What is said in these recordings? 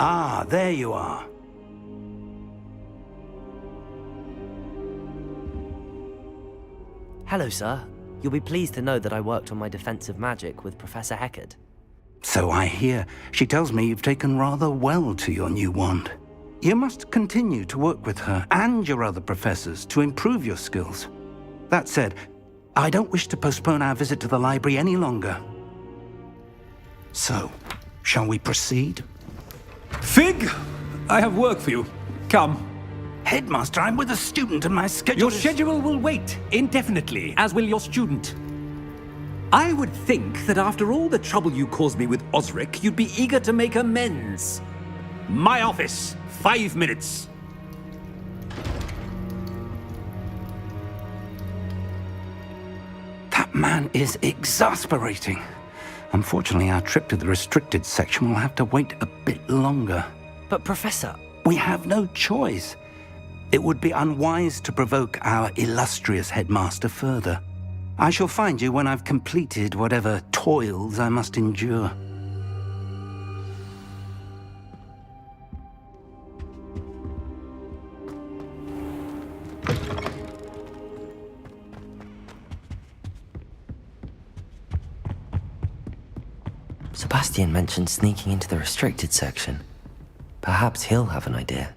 Ah, there you are. Hello, sir. You'll be pleased to know that I worked on my defensive magic with Professor Heckard. So I hear. She tells me you've taken rather well to your new wand. You must continue to work with her and your other professors to improve your skills. That said, I don't wish to postpone our visit to the library any longer. So, shall we proceed? Fig! I have work for you. Come. Headmaster, I'm with a student and my schedule Your schedule will wait indefinitely, as will your student. I would think that after all the trouble you caused me with Osric, you'd be eager to make amends. My office, 5 minutes. That man is exasperating. Unfortunately, our trip to the restricted section will have to wait a bit longer. But Professor... We have no choice. It would be unwise to provoke our illustrious headmaster further. I shall find you when I've completed whatever toils I must endure. Sebastian mentioned sneaking into the restricted section. Perhaps he'll have an idea.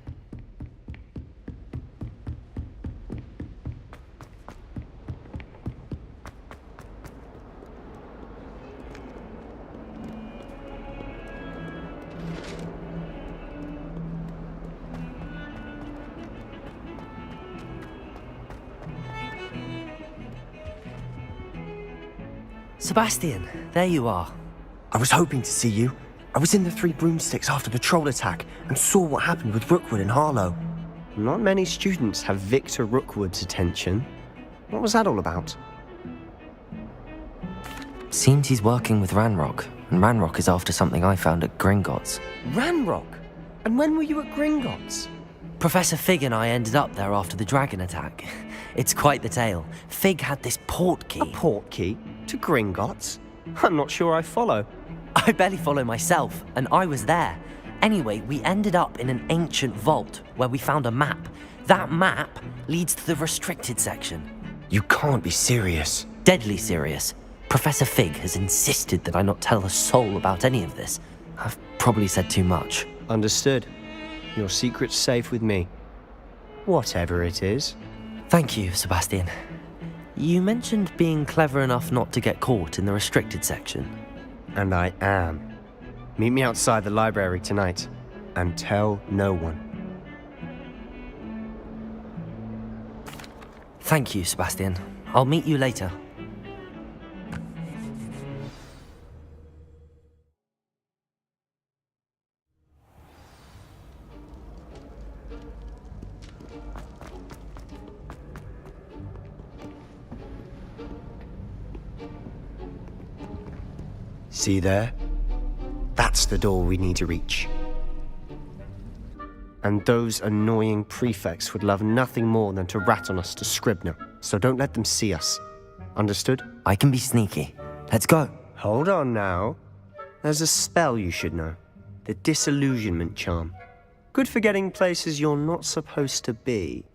Sebastian, there you are. I was hoping to see you. I was in the Three Broomsticks after the troll attack and saw what happened with Rookwood and Harlow. Not many students have Victor Rookwood's attention. What was that all about? Seems he's working with Ranrock, and Ranrock is after something I found at Gringotts. Ranrock? And when were you at Gringotts? Professor Fig and I ended up there after the dragon attack. It's quite the tale. Fig had this port key. A port key? To Gringotts? I'm not sure I follow. I barely follow myself, and I was there. Anyway, we ended up in an ancient vault where we found a map. That map leads to the restricted section. You can't be serious. Deadly serious. Professor Fig has insisted that I not tell a soul about any of this. I've probably said too much. Understood. Your secret's safe with me. Whatever it is. Thank you, Sebastian. You mentioned being clever enough not to get caught in the restricted section. And I am. Meet me outside the library tonight, and tell no one. Thank you, Sebastian. I'll meet you later. See there? That's the door we need to reach. And those annoying prefects would love nothing more than to rat on us to Scribner, so don't let them see us. Understood? I can be sneaky. Let's go. Hold on now. There's a spell you should know. The Disillusionment Charm. Good for getting places you're not supposed to be.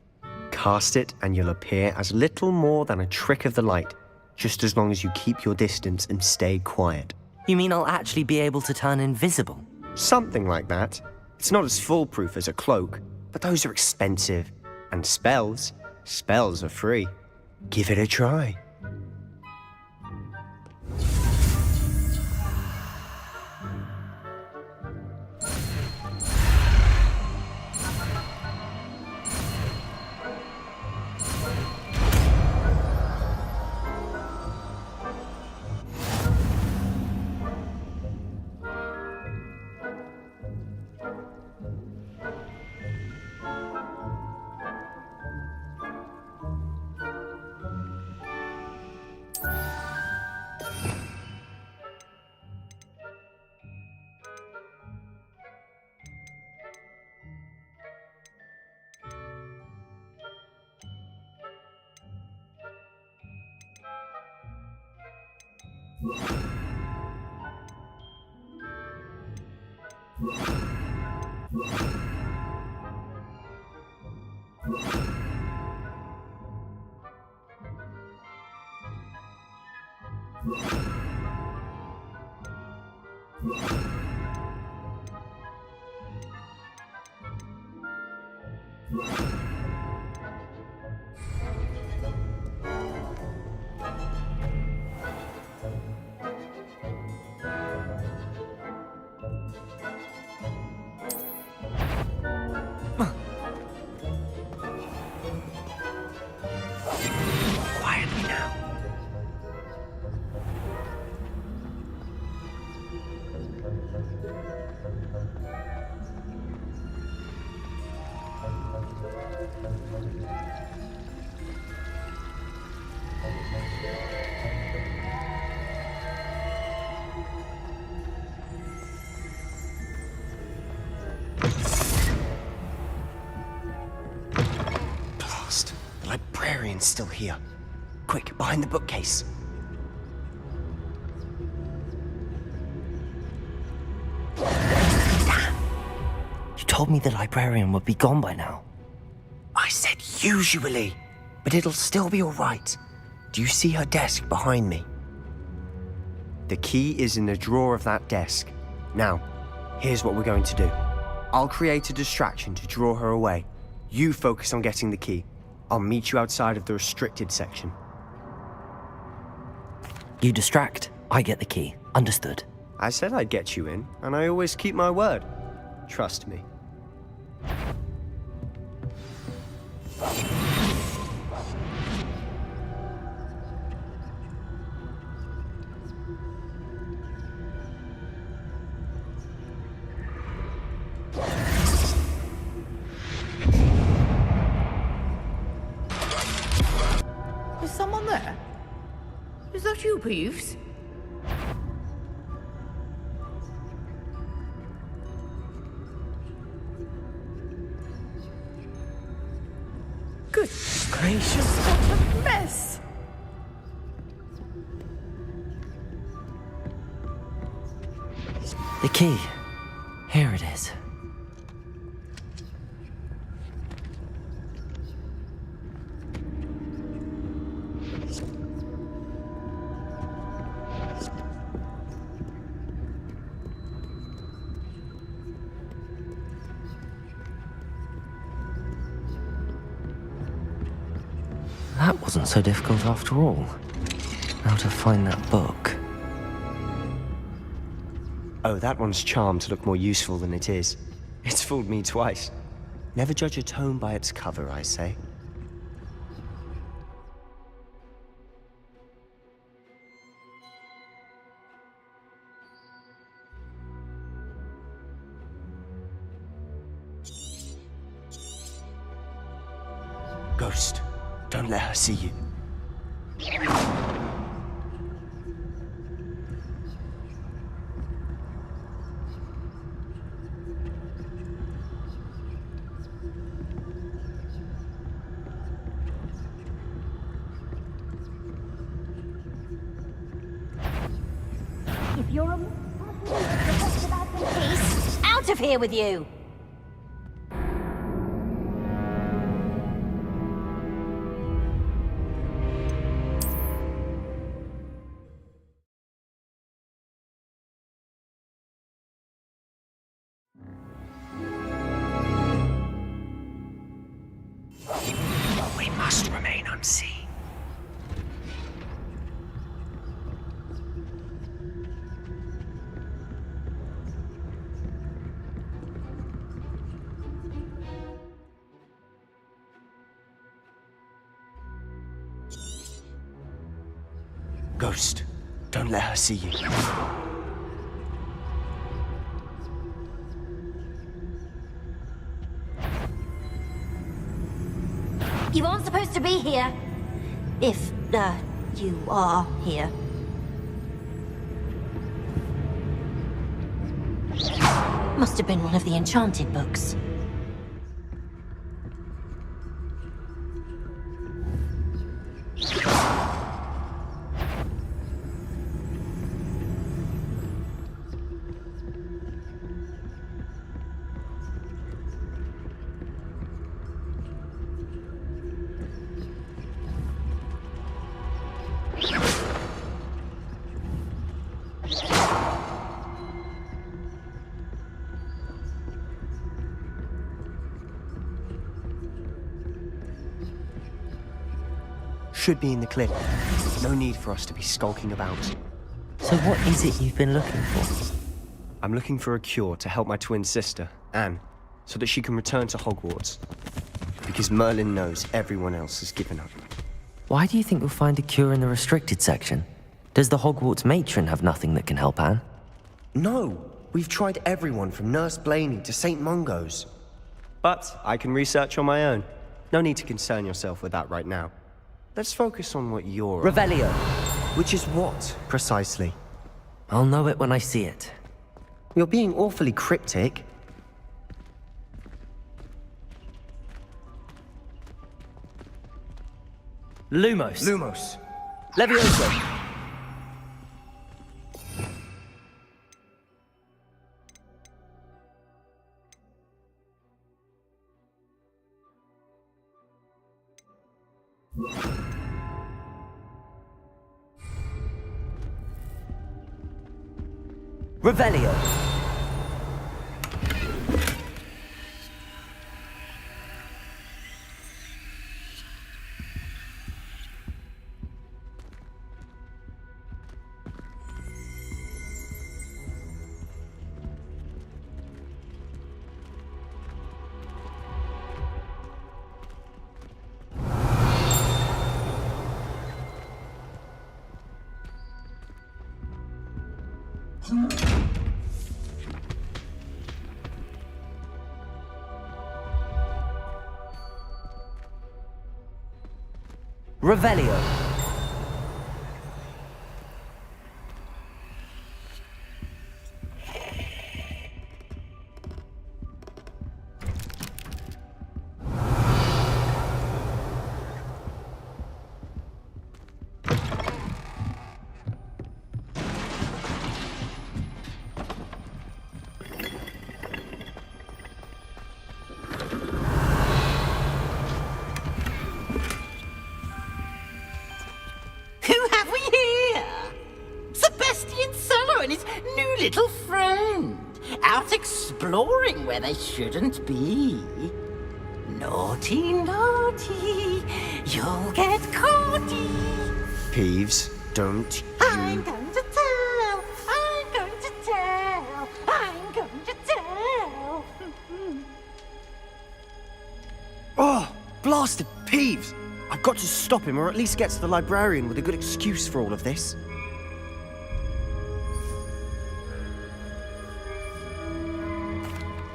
Cast it and you'll appear as little more than a trick of the light, just as long as you keep your distance and stay quiet. You mean I'll actually be able to turn invisible? Something like that. It's not as foolproof as a cloak, but those are expensive. And spells are free. Give it a try. Quietly now. Blast. The librarian's still here. Quick, behind the bookcase. You told me the librarian would be gone by now. I said usually, but it'll still be all right. Do you see her desk behind me? The key is in the drawer of that desk. Now, here's what we're going to do. I'll create a distraction to draw her away. You focus on getting the key. I'll meet you outside of the restricted section. You distract, I get the key. Understood. I said I'd get you in, and I always keep my word. Trust me. Is someone there? Is that you, Peeves? Good gracious, what a mess! The key. Here it is. That wasn't so difficult after all. How to find that book. Oh, that one's charmed to look more useful than it is. It's fooled me twice. Never judge a tome by its cover, I say. Ghost, don't let her see you. If you're a peace, out of here with you! We must remain unseen. Ghost, don't let her see you. You aren't supposed to be here. If, you are here. Must have been one of the enchanted books. should be in the clear. No need for us to be skulking about. So what is it you've been looking for? I'm looking for a cure to help my twin sister, Anne, so that she can return to Hogwarts. Because Merlin knows everyone else has given up. Why do you think you'll find a cure in the restricted section? Does the Hogwarts matron have nothing that can help Anne? No, we've tried everyone from Nurse Blaney to St. Mungo's. But I can research on my own. No need to concern yourself with that right now. Let's focus on what you're... Revelio! Which is what, precisely? I'll know it when I see it. You're being awfully cryptic. Lumos! Lumos. Levioso! Revelio! Revelio! Who have we here? Sebastian Cello and his new little friend. Out exploring where they shouldn't be. Naughty, naughty. You'll get caughty. Peeves, don't I'm you... going to tell. I'm going to tell. I'm going to tell. Oh, blasted Peeves! I've got to stop him, or at least get to the librarian with a good excuse for all of this.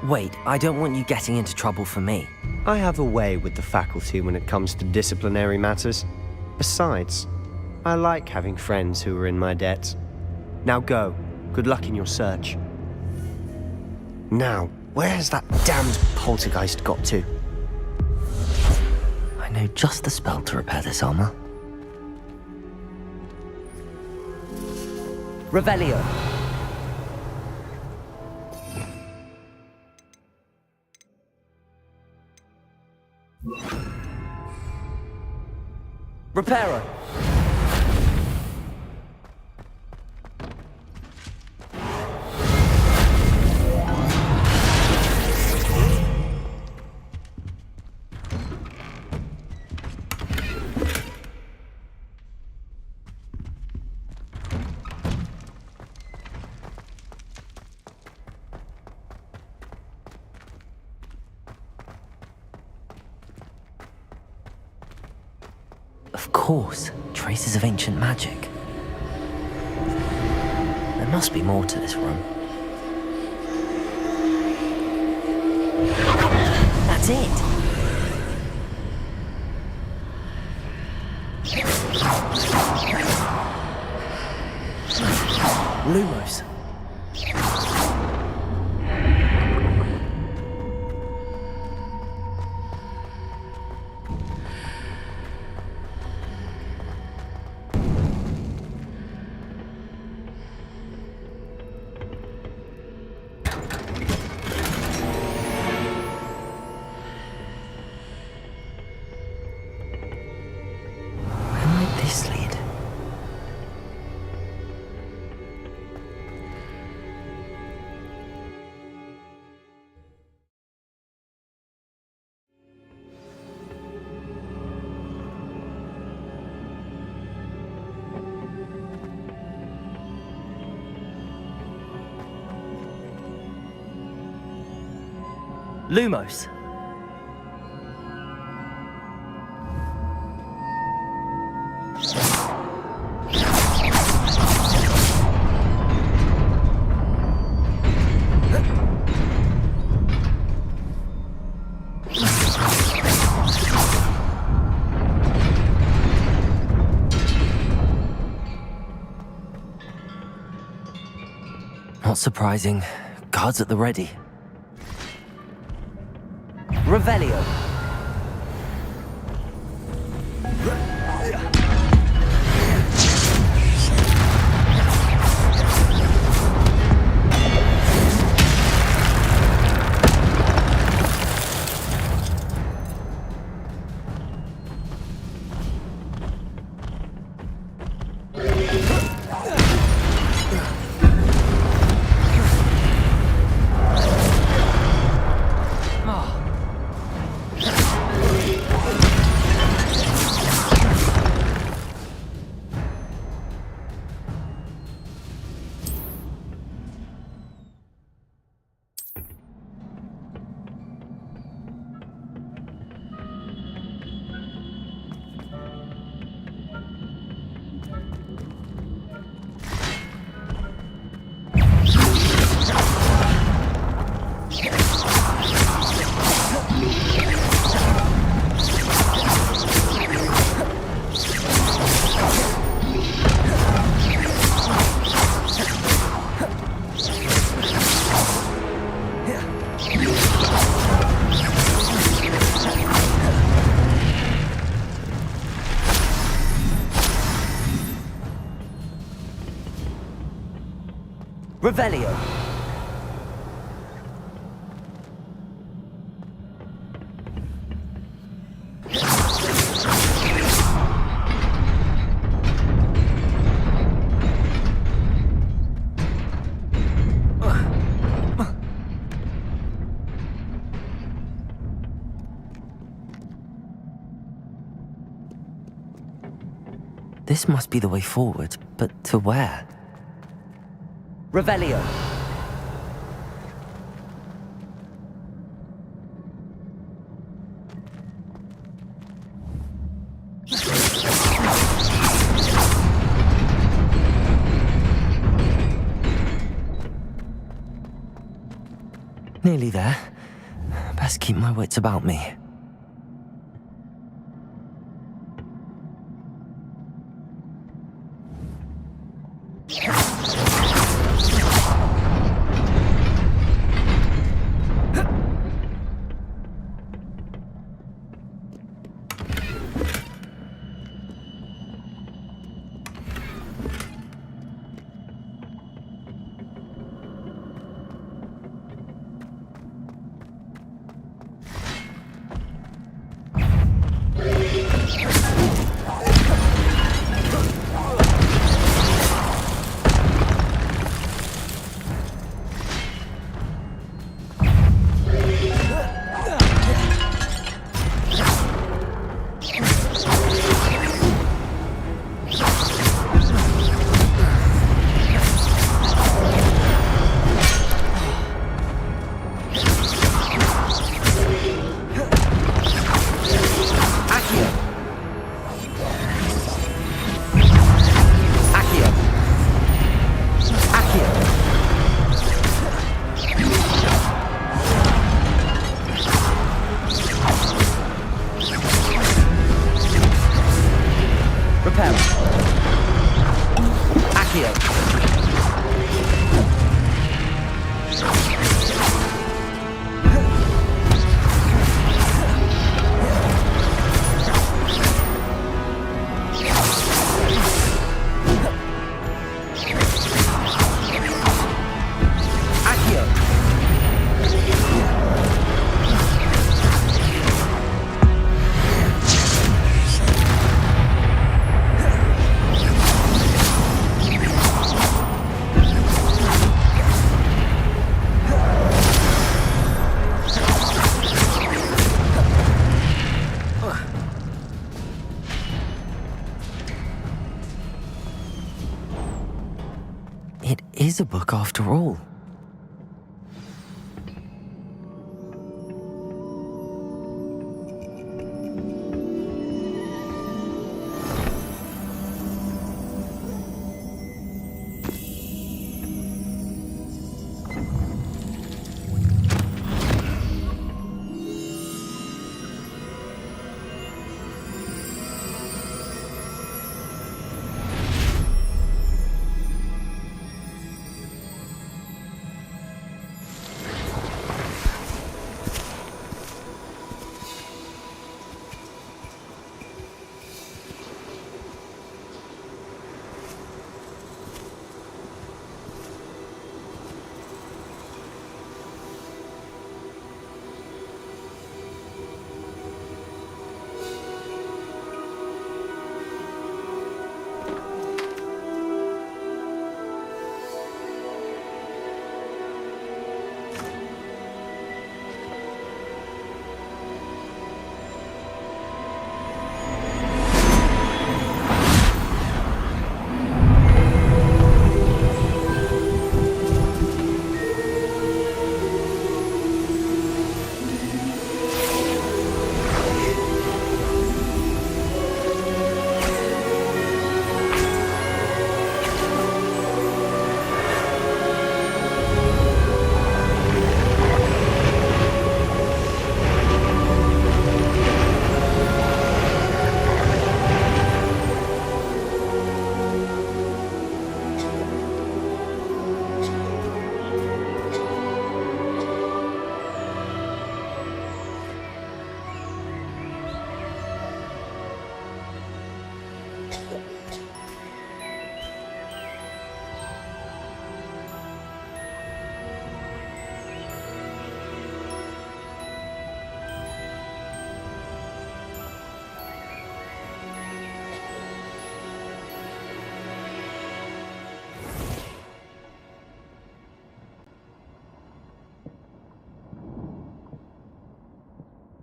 Wait, I don't want you getting into trouble for me. I have a way with the faculty when it comes to disciplinary matters. Besides, I like having friends who are in my debt. Now go. Good luck in your search. Now, where's that damned poltergeist got to? I know just the spell to repair this armor. Revelio! Reparo! Of course, traces of ancient magic. There must be more to this room. That's it! Lumos. Where might this lead? Lumos. Not surprising. Guards at the ready. Revelio. Revelio. This must be the way forward, but to where? Revelio. Nearly there. Best keep my wits about me. It is a book after all.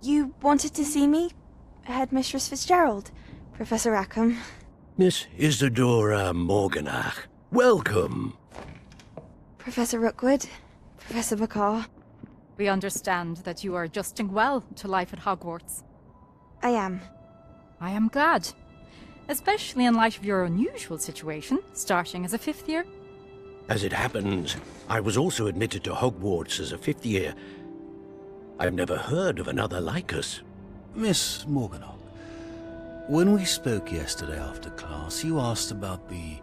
You wanted to see me? Headmistress Fitzgerald, Professor Rackham. Miss Isadora Morganach, welcome. Professor Rookwood, Professor Bakar. We understand that you are adjusting well to life at Hogwarts. I am. I am glad. Especially in light of your unusual situation, starting as a 5th year. As it happens, I was also admitted to Hogwarts as a 5th year. I've never heard of another like us. Miss Morganach, when we spoke yesterday after class, you asked about the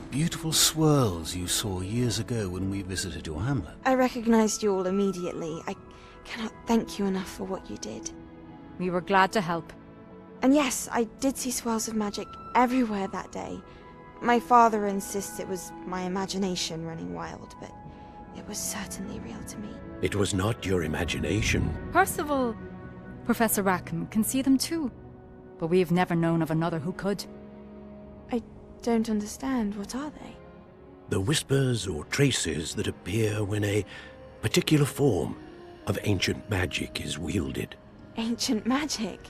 beautiful swirls you saw years ago when we visited your hamlet. I recognized you all immediately. I cannot thank you enough for what you did. We were glad to help. And yes, I did see swirls of magic everywhere that day. My father insists it was my imagination running wild, but it was certainly real to me. It was not your imagination. Percival, Professor Rackham can see them too. But we have never known of another who could. I don't understand. What are they? The whispers or traces that appear when a particular form of ancient magic is wielded. Ancient magic?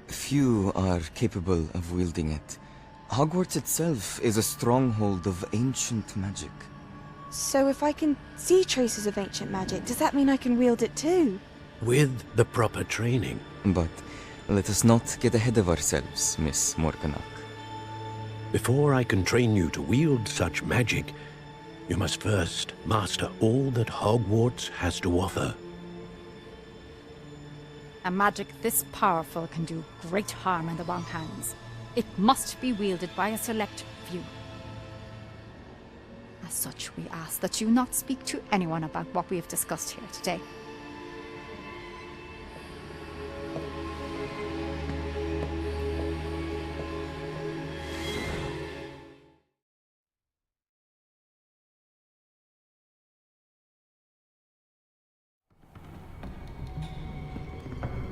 Few are capable of wielding it. Hogwarts itself is a stronghold of ancient magic. So if I can see traces of ancient magic, does that mean I can wield it too? With the proper training. But let us not get ahead of ourselves, Miss Morganach. Before I can train you to wield such magic, you must first master all that Hogwarts has to offer. A magic this powerful can do great harm in the wrong hands. It must be wielded by a select few. As such, we ask that you not speak to anyone about what we have discussed here today.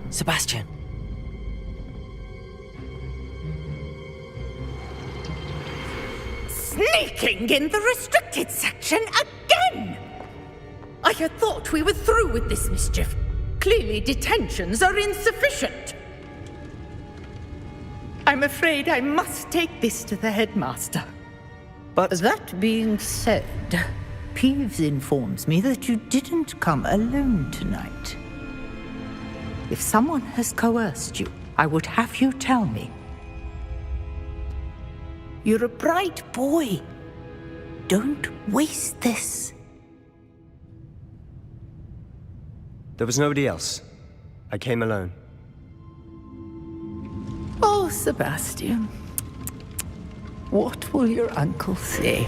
Sebastian. Sneaking in the restricted section again! I had thought we were through with this mischief. Clearly detentions are insufficient. I'm afraid I must take this to the headmaster. But that being said, Peeves informs me that you didn't come alone tonight. If someone has coerced you, I would have you tell me. You're a bright boy. Don't waste this. There was nobody else. I came alone. Oh, Sebastian. What will your uncle say?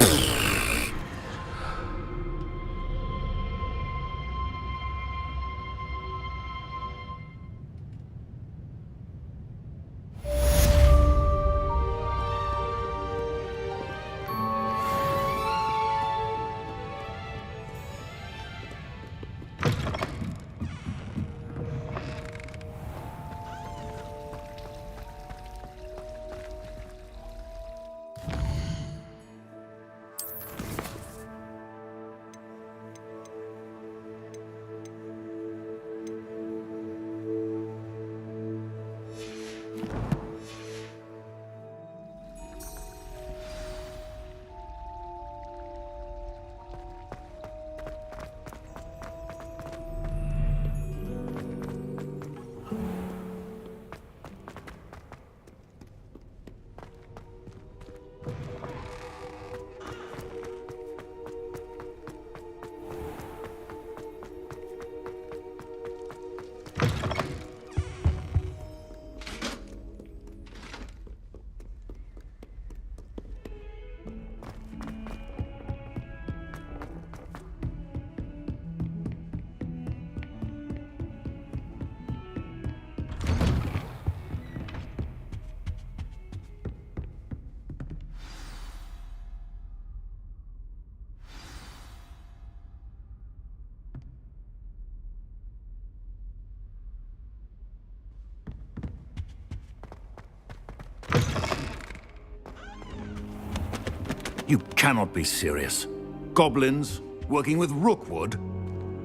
You cannot be serious. Goblins working with Rookwood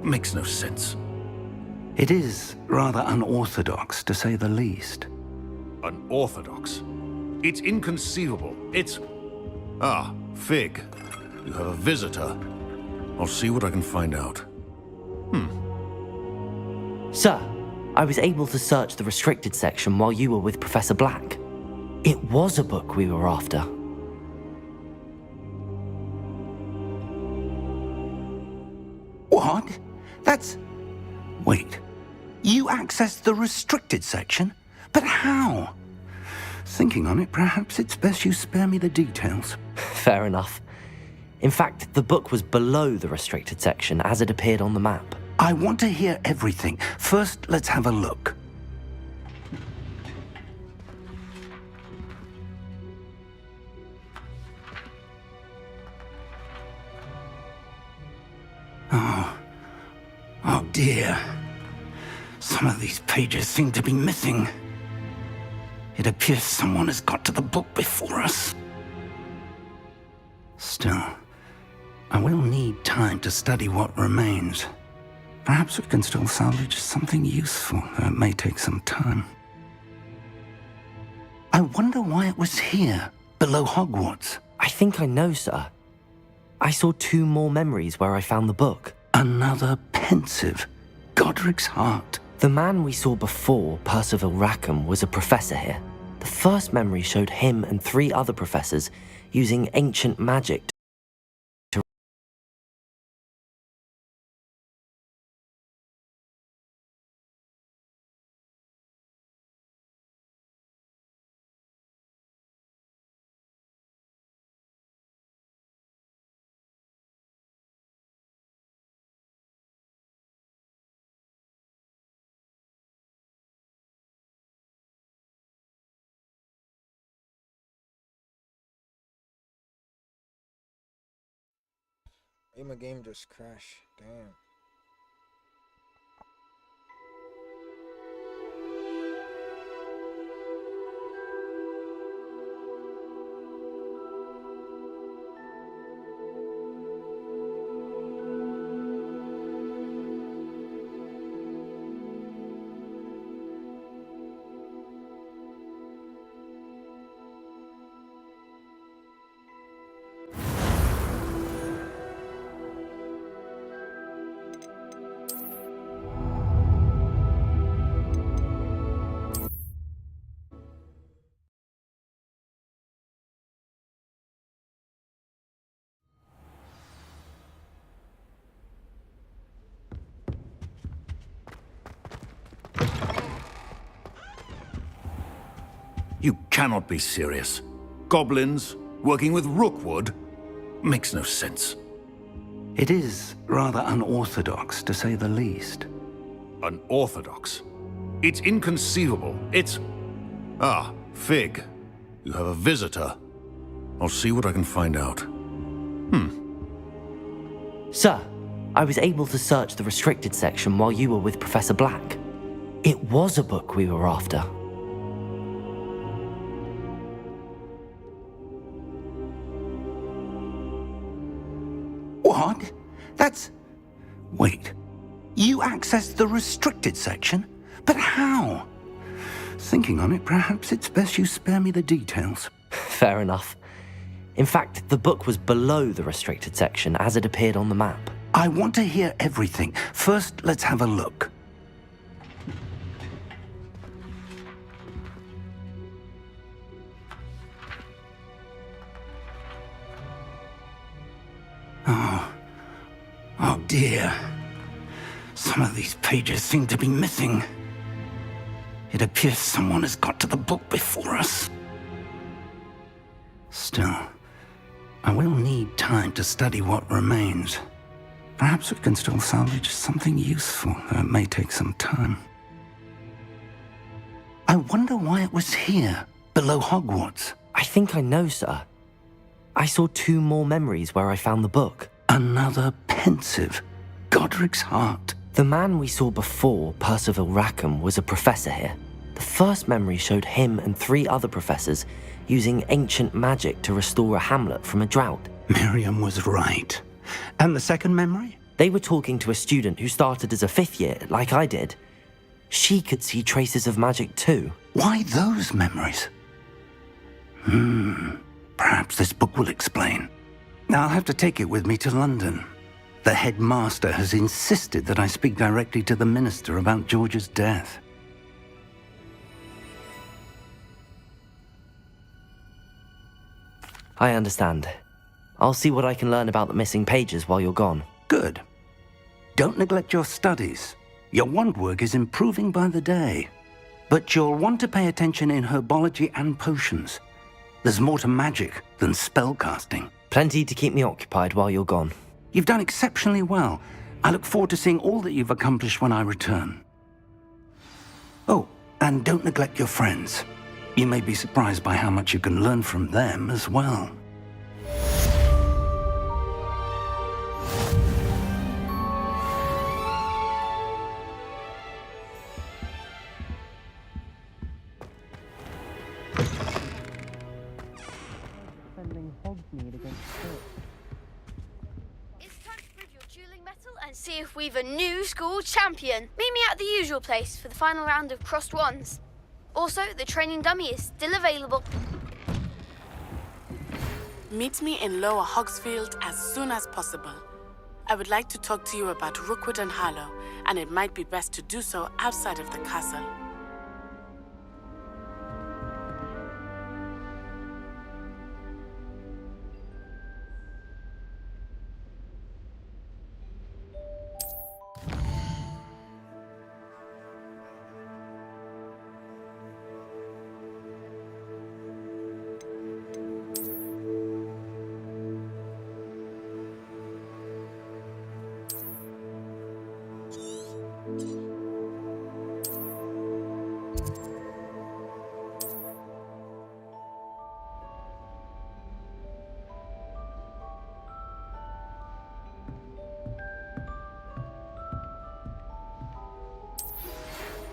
makes no sense. It is rather unorthodox, to say the least. Unorthodox? It's inconceivable. It's... Ah, Fig. You have a visitor. I'll see what I can find out. Sir, I was able to search the restricted section while you were with Professor Black. It was a book we were after. What? That's... Wait. You accessed the restricted section? But how? Thinking on it, perhaps it's best you spare me the details. Fair enough. In fact, the book was below the restricted section as it appeared on the map. I want to hear everything. First, let's have a look. Oh dear. Some of these pages seem to be missing. It appears someone has got to the book before us. Still, I will need time to study what remains. Perhaps we can still salvage something useful, though it may take some time. I wonder why it was here, below Hogwarts. I think I know, sir. I saw 2 more memories where I found the book. Another pensive, Godric's heart. The man we saw before, Percival Rackham, was a professor here. The first memory showed him and 3 other professors using ancient magic to... Hey, my game just crashed. Damn. You cannot be serious. Goblins working with Rookwood? Makes no sense. It is rather unorthodox, to say the least. Unorthodox? It's inconceivable. It's... Ah, Fig. You have a visitor. I'll see what I can find out. Sir, I was able to search the restricted section while you were with Professor Black. It was a book we were after. What? That's... Wait. You accessed the restricted section? But how? Thinking on it, perhaps it's best you spare me the details. Fair enough. In fact, the book was below the restricted section as it appeared on the map. I want to hear everything. First, let's have a look. Oh dear. Some of these pages seem to be missing. It appears someone has got to the book before us. Still, I will need time to study what remains. Perhaps we can still salvage something useful, though it may take some time. I wonder why it was here, below Hogwarts. I think I know, sir. I saw 2 more memories where I found the book. Another pensive, Godric's heart. The man we saw before, Percival Rackham, was a professor here. The first memory showed him and 3 other professors using ancient magic to restore a hamlet from a drought. Miriam was right. And the second memory? They were talking to a student who started as a 5th year, like I did. She could see traces of magic too. Why those memories? Perhaps this book will explain. Now I'll have to take it with me to London. The headmaster has insisted that I speak directly to the minister about George's death. I understand. I'll see what I can learn about the missing pages while you're gone. Good. Don't neglect your studies. Your wand work is improving by the day. But you'll want to pay attention in herbology and potions. There's more to magic than spellcasting. Plenty to keep me occupied while you're gone. You've done exceptionally well. I look forward to seeing all that you've accomplished when I return. Oh, and don't neglect your friends. You may be surprised by how much you can learn from them as well. And see if we've a new school champion. Meet me at the usual place for the final round of crossed wands. Also, the training dummy is still available. Meet me in Lower Hogsfield as soon as possible. I would like to talk to you about Rookwood and Harlow, and it might be best to do so outside of the castle.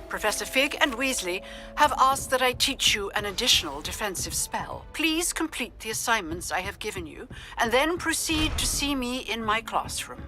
Professor Fig and Weasley have asked that I teach you an additional defensive spell. Please complete the assignments I have given you, and then proceed to see me in my classroom.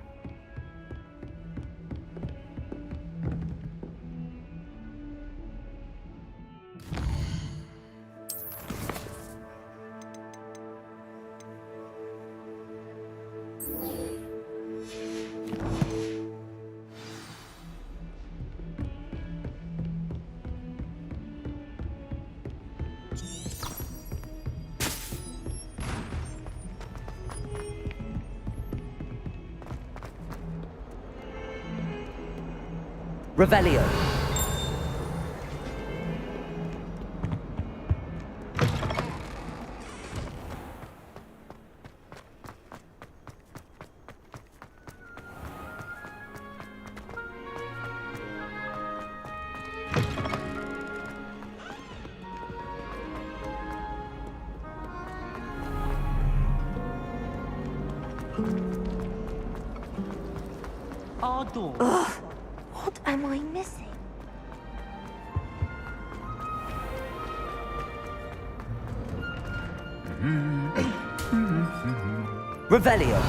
Revelio. Ugh, what am I missing? Revelio.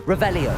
Revelio.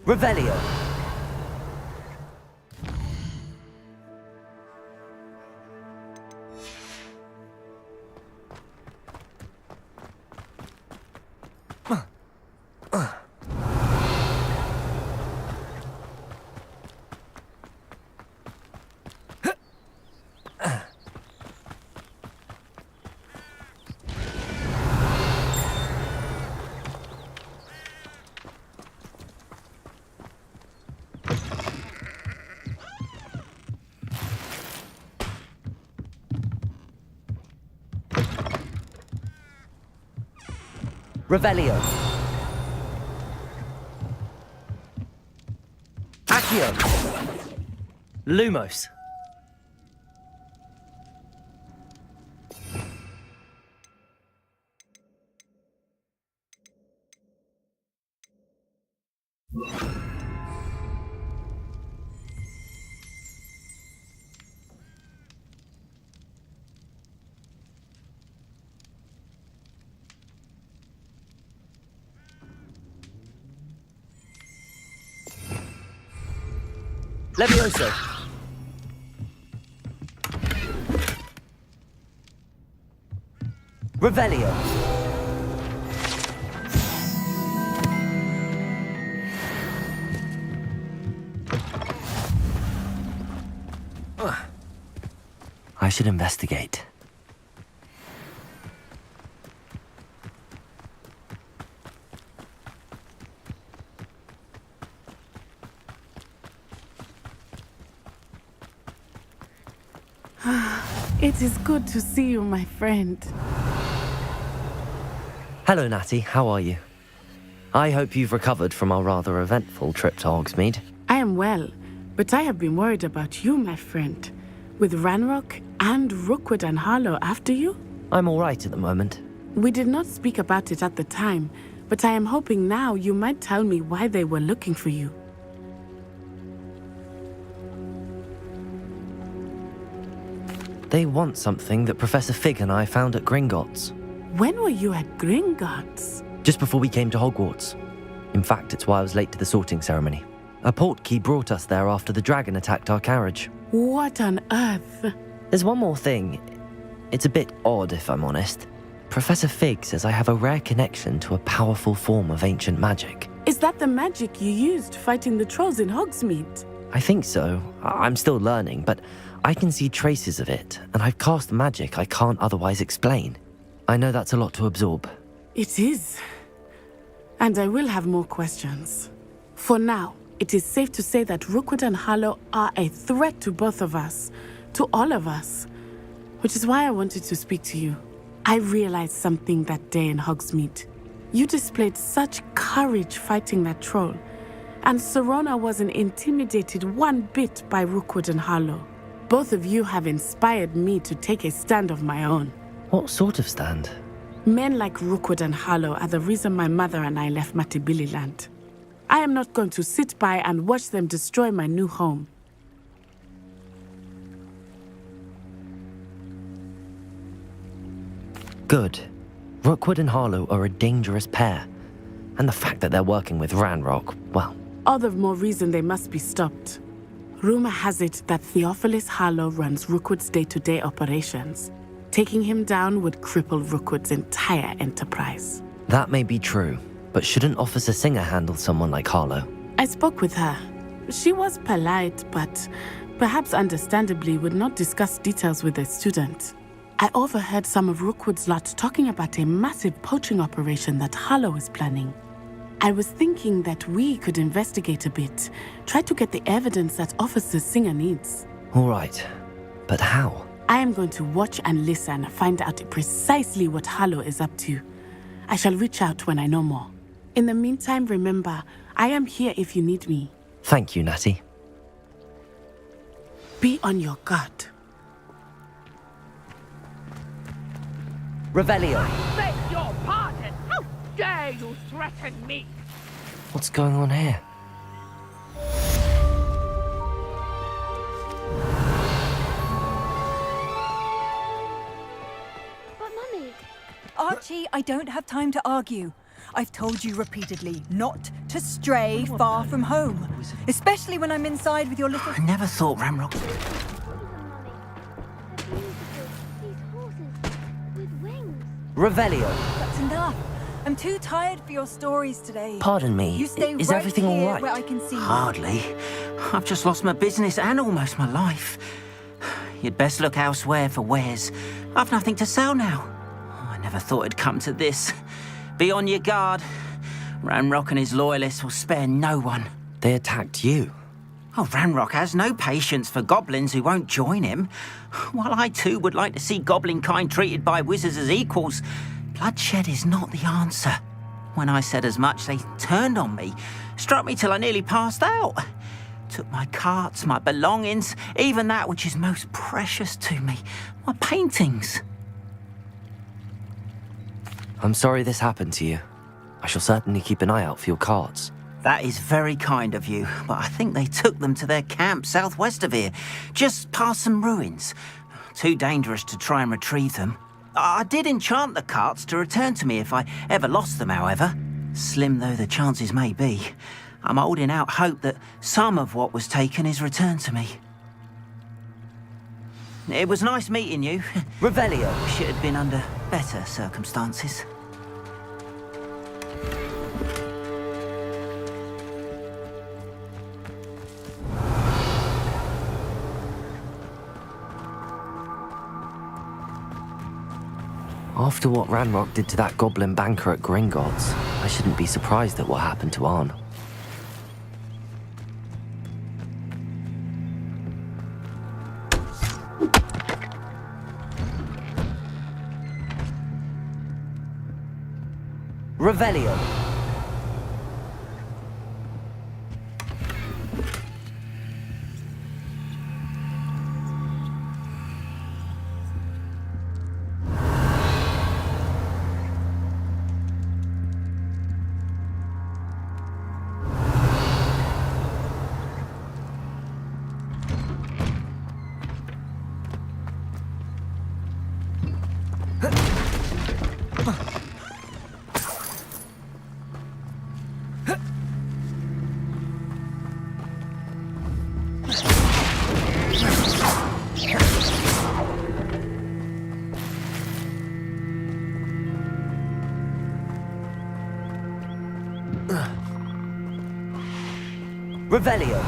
Revelio. Revelio. Accio. Lumos. Levioso. Revelio. I should investigate. It is good to see you, my friend. Hello, Natty. How are you? I hope you've recovered from our rather eventful trip to Hogsmeade. I am well, but I have been worried about you, my friend. With Ranrock and Rookwood and Harlow after you? I'm all right at the moment. We did not speak about it at the time, but I am hoping now you might tell me why they were looking for you. They want something that Professor Fig and I found at Gringotts. When were you at Gringotts? Just before we came to Hogwarts. In fact, it's why I was late to the sorting ceremony. A portkey brought us there after the dragon attacked our carriage. What on earth? There's one more thing. It's a bit odd, if I'm honest. Professor Fig says I have a rare connection to a powerful form of ancient magic. Is that the magic you used fighting the trolls in Hogsmeade? I think so. I'm still learning, but I can see traces of it, and I've cast magic I can't otherwise explain. I know that's a lot to absorb. It is. And I will have more questions. For now, it is safe to say that Rookwood and Harlow are a threat to both of us, to all of us, which is why I wanted to speak to you. I realized something that day in Hogsmeade. You displayed such courage fighting that troll, and Serona wasn't intimidated one bit by Rookwood and Harlow. Both of you have inspired me to take a stand of my own. What sort of stand? Men like Rookwood and Harlow are the reason my mother and I left Matabeleland. I am not going to sit by and watch them destroy my new home. Good. Rookwood and Harlow are a dangerous pair. And the fact that they're working with Ranrock, well... All the more reason they must be stopped. Rumor has it that Theophilus Harlow runs Rookwood's day-to-day operations. Taking him down would cripple Rookwood's entire enterprise. That may be true, but shouldn't Officer Singer handle someone like Harlow? I spoke with her. She was polite, but perhaps understandably would not discuss details with a student. I overheard some of Rookwood's lot talking about a massive poaching operation that Harlow is planning. I was thinking that we could investigate a bit, try to get the evidence that Officer Singer needs. All right, but how? I am going to watch and listen, find out precisely what Harlow is up to. I shall reach out when I know more. In the meantime, remember, I am here if you need me. Thank you, Natty. Be on your guard. Revelio. Beg your pardon! How dare you threaten me? What's going on here? Archie, I don't have time to argue. I've told you repeatedly not to stray far from home, especially when I'm inside with your little... I never thought Ramrock... Revelio. That's enough. I'm too tired for your stories today. Pardon me, You stay is right everything all here right? where I can see you. Hardly. I've just lost my business and almost my life. You'd best look elsewhere for wares. I've nothing to sell now. I never thought it'd come to this. Be on your guard. Ranrock and his loyalists will spare no one. They attacked you? Oh, Ranrock has no patience for goblins who won't join him. While I too would like to see goblin kind treated by wizards as equals, bloodshed is not the answer. When I said as much, they turned on me, struck me till I nearly passed out. Took my carts, my belongings, even that which is most precious to me, my paintings. I'm sorry this happened to you. I shall certainly keep an eye out for your carts. That is very kind of you, but I think they took them to their camp southwest of here, just past some ruins. Too dangerous to try and retrieve them. I did enchant the carts to return to me if I ever lost them, however. Slim though the chances may be, I'm holding out hope that some of what was taken is returned to me. It was nice meeting you. Revelio. Wish it had been under better circumstances. After what Ranrock did to that goblin banker at Gringotts, I shouldn't be surprised at what happened to Arn. Revelio. Revelio.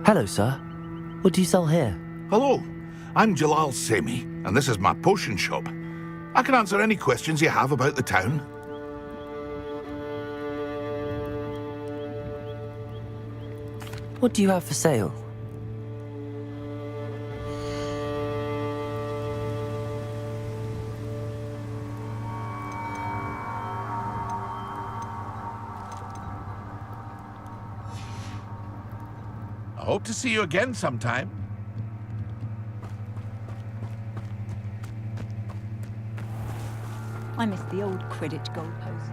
Hello, sir. What do you sell here? Hello, I'm Jalal Semi, and this is my potion shop. I can answer any questions you have about the town. What do you have for sale? I hope to see you again sometime. I miss the old Quidditch goalposts.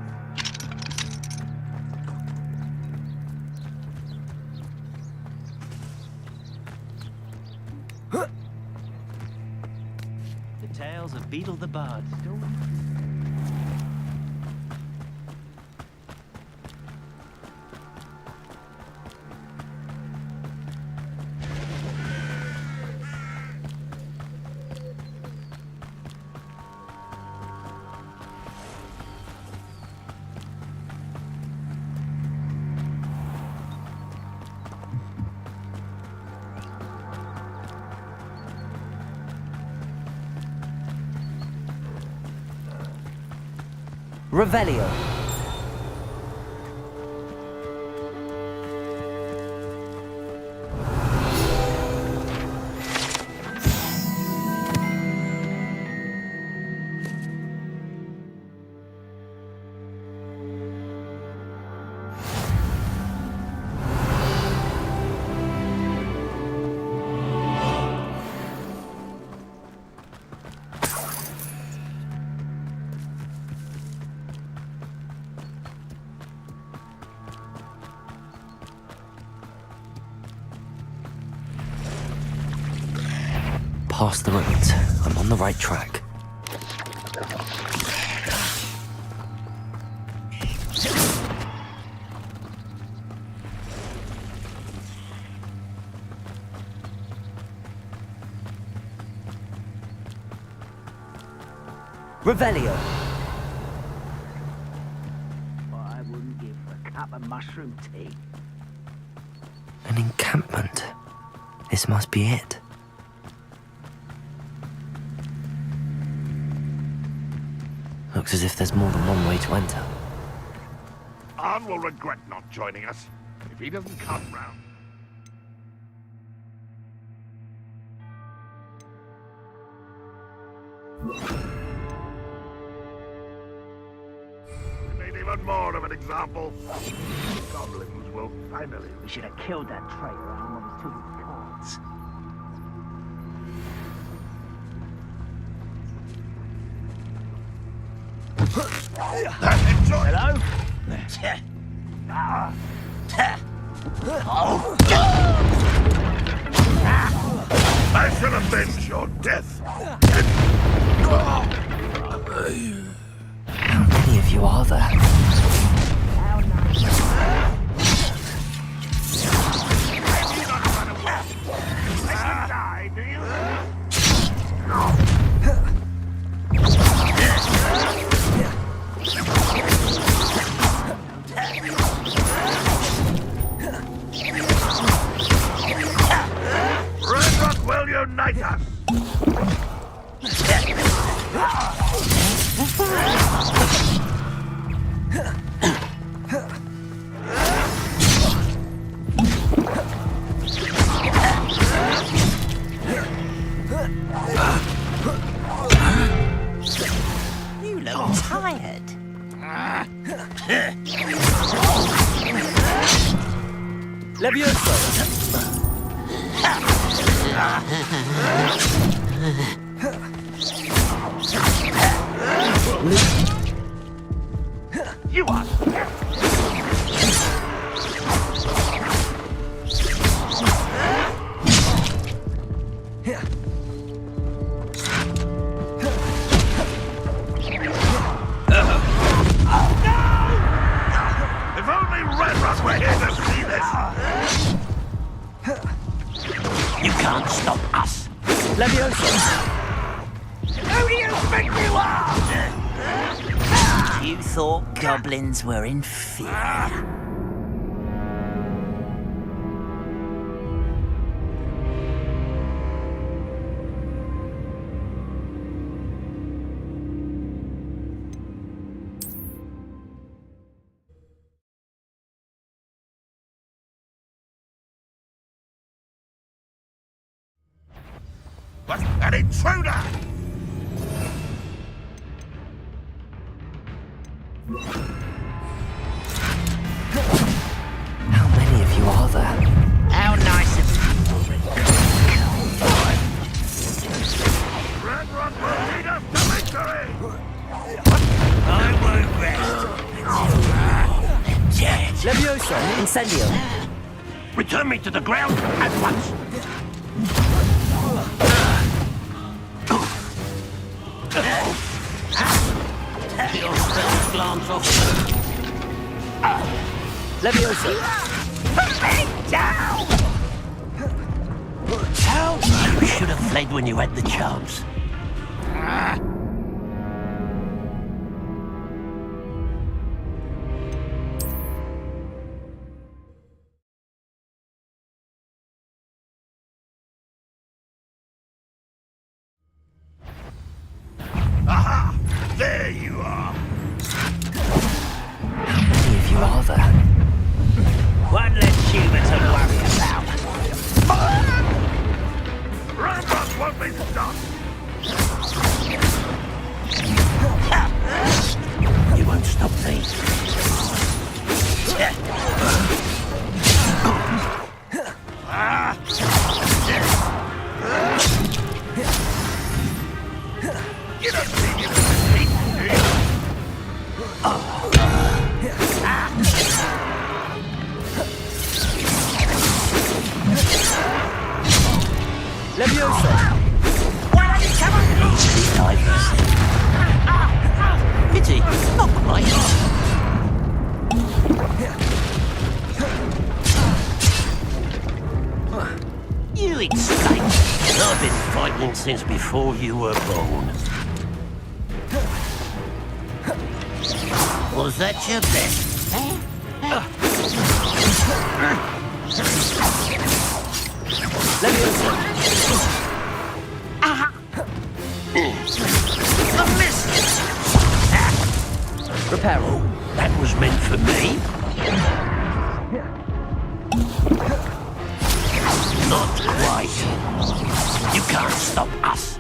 The tales of Beetle the Bard still... Revelio. past the ruins. I'm on the right track. Revelio! I wouldn't give a cup of mushroom tea. An encampment. This must be it. Looks as if there's more than one way to enter. Arn will regret not joining us if he doesn't come round. We made even more of an example. Goblins will finally. We should have killed that traitor Arm when he took his cards. Hello? I shall avenge your death. How many of you are there? Die, do you? Red Rock will unite us! You look tired. Levioso! You are. If only Red Rock were here to see this! You can't stop us. Levioso! Who do you think you are? You thought goblins were in fear. What? An intruder! How many of you are there? How nice of Red Rock will lead us to victory! I won't rest. Dead. Levioso! Incendio! Return me to the ground at once. Your spells glance off. Levioso! Put me down! How? You should have fled when you had the chance. Aha! There you are! How many of you are there? One less human to worry about. Red Rock won't be stopped! You won't stop me. You don't think you can defeat me, do you? Levioso! since before you were born. Was that your best? I missed! Repair. That was meant for me. Not quite. You can't stop us.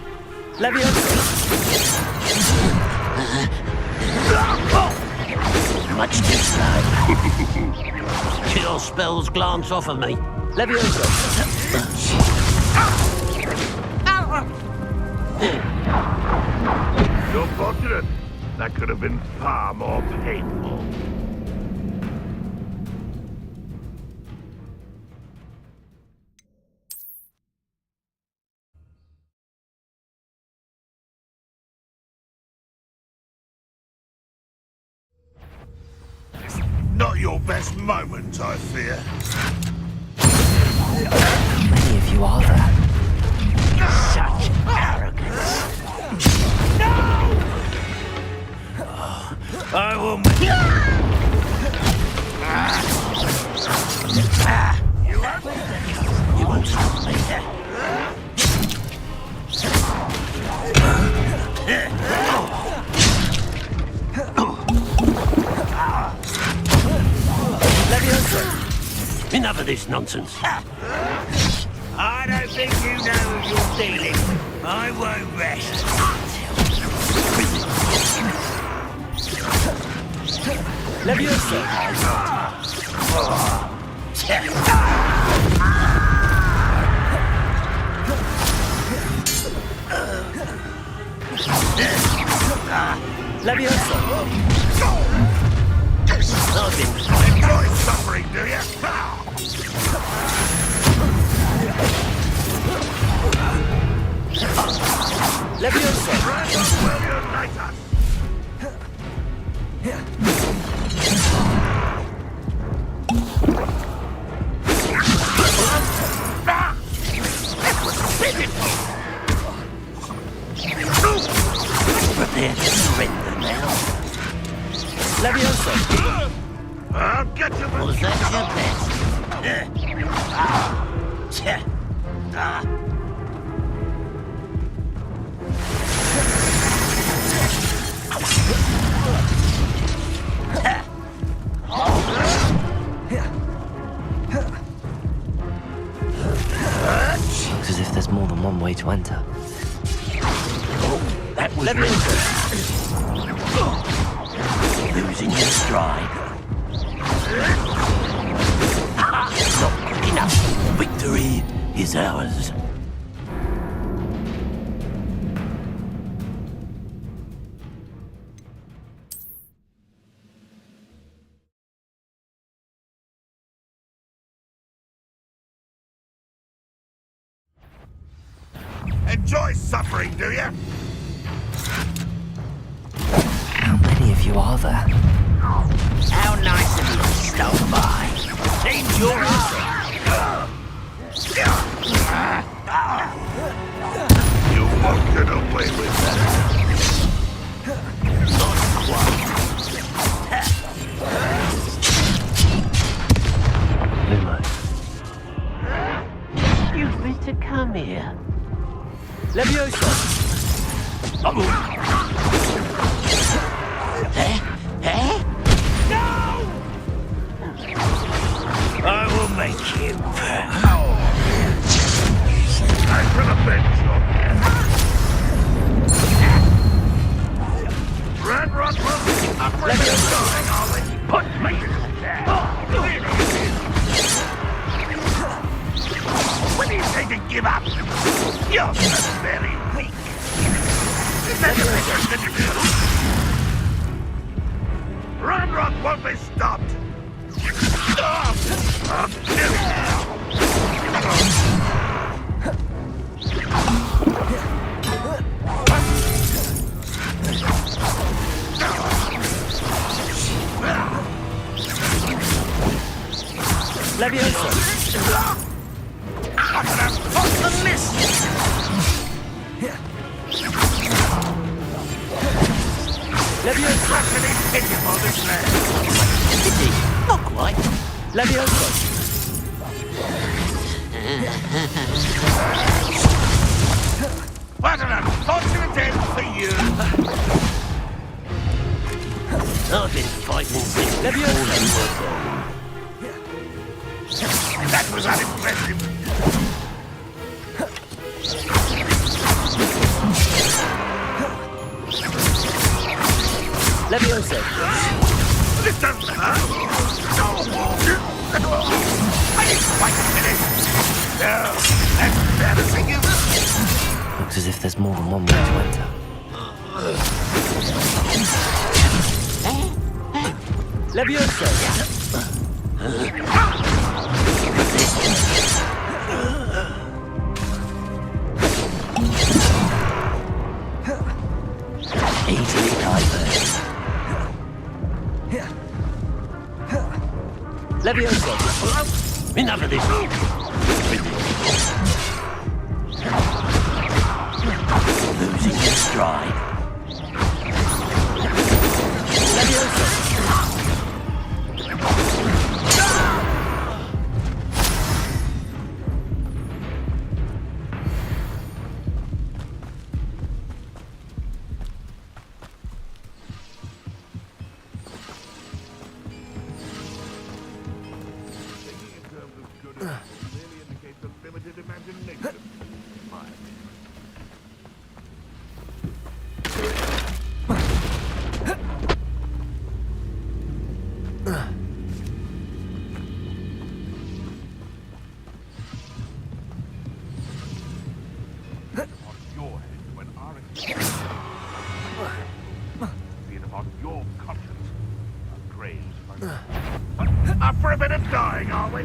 Much too slow. Your spells glance off of me. You're fortunate. That could have been far more painful. Not your best moment, I fear. How many of you are there? Such arrogance. No! I will make you won't stop me. Enough of this nonsense. I don't think you know who you're dealing with. I won't rest. Enjoy suffering, do you? Will unite us? Prepare to surrender now. I'll get you. Was that your best? Looks as if there's more than one way to enter. That was losing your stride. Not quick enough. Victory is ours. Enjoy suffering, do you? How many of you are there? How nice of you to stop by. Seems you're You won't get away with that. not quite. You've been to come here. No! I will make you. I will avenge your Red Rock will be afraid of dying, are they? Put me When do you think to give up? You're very weak. Red Rock won't be stopped. I'll kill you. I miss! Pity. Not quite. Levioso. What an unfortunate end for you! I've been fighting since before you were born. That was unimpressive. Levioso. This doesn't hurt. I didn't quite finish. No, that's embarrassing, isn't it? Looks as if there's more than one way to enter. Levioso. Easily diverted. Levioso. Enough of this. Losing your stride. Levioso. Up for a bit of dying, are we?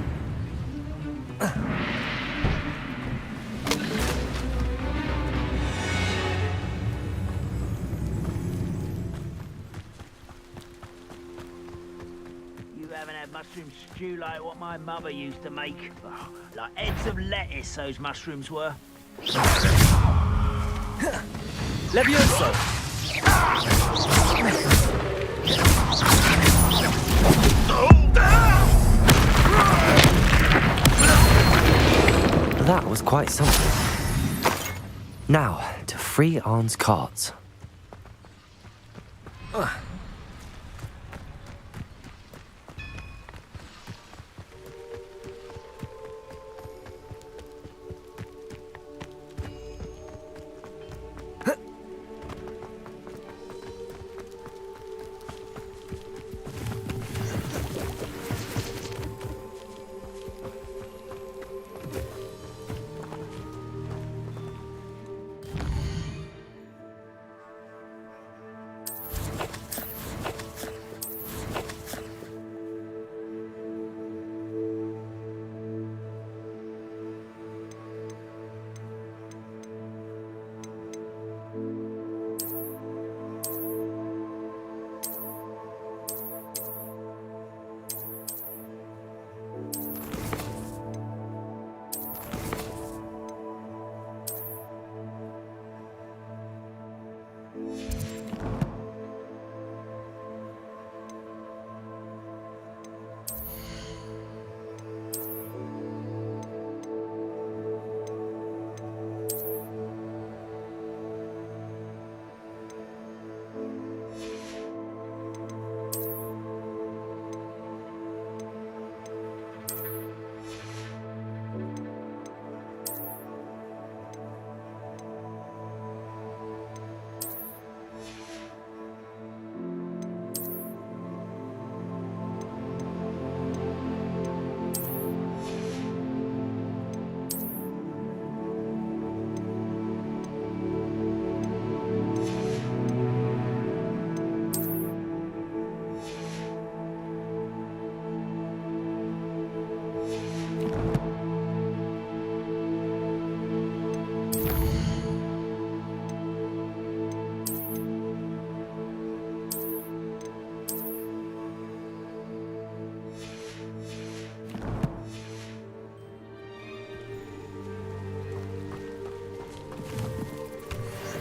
You haven't had mushroom stew like what my mother used to make. Oh, like heads of lettuce, those mushrooms were. Levioso. That was quite something. Now, to free Arn's carts.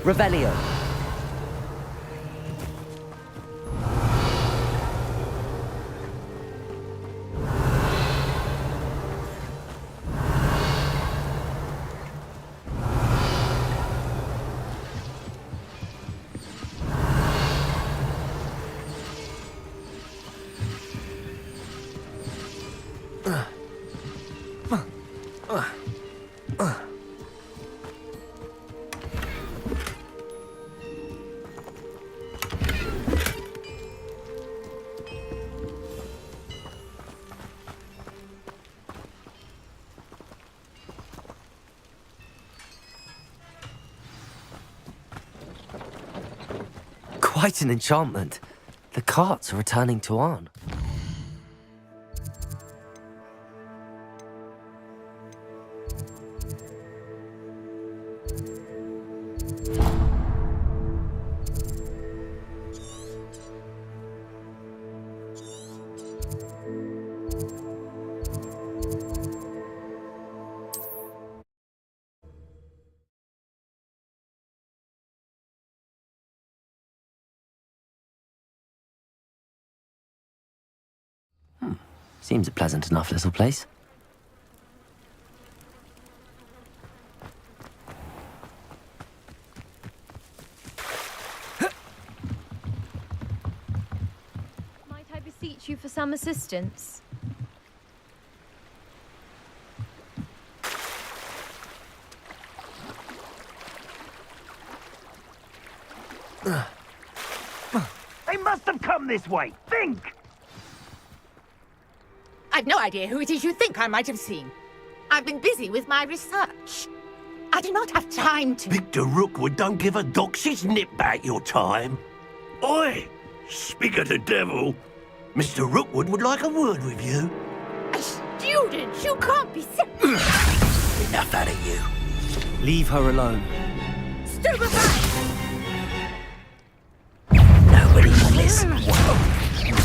Revelio. quite an enchantment. The carts are returning to Arn. Seems a pleasant enough little place. Might I beseech you for some assistance? They must have come this way. Think! I've no idea who it is you think I might have seen. I've been busy with my research. I do not have time to... Victor Rookwood don't give a doxy's nip back your time. Oi! Speak of the devil. Mr. Rookwood would like a word with you. A student? You can't be so... Enough out of you. Leave her alone. Stupefy! Nobody will listen.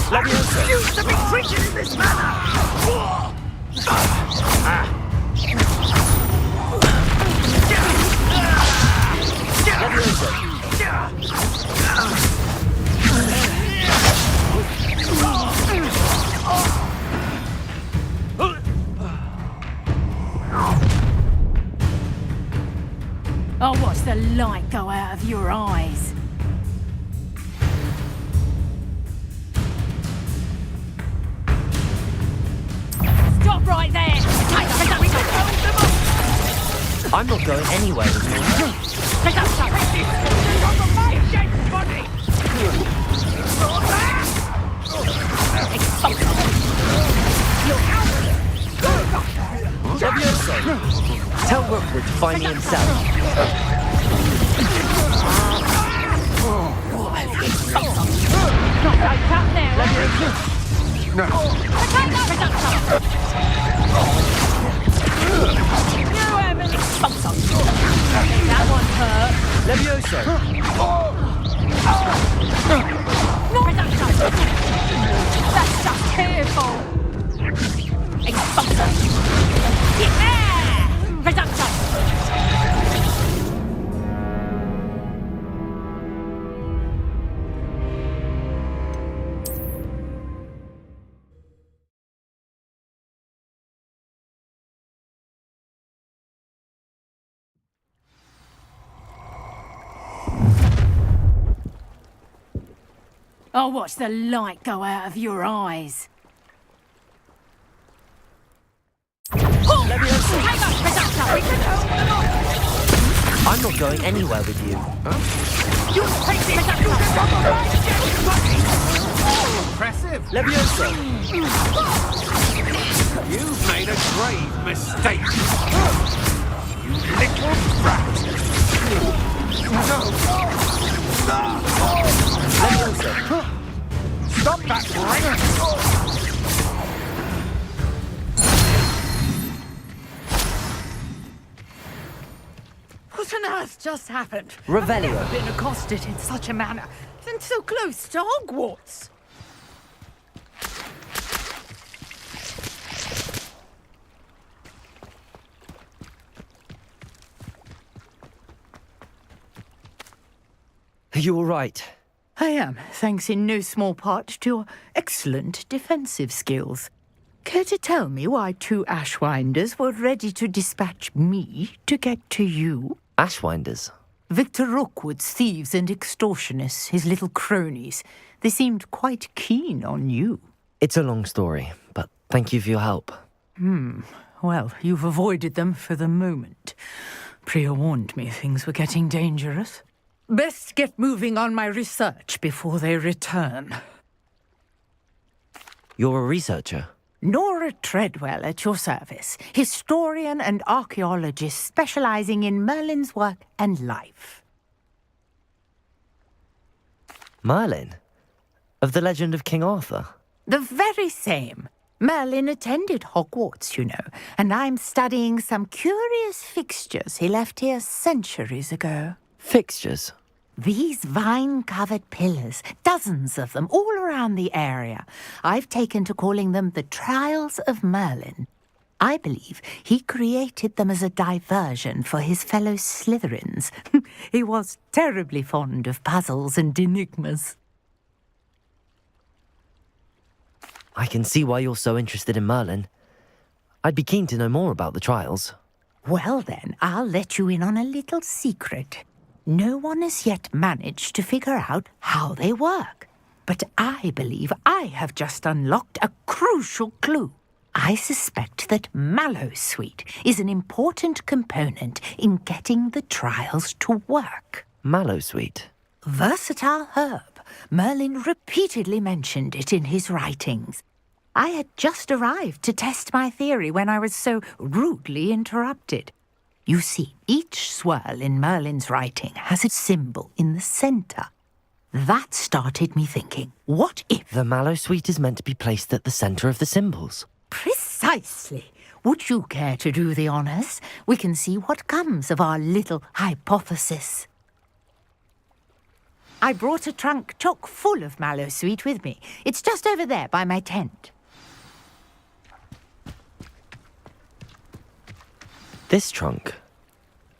Leviosa! Used to be treated in this manner! I'll watch the light go out of your eyes. Stop right there! I'm not going anywhere with you. Pick up some! Leviosa! Tell Rookwood to find me himself. Not like that there, that one hurt. Leviosa! That's just careful. Yeah! Reduction! I'll watch the light go out of your eyes. I'm not going anywhere with you. Impressive. Leviosa! You've made a grave mistake. You little brat. Leviosa! Stop that great. What on earth just happened? Revelio. I've never been accosted in such a manner, and so close to Hogwarts. Are you all right? I am, thanks in no small part to your excellent defensive skills. Care to tell me why two Ashwinders were ready to dispatch me to get to you? Ashwinders? Victor Rookwood's thieves and extortionists, his little cronies. They seemed quite keen on you. It's a long story, but thank you for your help. Well, you've avoided them for the moment. Priya warned me things were getting dangerous. Best get moving on my research before they return. You're a researcher? Nora Treadwell at your service, historian and archaeologist specializing in Merlin's work and life. Merlin? Of the legend of King Arthur? The very same. Merlin attended Hogwarts, you know, and I'm studying some curious fixtures he left here centuries ago. Fixtures? These vine-covered pillars, dozens of them, all around the area. I've taken to calling them the Trials of Merlin. I believe he created them as a diversion for his fellow Slytherins. He was terribly fond of puzzles and enigmas. I can see why you're so interested in Merlin. I'd be keen to know more about the trials. Well then, I'll let you in on a little secret. No one has yet managed to figure out how they work. But I believe I have just unlocked a crucial clue. I suspect that Mallowsweet is an important component in getting the trials to work. Mallowsweet? Versatile herb. Merlin repeatedly mentioned it in his writings. I had just arrived to test my theory when I was so rudely interrupted. You see, each swirl in Merlin's writing has a symbol in the centre. That started me thinking, what if... The Mallowsweet is meant to be placed at the centre of the symbols. Precisely. Would you care to do the honours? We can see what comes of our little hypothesis. I brought a trunk chock full of Mallowsweet with me. It's just over there by my tent. This trunk?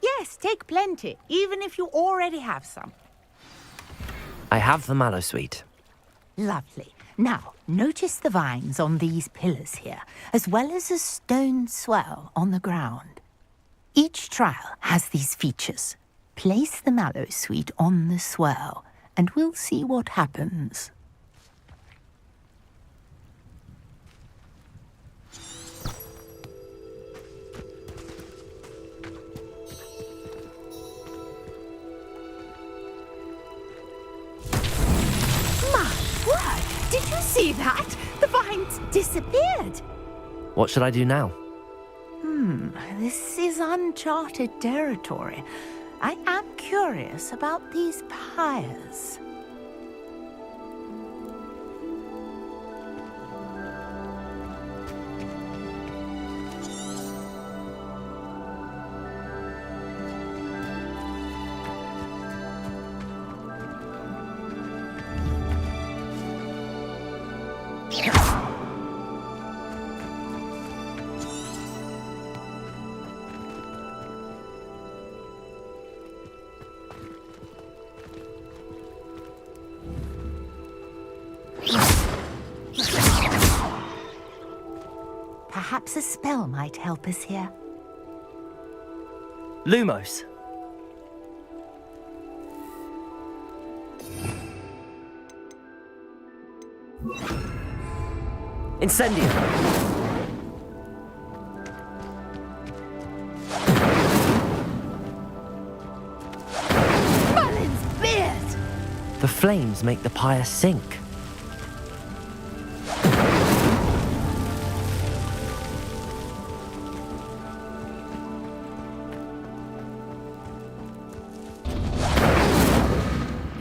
Yes, take plenty, even if you already have some. I have the Mallowsweet. Lovely. Now, notice the vines on these pillars here, as well as a stone swell on the ground. Each trial has these features. Place the Mallowsweet on the swell, and we'll see what happens. Did you see that? The vines disappeared. What should I do now? This is uncharted territory. I am curious about these pyres. Perhaps a spell might help us here. Lumos. Incendio. Merlin's beard! The flames make the pyre sink.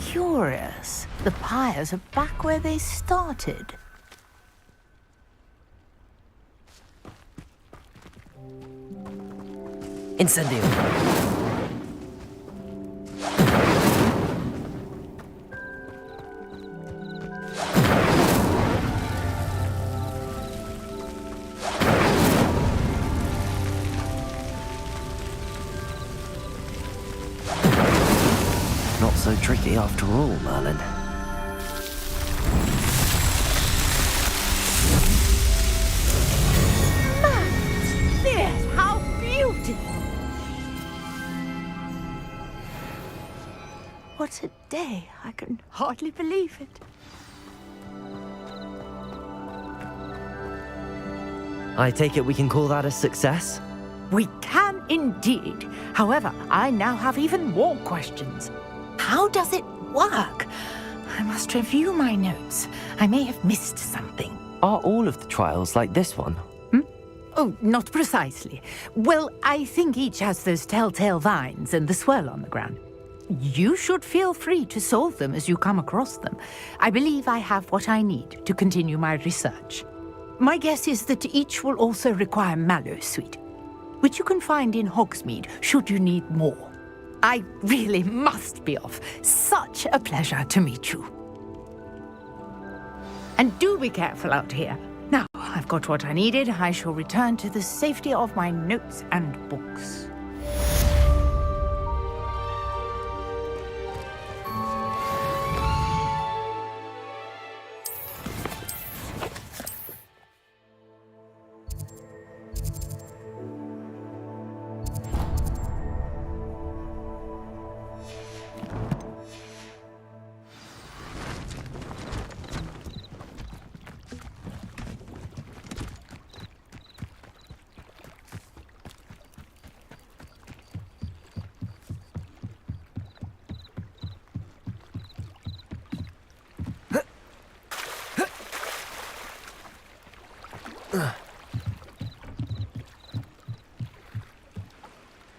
Curious. The pyres are back where they started. Incendio. Not so tricky after all, Merlin. Yes, how beautiful! What a day. I can hardly believe it. I take it we can call that a success? We can indeed. However, I now have even more questions. How does it work? I must review my notes. I may have missed something. Are all of the trials like this one? Oh, not precisely. Well, I think each has those telltale vines and the swirl on the ground. you should feel free to solve them as you come across them. I believe I have what I need to continue my research. My guess is that each will also require mallowsweet, which you can find in Hogsmeade should you need more. I really must be off. Such a pleasure to meet you. And do be careful out here. Now, I've got what I needed. I shall return to the safety of my notes and books.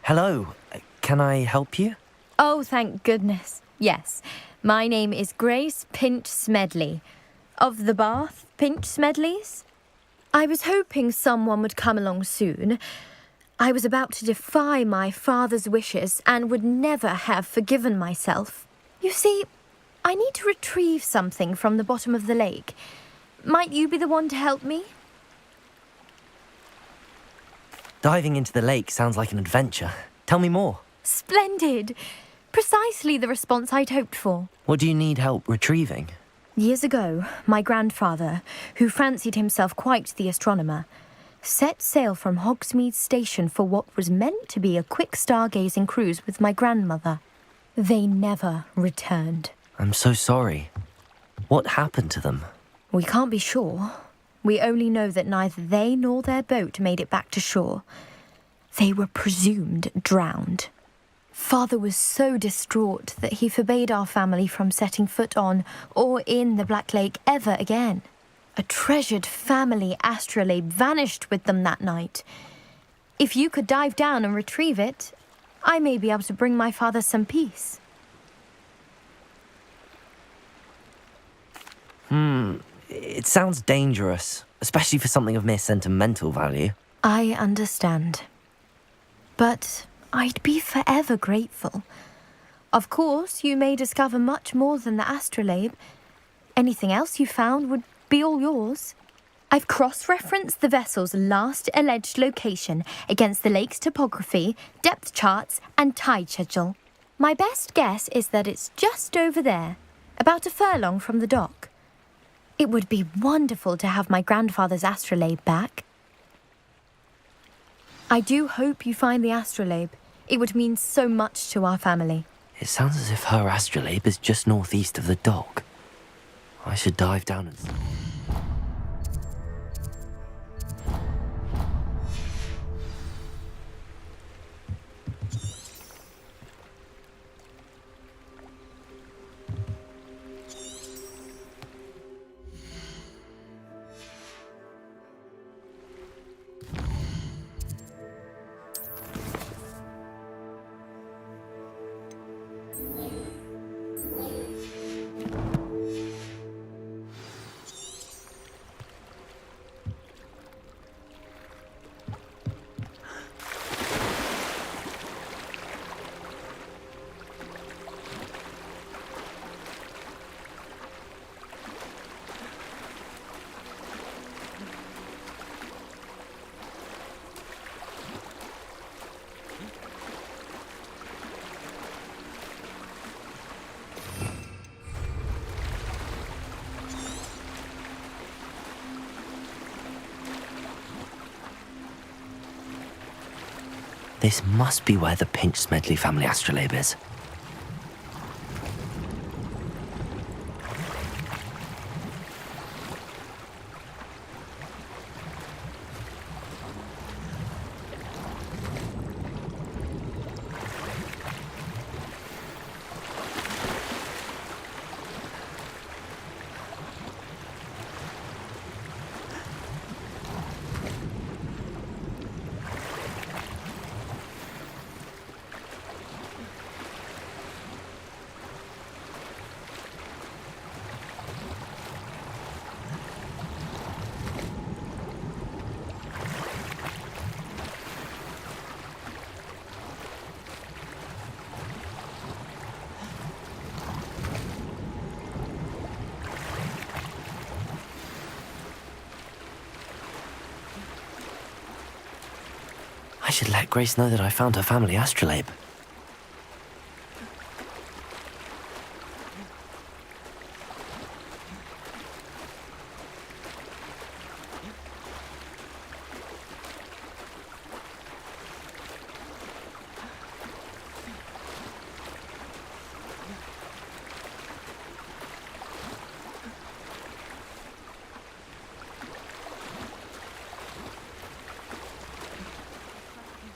Hello, can I help you? Oh, thank goodness. Yes, my name is Grace Pinch Smedley, of the Bath Pinch Smedleys. I was hoping someone would come along soon. I was about to defy my father's wishes and would never have forgiven myself. You see, I need to retrieve something from the bottom of the lake. Might you be the one to help me? Diving into the lake sounds like an adventure. Tell me more. Splendid! Precisely the response I'd hoped for. What do you need help retrieving? Years ago, my grandfather, who fancied himself quite the astronomer, set sail from Hogsmeade Station for what was meant to be a quick stargazing cruise with my grandmother. They never returned. I'm so sorry. What happened to them? We can't be sure. We only know that neither they nor their boat made it back to shore. They were presumed drowned. Father was so distraught that he forbade our family from setting foot on or in the Black Lake ever again. A treasured family astrolabe vanished with them that night. If you could dive down and retrieve it, I may be able to bring my father some peace. It sounds dangerous, especially for something of mere sentimental value. I understand. But I'd be forever grateful. Of course, you may discover much more than the astrolabe. Anything else you found would be all yours. I've cross-referenced the vessel's last alleged location against the lake's topography, depth charts, and tide schedule. My best guess is that it's just over there, about a furlong from the dock. It would be wonderful to have my grandfather's astrolabe back. I do hope you find the astrolabe. It would mean so much to our family. It sounds as if her astrolabe is just northeast of the dock. I should dive down and... This must be where the Pinch Smedley family astrolabe is. I should let Grace know that I found her family astrolabe.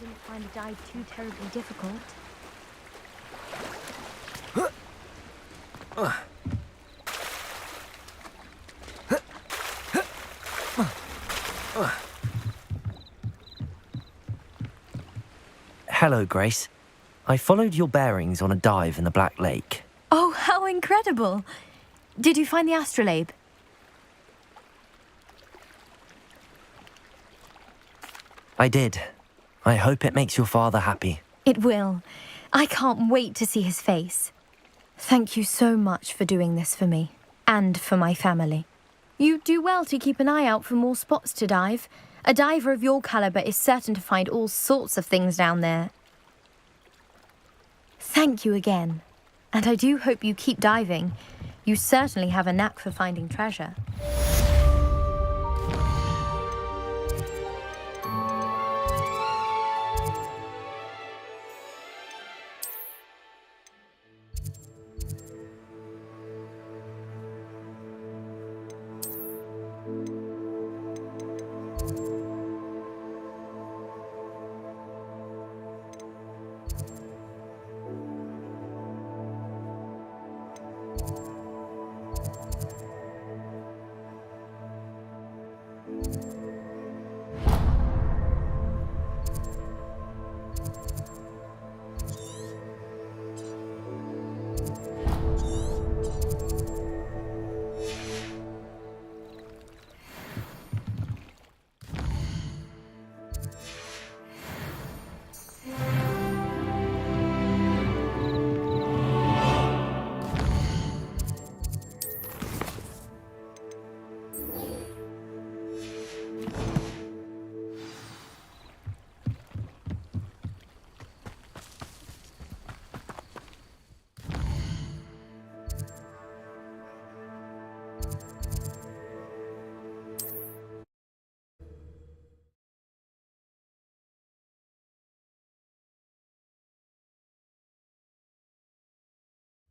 You didn't find the dive too terribly difficult. Hello, Grace. I followed your bearings on a dive in the Black Lake. Oh, how incredible! Did you find the astrolabe? I did. I hope it makes your father happy. It will. I can't wait to see his face. Thank you so much for doing this for me, and for my family. You do well to keep an eye out for more spots to dive. A diver of your caliber is certain to find all sorts of things down there. Thank you again, and I do hope you keep diving. You certainly have a knack for finding treasure.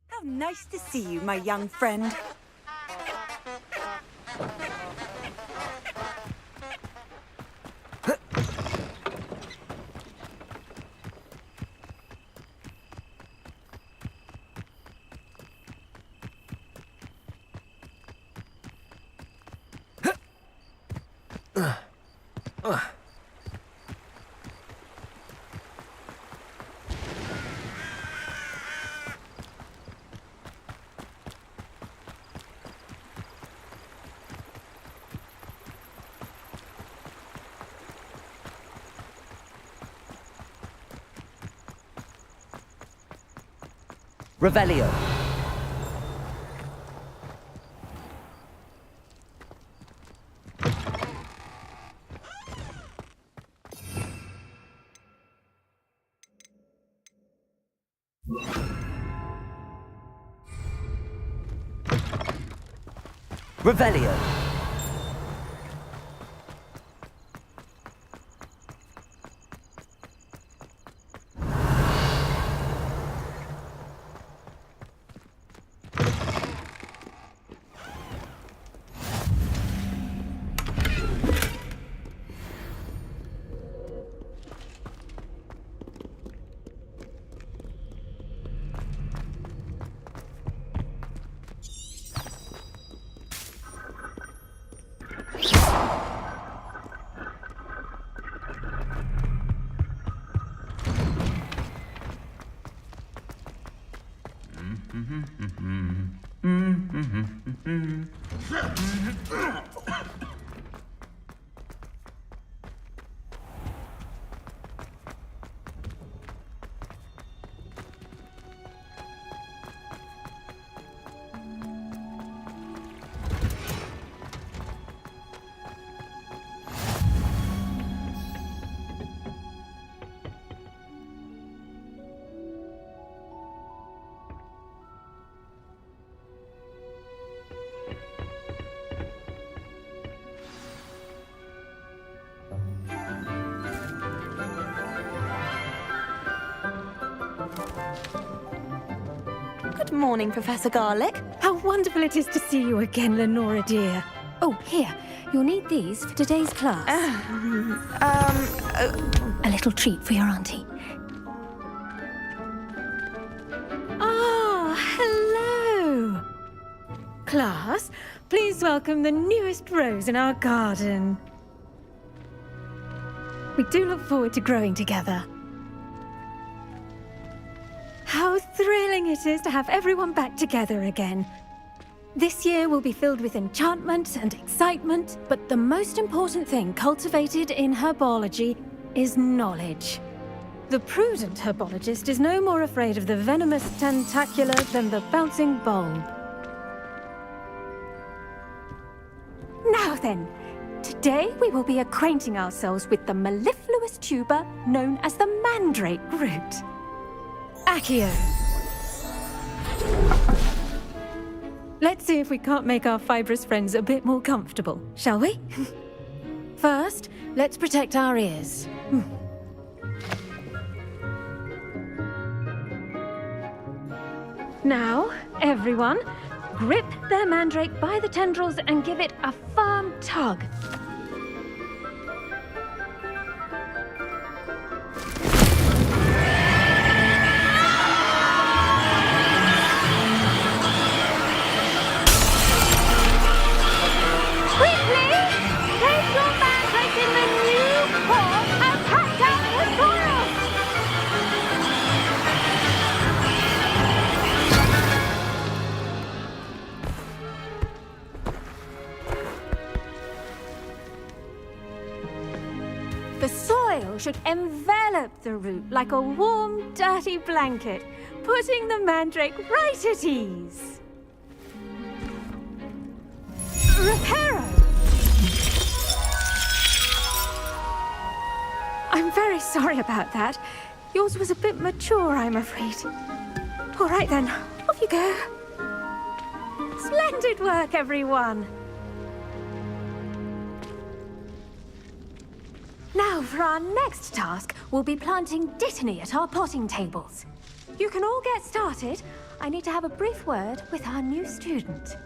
How nice to see you, my young friend. Revelio. Revelio. Good morning, Professor Garlick. How wonderful it is to see you again, Lenora dear. Oh, here. You'll need these for today's class. A little treat for your auntie. Ah, hello. Class, please welcome the newest rose in our garden. We do look forward to growing together. How thrilling it is to have everyone back together again. This year will be filled with enchantment and excitement, but the most important thing cultivated in herbology is knowledge. The prudent herbologist is no more afraid of the venomous tentacula than the bouncing bulb. Now then, today we will be acquainting ourselves with the mellifluous tuber known as the mandrake root. Accio. Let's see if we can't make our fibrous friends a bit more comfortable, shall we? First, let's protect our ears. Now, everyone, grip their mandrake by the tendrils and give it a firm tug. The soil should envelop the root like a warm, dirty blanket, putting the mandrake right at ease. Reparo! I'm very sorry about that. Yours was a bit mature, I'm afraid. All right then, off you go. Splendid work, everyone. Now, for our next task, we'll be planting dittany at our potting tables. You can all get started. I need to have a brief word with our new student.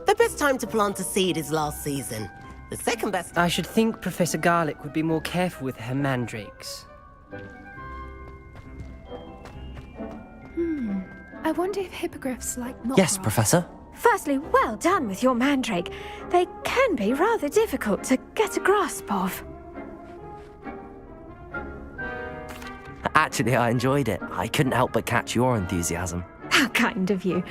The best time to plant a seed is last season. The second best... I should think Professor Garlick would be more careful with her mandrakes. I wonder if hippogriffs like knot Yes, grass. Professor. Firstly, well done with your mandrake. They can be rather difficult to get a grasp of. Actually, I enjoyed it. I couldn't help but catch your enthusiasm. How kind of you.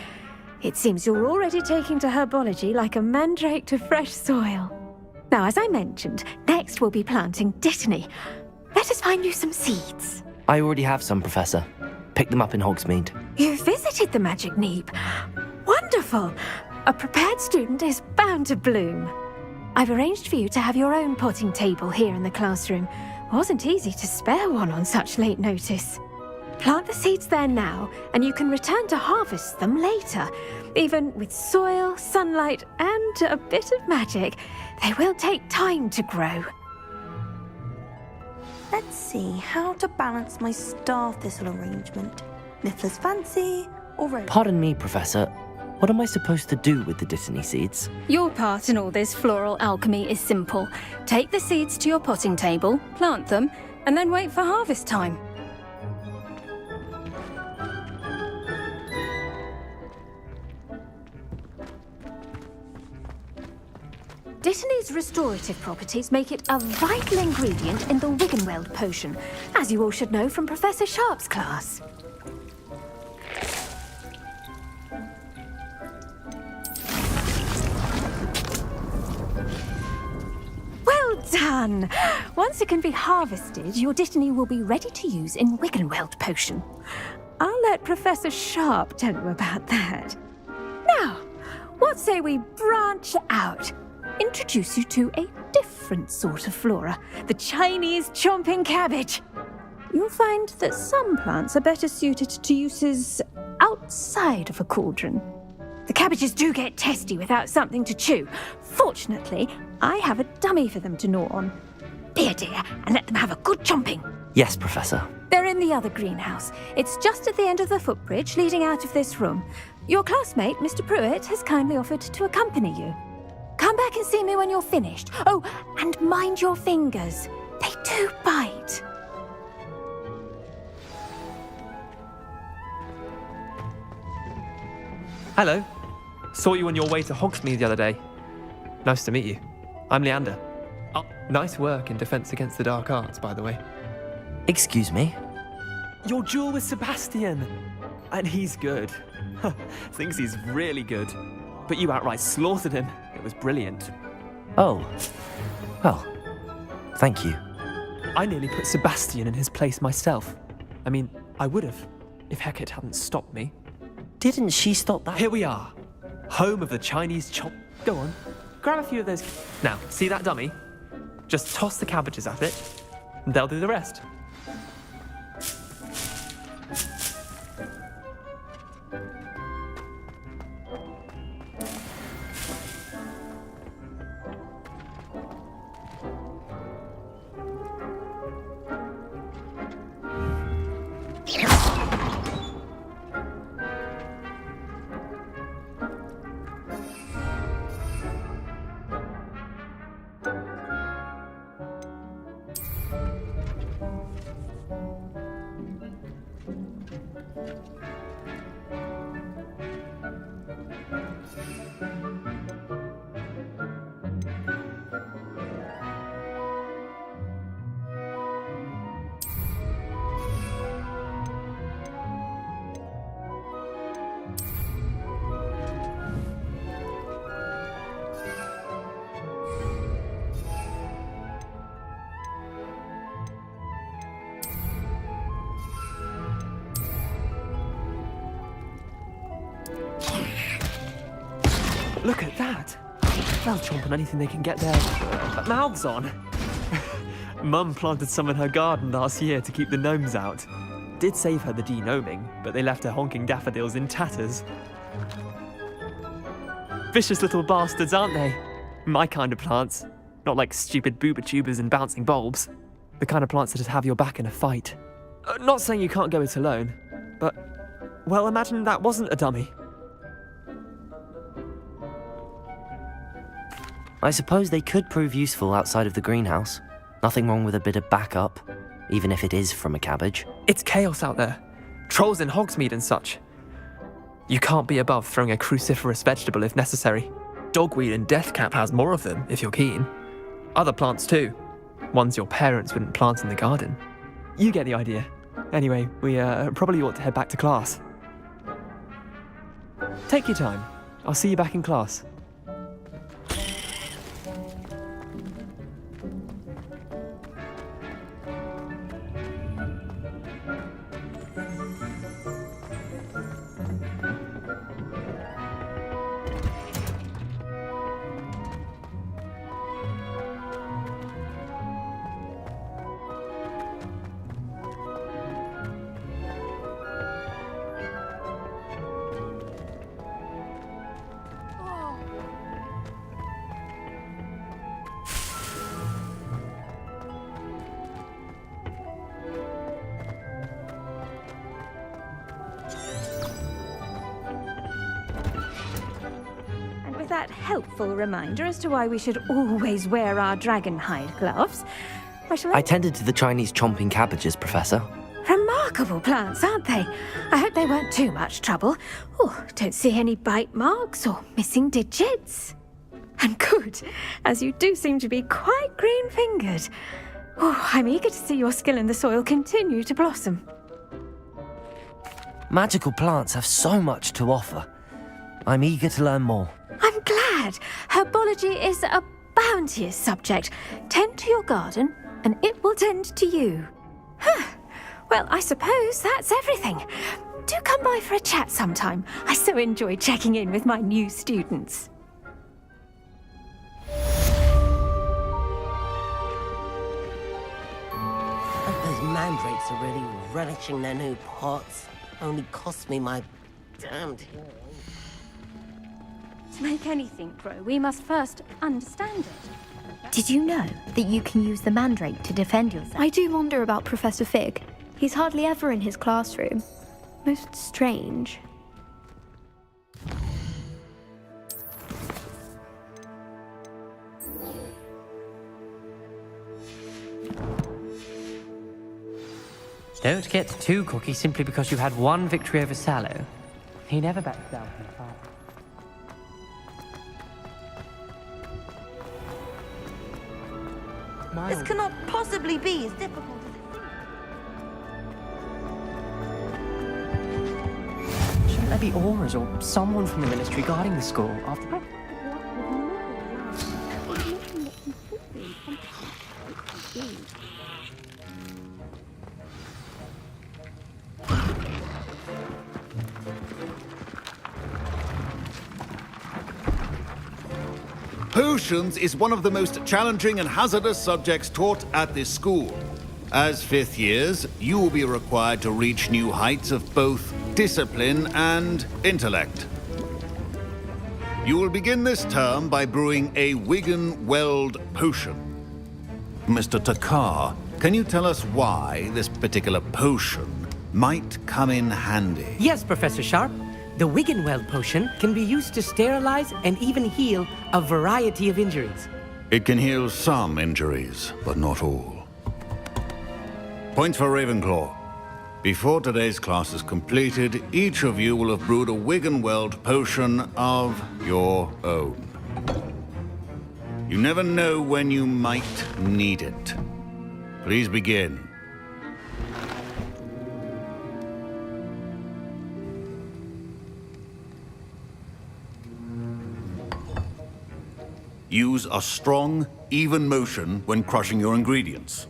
It seems you're already taking to herbology like a mandrake to fresh soil. Now, as I mentioned, next we'll be planting dittany. Let us find you some seeds. I already have some, Professor. Picked them up in Hogsmeade. You visited the Magic Neep. Wonderful! A prepared student is bound to bloom. I've arranged for you to have your own potting table here in the classroom. Wasn't easy to spare one on such late notice. Plant the seeds there now, and you can return to harvest them later. Even with soil, sunlight, and a bit of magic, they will take time to grow. Let's see how to balance my star thistle arrangement. Niffler's fancy or rose? Pardon me, Professor. What am I supposed to do with the dittany seeds? Your part in all this floral alchemy is simple. Take the seeds to your potting table, plant them, and then wait for harvest time. Dittany's restorative properties make it a vital ingredient in the Wiggenweld potion, as you all should know from Professor Sharp's class. Well done! Once it can be harvested, your dittany will be ready to use in Wiggenweld potion. I'll let Professor Sharp tell you about that. Now, what say we branch out? Introduce you to a different sort of flora, the Chinese chomping cabbage. You'll find that some plants are better suited to uses outside of a cauldron. The cabbages do get testy without something to chew. Fortunately, I have a dummy for them to gnaw on. Here, dear, and let them have a good chomping. Yes, Professor. They're in the other greenhouse. It's just at the end of the footbridge leading out of this room. Your classmate, Mr. Pruitt, has kindly offered to accompany you. Come back and see me when you're finished. Oh, and mind your fingers. They do bite. Hello. Saw you on your way to Hogsmeade the other day. Nice to meet you. I'm Leander. Oh, nice work in Defense Against the Dark Arts, by the way. Excuse me? Your duel with Sebastian! And he's good. Thinks he's really good. But you outright slaughtered him. It was brilliant. Oh. Well, thank you. I nearly put Sebastian in his place myself. I mean, I would have, if Hecate hadn't stopped me. Didn't she stop that? Here we are. Home of the Chinese chop. Go on. Grab a few of those. Now, see that dummy? Just toss the cabbages at it, and they'll do the rest. Look at that! They'll chomp on anything they can get their mouths on. Mum planted some in her garden last year to keep the gnomes out. Did save her the de-gnoming, but they left her honking daffodils in tatters. Vicious little bastards, aren't they? My kind of plants. Not like stupid booba tubers and bouncing bulbs. The kind of plants that'd have your back in a fight. Not saying you can't go it alone, but, well, imagine that wasn't a dummy. I suppose they could prove useful outside of the greenhouse. Nothing wrong with a bit of backup, even if it is from a cabbage. It's chaos out there. Trolls in Hogsmeade and such. You can't be above throwing a cruciferous vegetable if necessary. Dogweed and deathcap has more of them, if you're keen. Other plants too. Ones your parents wouldn't plant in the garden. You get the idea. Anyway, we probably ought to head back to class. Take your time. I'll see you back in class. That helpful reminder as to why we should always wear our dragon hide gloves. I tended to the Chinese chomping cabbages, Professor. Remarkable plants, aren't they? I hope they weren't too much trouble. Oh, don't see any bite marks or missing digits. And good, as you do seem to be quite green-fingered. Oh, I'm eager to see your skill in the soil continue to blossom. Magical plants have so much to offer. I'm eager to learn more. I'm glad. Herbology is a bounteous subject. Tend to your garden, and it will tend to you. Well, I suppose that's everything. Do come by for a chat sometime. I so enjoy checking in with my new students. Those mandrakes are really relishing their new pots. Only cost me my damned hearing. To make anything grow, we must first understand it. Did you know that you can use the mandrake to defend yourself? I do wonder about Professor Fig. He's hardly ever in his classroom. Most strange. Don't get too cocky simply because you had one victory over Sallow. He never backs down from the fight. This cannot possibly be as difficult as Shouldn't there be auras or someone from the ministry guarding the school after... Potions is one of the most challenging and hazardous subjects taught at this school. As fifth years, you will be required to reach new heights of both discipline and intellect. You will begin this term by brewing a Wiggenweld potion. Mr. Takar, can you tell us why this particular potion might come in handy? Yes, Professor Sharp. The Wiggenweld potion can be used to sterilize and even heal a variety of injuries. It can heal some injuries, but not all. Points for Ravenclaw. Before today's class is completed, each of you will have brewed a Wiggenweld potion of your own. You never know when you might need it. Please begin. Use a strong, even motion when crushing your ingredients.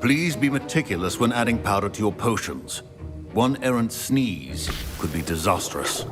Please be meticulous when adding powder to your potions. One errant sneeze could be disastrous.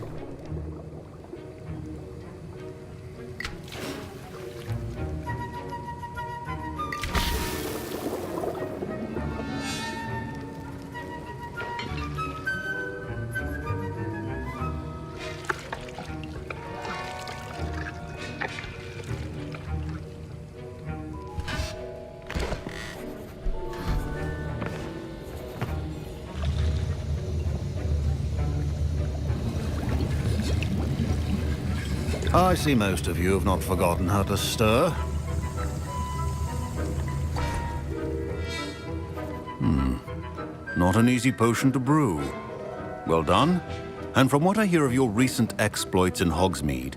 I see most of you have not forgotten how to stir. Not an easy potion to brew. Well done. And from what I hear of your recent exploits in Hogsmeade,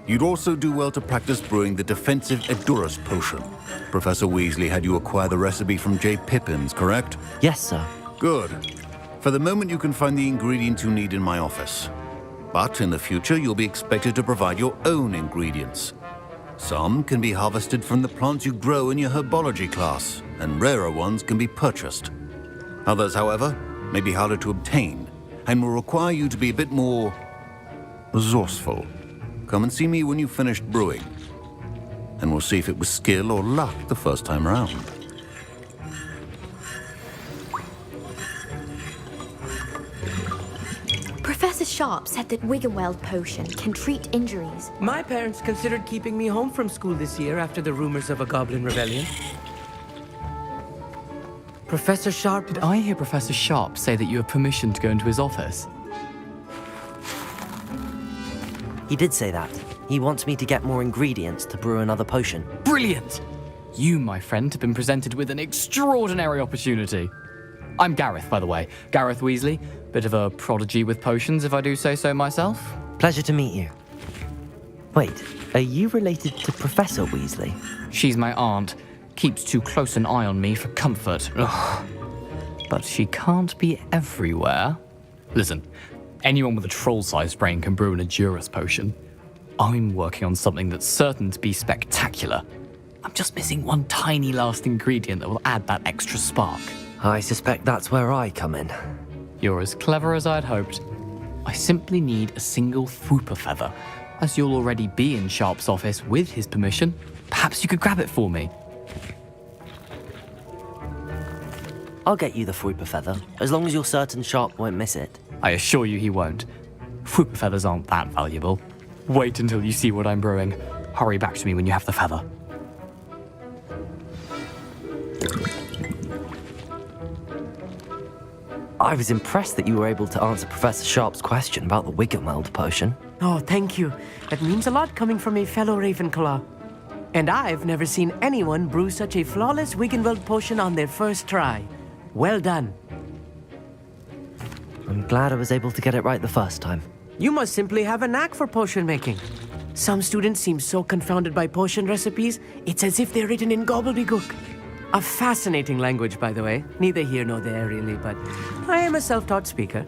you'd also do well to practice brewing the defensive Edurus potion. Professor Weasley had you acquire the recipe from J. Pippins, correct? Yes, sir. Good. For the moment, you can find the ingredients you need in my office. But in the future, you'll be expected to provide your own ingredients. Some can be harvested from the plants you grow in your herbology class, and rarer ones can be purchased. Others, however, may be harder to obtain, and will require you to be a bit more resourceful. Come and see me when you've finished brewing, and we'll see if it was skill or luck the first time around. Professor Sharp said that Wiggenweld potion can treat injuries. My parents considered keeping me home from school this year after the rumors of a goblin rebellion. Professor Sharp... Did I hear Professor Sharp say that you have permission to go into his office? He did say that. He wants me to get more ingredients to brew another potion. Brilliant! You, my friend, have been presented with an extraordinary opportunity. I'm Gareth, by the way. Gareth Weasley. Bit of a prodigy with potions, if I do say so myself. Pleasure to meet you. Wait, are you related to Professor Weasley? She's my aunt. Keeps too close an eye on me for comfort. Ugh. But she can't be everywhere. Listen, anyone with a troll-sized brain can brew an Edurus potion. I'm working on something that's certain to be spectacular. I'm just missing one tiny last ingredient that will add that extra spark. I suspect that's where I come in. You're as clever as I'd hoped. I simply need a single Thwooper feather. As you'll already be in Sharp's office with his permission, perhaps you could grab it for me. I'll get you the Fruiper Feather, as long as you're certain Sharp won't miss it. I assure you he won't. Fruit feathers aren't that valuable. Wait until you see what I'm brewing. Hurry back to me when you have the feather. I was impressed that you were able to answer Professor Sharp's question about the Wiggenweld potion. Oh, thank you. That means a lot coming from a fellow Ravenclaw. And I've never seen anyone brew such a flawless Wiggenweld potion on their first try. Well done. I'm glad I was able to get it right the first time. You must simply have a knack for potion making. Some students seem so confounded by potion recipes, it's as if they're written in gobbledygook. A fascinating language, by the way. Neither here nor there, really, but I am a self-taught speaker.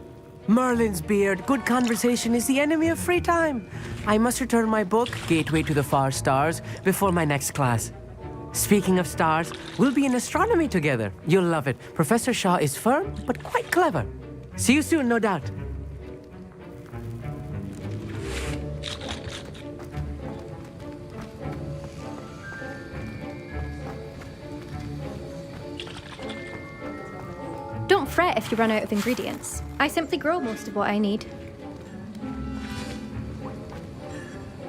Merlin's beard, good conversation is the enemy of free time. I must return my book, Gateway to the Far Stars, before my next class. Speaking of stars, we'll be in astronomy together. You'll love it. Professor Shaw is firm, but quite clever. See you soon, no doubt. Don't fret if you run out of ingredients. I simply grow most of what I need.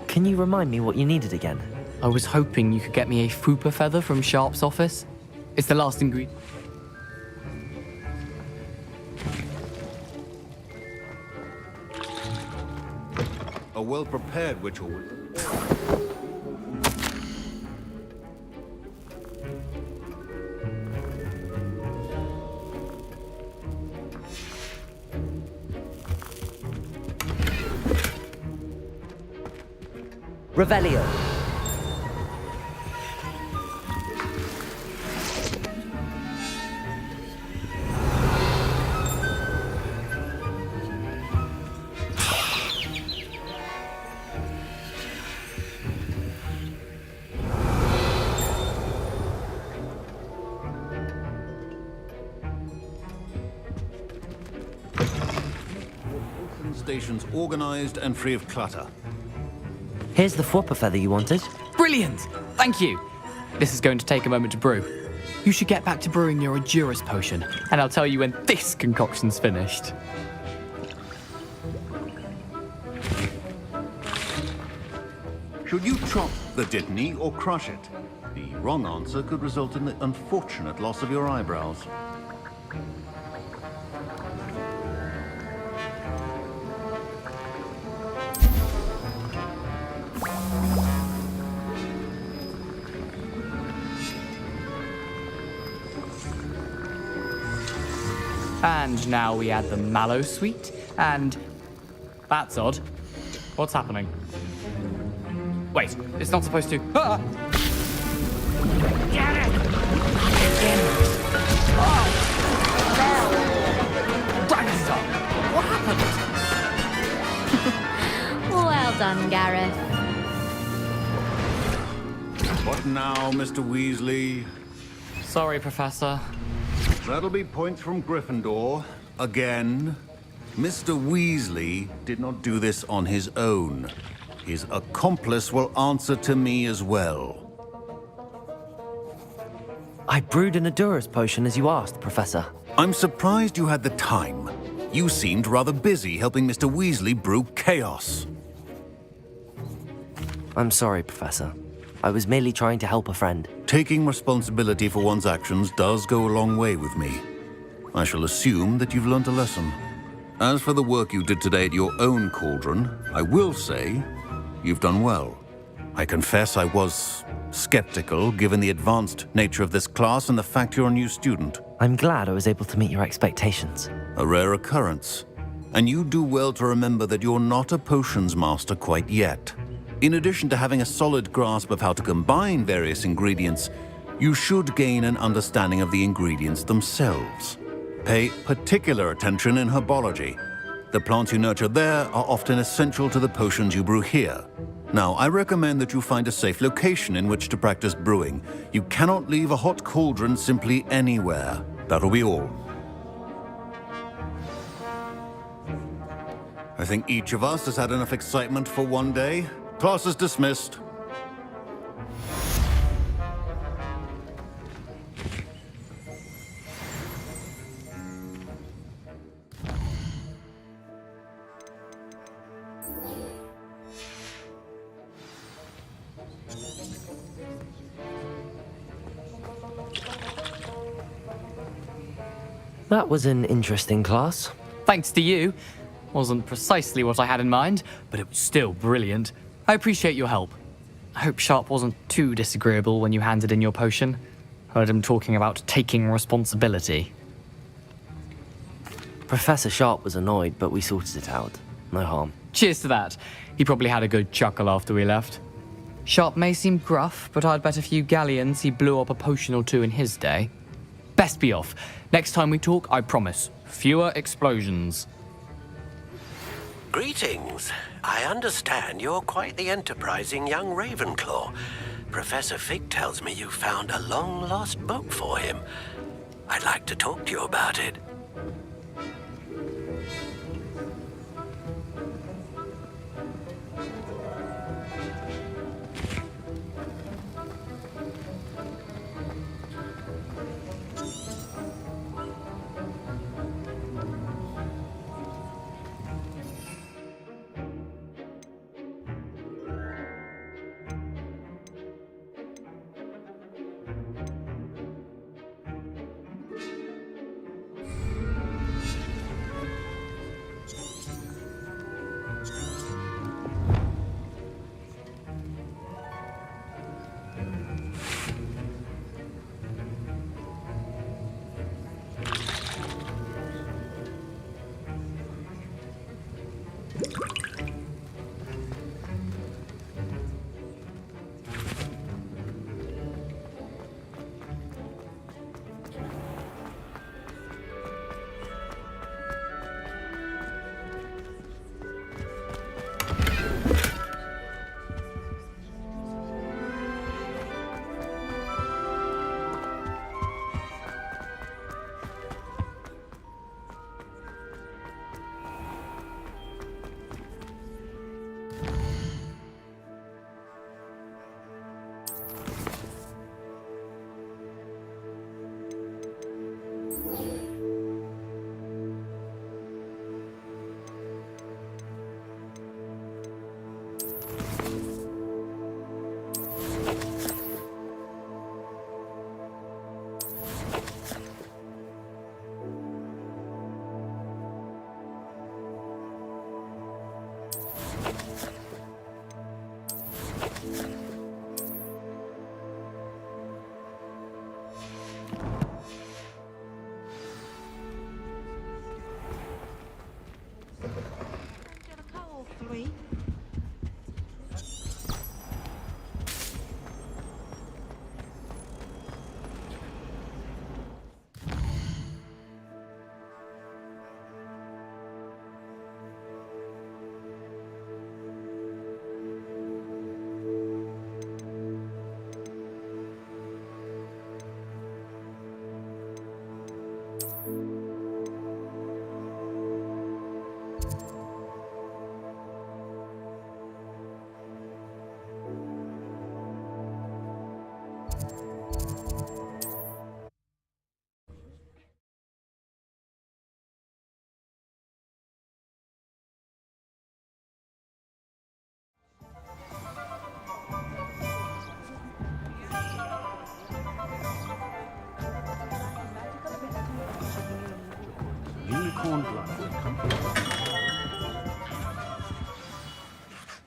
Can you remind me what you needed again? I was hoping you could get me a Fruiper Feather from Sharp's office. It's the last ingredient. A well-prepared witch will... Revelio. Stations organized and free of clutter. Here's the Fruiper Feather you wanted. Brilliant! Thank you! This is going to take a moment to brew. You should get back to brewing your Edurus potion, and I'll tell you when this concoction's finished. Should you chop the Dittany or crush it? The wrong answer could result in the unfortunate loss of your eyebrows. And now we add the mallow sweet, and... That's odd. What's happening? Wait, it's not supposed to... Ah! Get it! Oh! Dragonstone! What happened? Well done, Gareth. What now, Mr. Weasley? Sorry, Professor. That'll be points from Gryffindor. Again. Mr. Weasley did not do this on his own. His accomplice will answer to me as well. I brewed an Edurus potion as you asked, Professor. I'm surprised you had the time. You seemed rather busy helping Mr. Weasley brew chaos. I'm sorry, Professor. I was merely trying to help a friend. Taking responsibility for one's actions does go a long way with me. I shall assume that you've learnt a lesson. As for the work you did today at your own cauldron, I will say you've done well. I confess I was skeptical given the advanced nature of this class and the fact you're a new student. I'm glad I was able to meet your expectations. A rare occurrence. And you do well to remember that you're not a potions master quite yet. In addition to having a solid grasp of how to combine various ingredients, you should gain an understanding of the ingredients themselves. Pay particular attention in herbology. The plants you nurture there are often essential to the potions you brew here. Now, I recommend that you find a safe location in which to practice brewing. You cannot leave a hot cauldron simply anywhere. That'll be all. I think each of us has had enough excitement for one day. Class is dismissed. That was an interesting class. Thanks to you. Wasn't precisely what I had in mind, but it was still brilliant. I appreciate your help. I hope Sharp wasn't too disagreeable when you handed in your potion. Heard him talking about taking responsibility. Professor Sharp was annoyed, but we sorted it out. No harm. Cheers to that. He probably had a good chuckle after we left. Sharp may seem gruff, but I'd bet a few galleons he blew up a potion or two in his day. Best be off. Next time we talk, I promise, fewer explosions. Greetings. I understand you're quite the enterprising young Ravenclaw. Professor Fig tells me you found a long-lost book for him. I'd like to talk to you about it.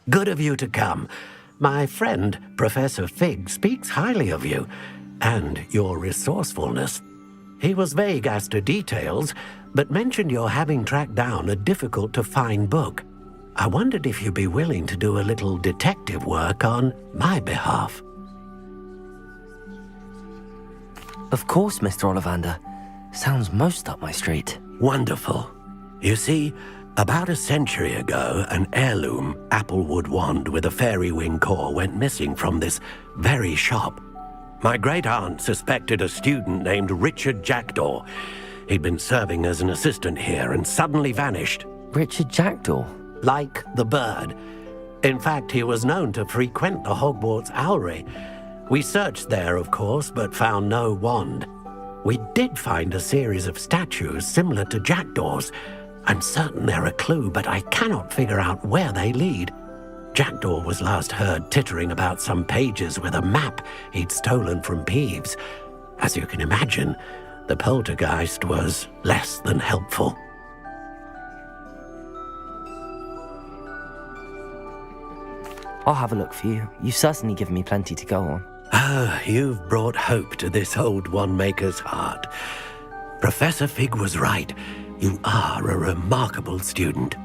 Good of you to come. My friend, Professor Fig, speaks highly of you and your resourcefulness. He was vague as to details, but mentioned your having tracked down a difficult-to-find book. I wondered if you'd be willing to do a little detective work on my behalf. Of course, Mr. Ollivander. Sounds most up my street. Wonderful. You see, about a century ago, an heirloom applewood wand with a fairy wing core went missing from this very shop. My great-aunt suspected a student named Richard Jackdaw. He'd been serving as an assistant here and suddenly vanished. Richard Jackdaw? Like the bird. In fact, he was known to frequent the Hogwarts Owlry. We searched there, of course, but found no wand. We did find a series of statues similar to Jackdaw's. I'm certain they're a clue, but I cannot figure out where they lead. Jackdaw was last heard tittering about some pages with a map he'd stolen from Peeves. As you can imagine, The poltergeist was less than helpful. I'll have a look for you. You've certainly given me plenty to go on. Ah, you've brought hope to this old one-maker's heart. Professor Fig was right. You are a remarkable student.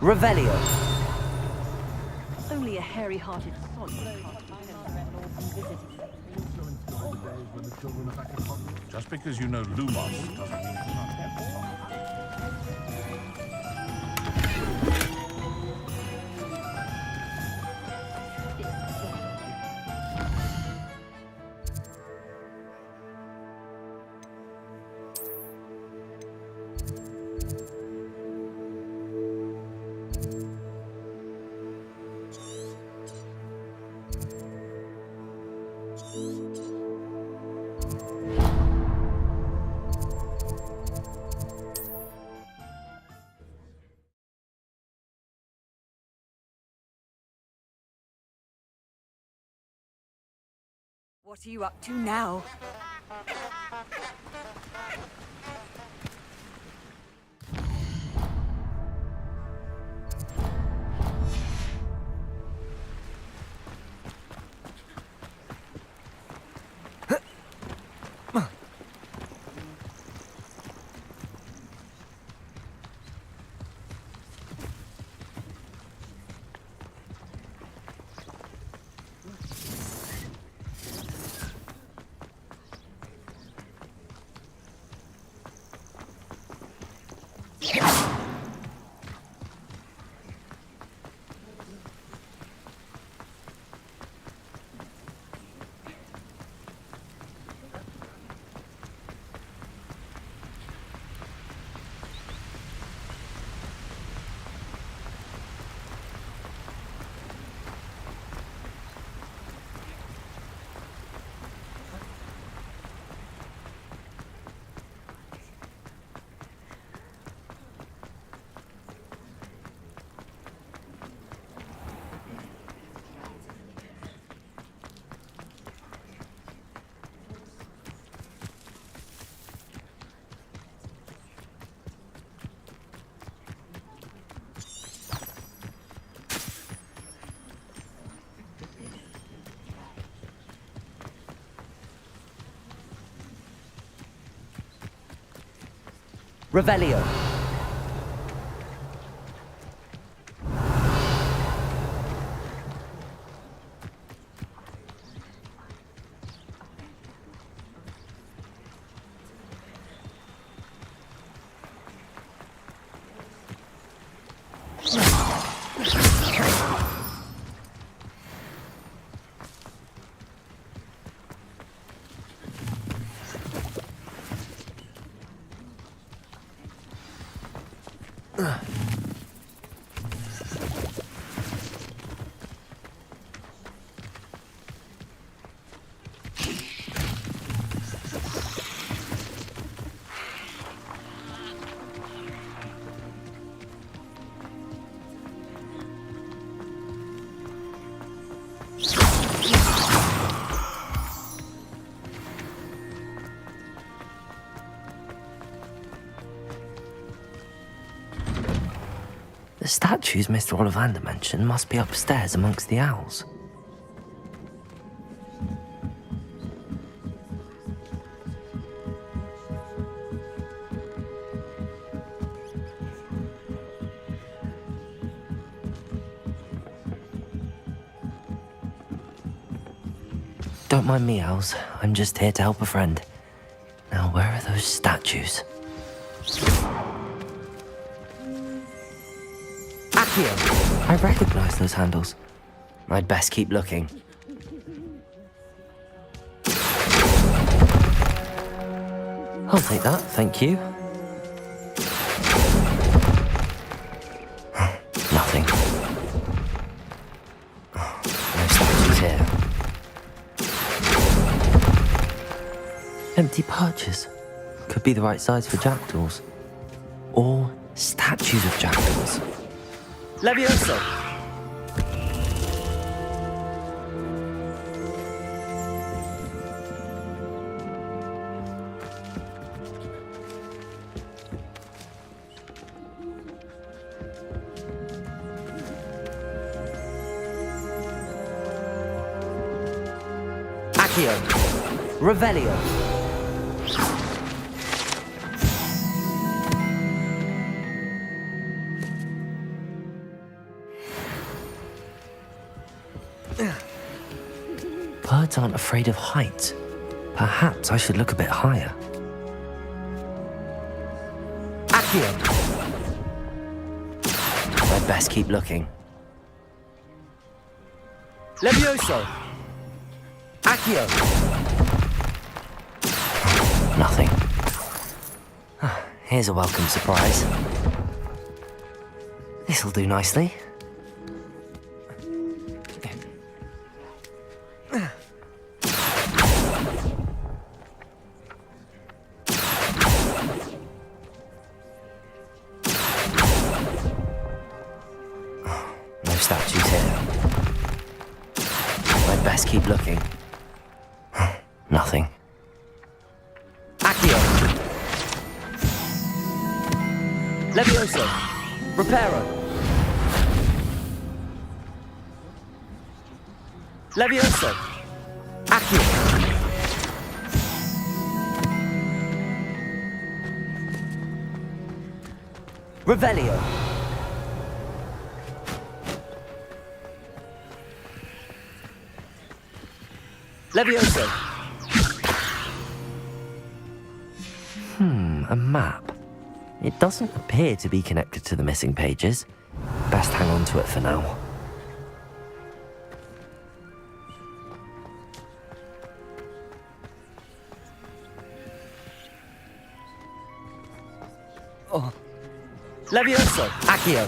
Revelio. Only a hairy-hearted sod. Just because you know Lumos doesn't mean you can't help it. What are you up to now? Revelio. The statues Mr. Ollivander mentioned must be upstairs amongst the owls. Don't mind me, owls. I'm just here to help a friend. Now, where are those statues? Accio! I recognize those handles. I'd best keep looking. I'll take that, thank you. sticky perches. Could be the right size for jackdaws. Or statues of jackdaws. Levioso! Accio! Revelio! Birds aren't afraid of heights. Perhaps I should look a bit higher. Accio! I'd best keep looking. Levioso! Accio! Nothing. Here's a welcome surprise. This'll do nicely. No statues here. I'd best keep looking. Nothing. Accio! Levioso! Reparo! Levioso! Accio! Revelio! Levioso! A map. It doesn't appear to be connected to the missing pages. Best hang on to it for now. Oh. Levioso! Accio!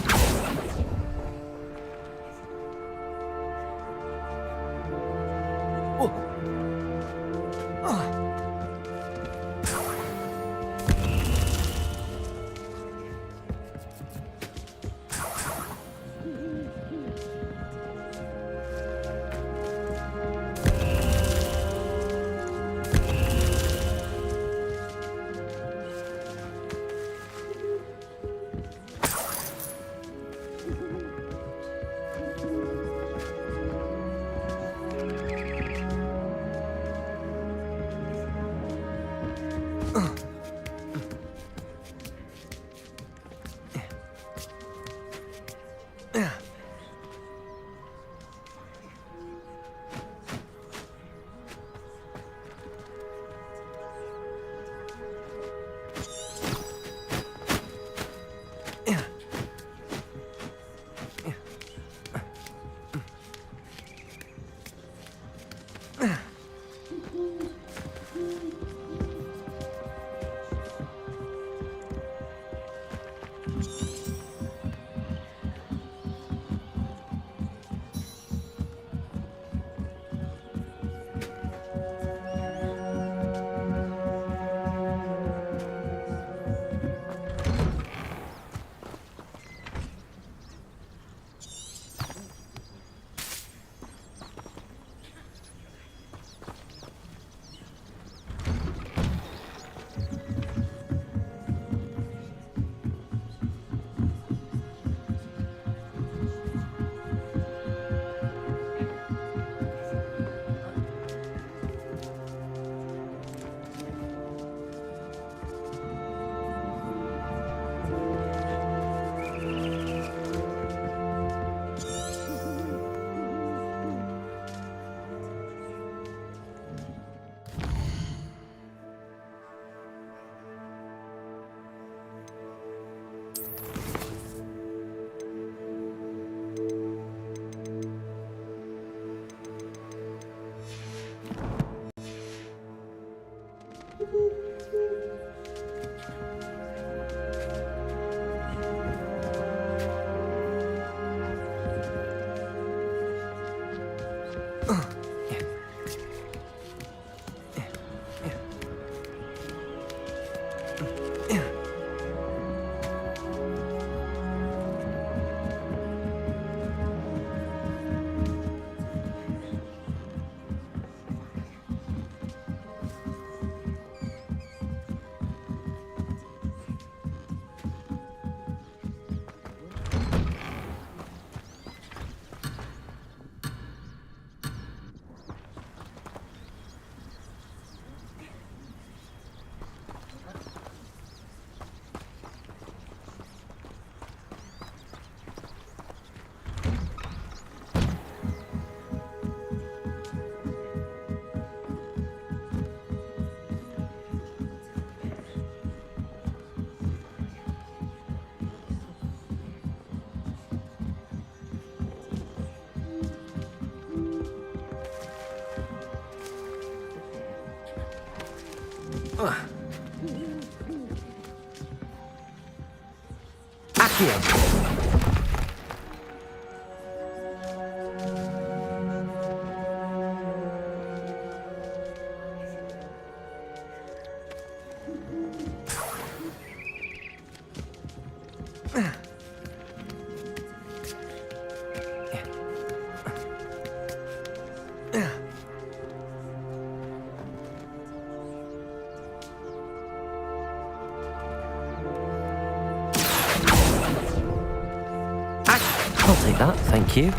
I'll take that, thank you.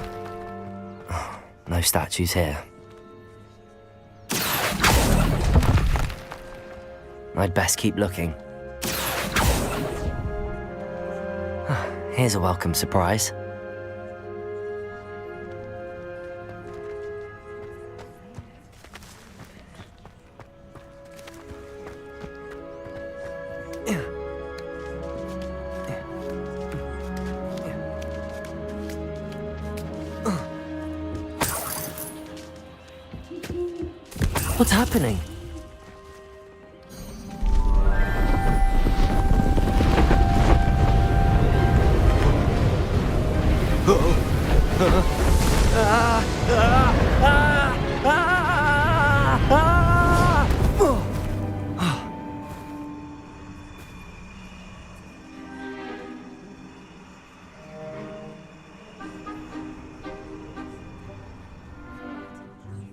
No statues here. I'd best keep looking. Here's a welcome surprise. What's happening?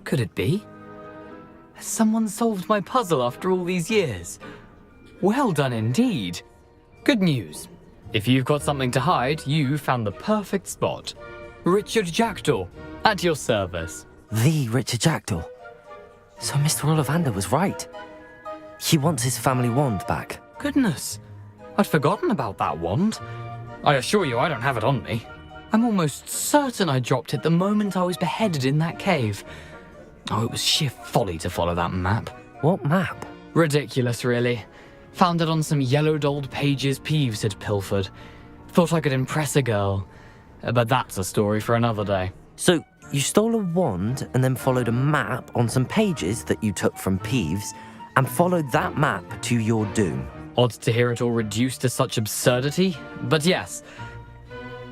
Could it be? Has someone solved my puzzle after all these years? Well done indeed. Good news. If you've got something to hide, you found the perfect spot. Richard Jackdaw, at your service. The Richard Jackdaw. So Mr. Ollivander was right. He wants his family wand back. Goodness, I'd forgotten about that wand. I assure you I don't have it on me. I'm almost certain I dropped it the moment I was beheaded in that cave. Oh, it was sheer folly to follow that map. What map? Ridiculous, really. Found it on some yellowed old pages Peeves had pilfered. Thought I could impress a girl. But that's a story for another day. So, you stole a wand and then followed a map on some pages that you took from Peeves and followed that map to your doom. Odd to hear it all reduced to such absurdity, but yes.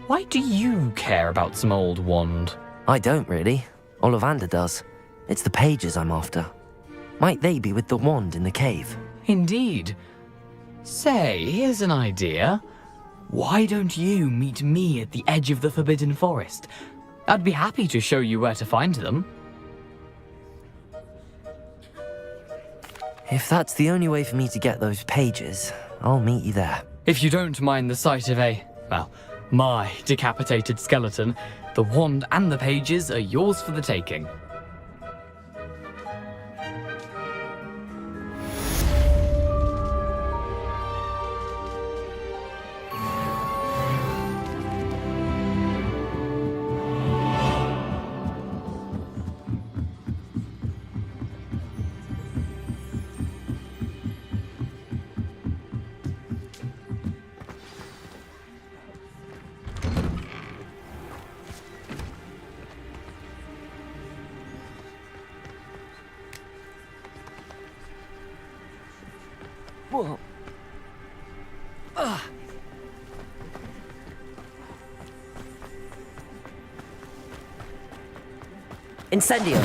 Why do you care about some old wand? I don't really. Ollivander does. It's the pages I'm after. Might they be with the wand in the cave? Indeed. Say, here's an idea. Why don't you meet me at the edge of the Forbidden Forest? I'd be happy to show you where to find them. If that's the only way for me to get those pages, I'll meet you there. If you don't mind the sight of my decapitated skeleton, the wand and the pages are yours for the taking. Whoa. Incendio!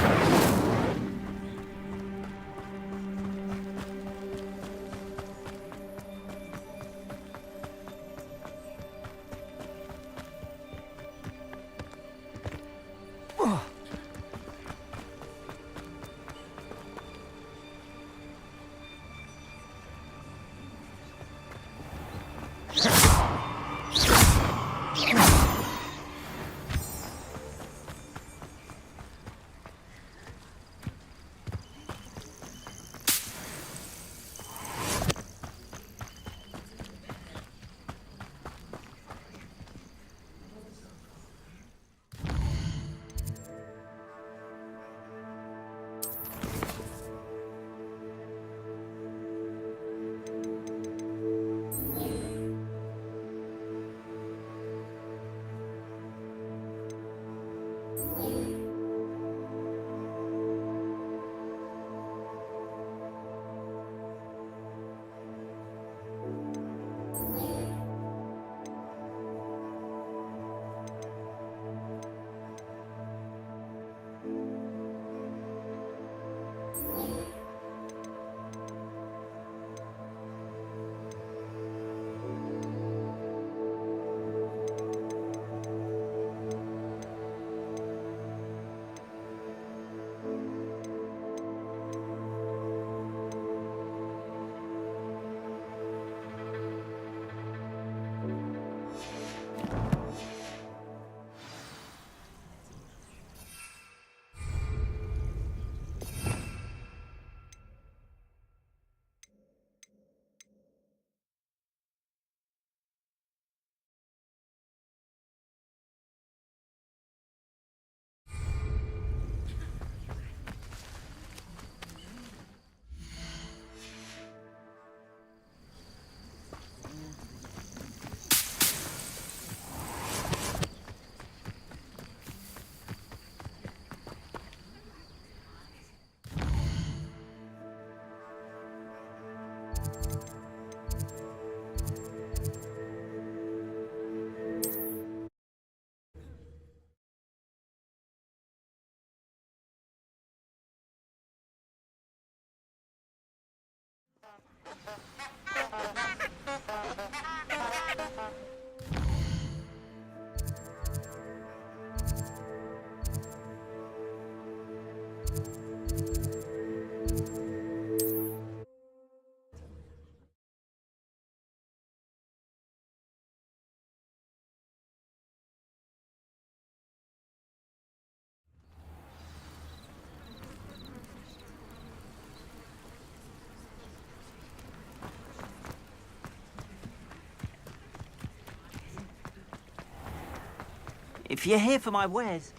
If you're here for my wares...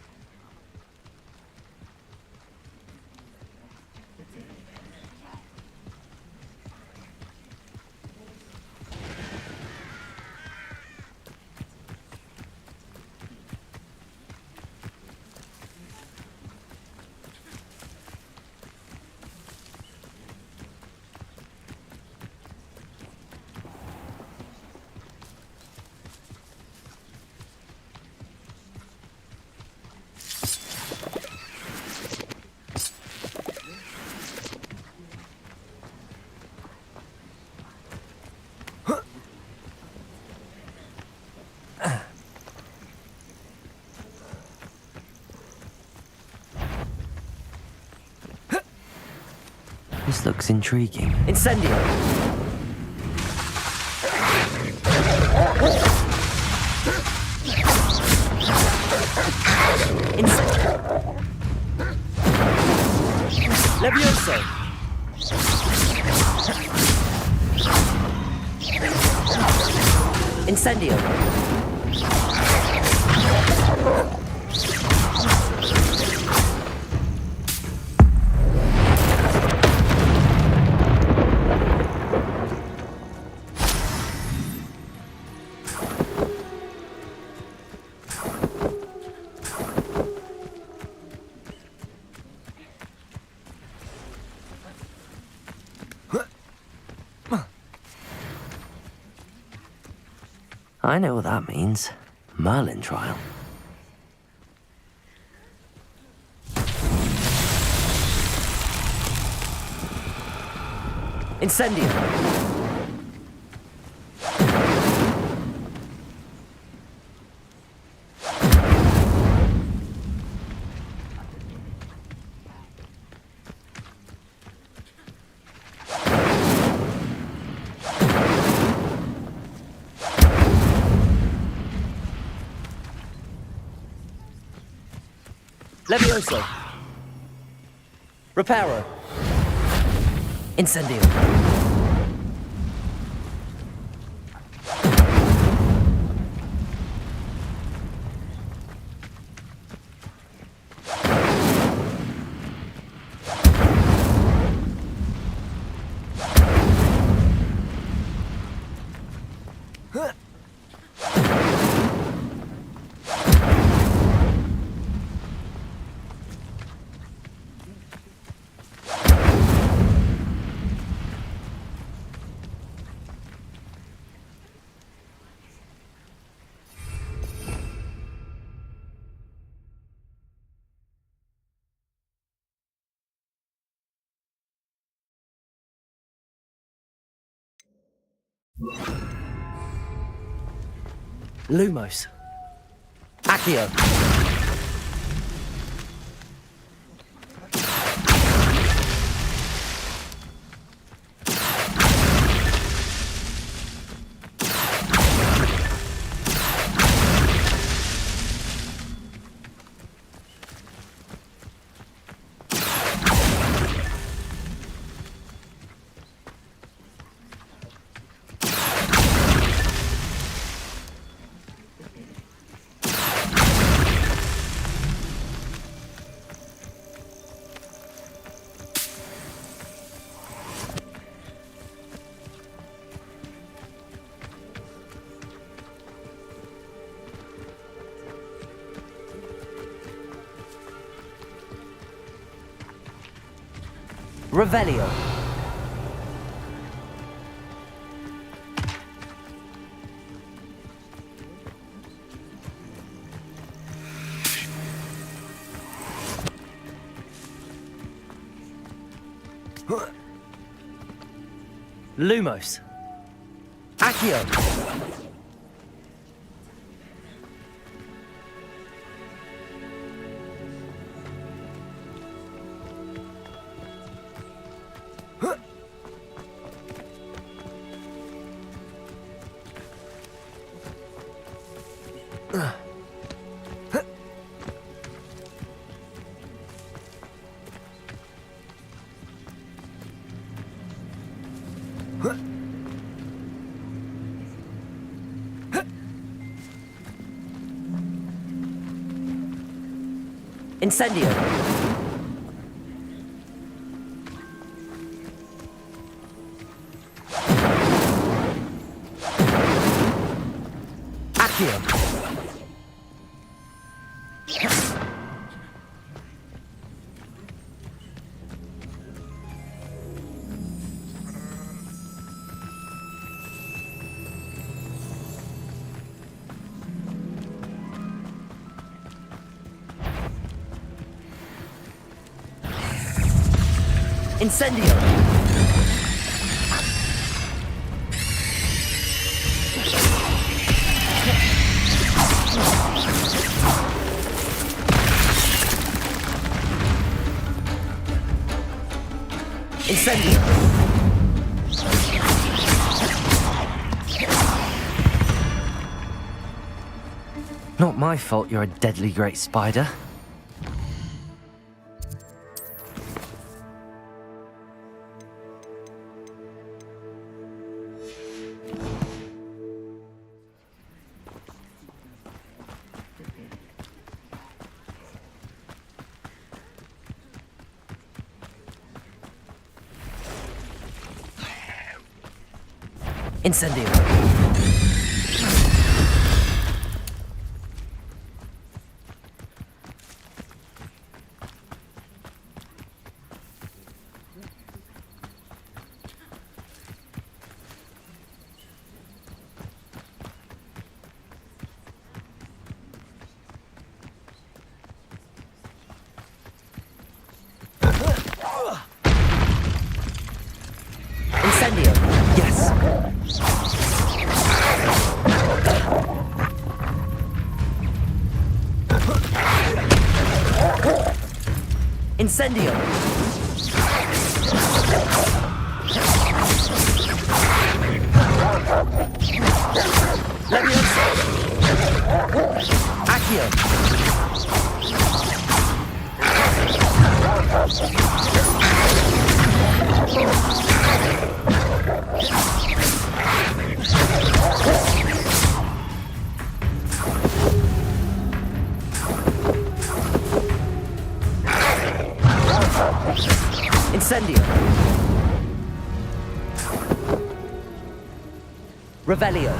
This looks intriguing. Incendio! Levioso! Incendio! I know what that means. Merlin trial. Incendio! Levioso. Reparo. Incendio. Lumos. Accio. Revelio. Lumos. Accio. Incendio. Accio. Incendio! Incendio! Not my fault you're a deadly great spider. Incendio! Incendio! Yes! Incendio! Levioso! Accio! Revelio.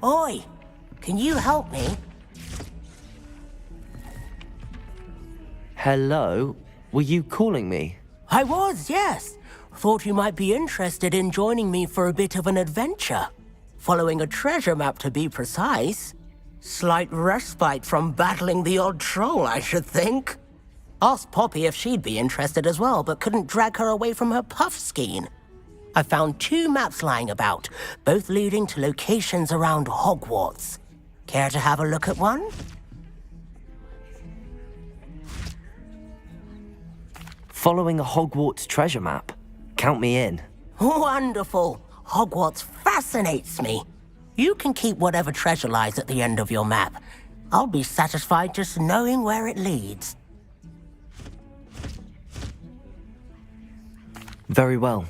Oi! Can you help me? Hello? Were you calling me? I was, yes. Thought you might be interested in joining me for a bit of an adventure. Following a treasure map, to be precise. Slight respite from battling the odd troll, I should think. Asked Poppy if she'd be interested as well, but couldn't drag her away from her puff skein. I found 2 maps lying about, both leading to locations around Hogwarts. Care to have a look at one? Following a Hogwarts treasure map? Count me in. Wonderful. Hogwarts fascinates me. You can keep whatever treasure lies at the end of your map. I'll be satisfied just knowing where it leads. Very well.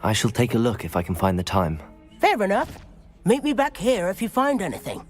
I shall take a look if I can find the time. Fair enough. Meet me back here if you find anything.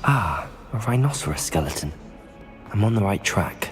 Ah, a rhinoceros skeleton. I'm on the right track.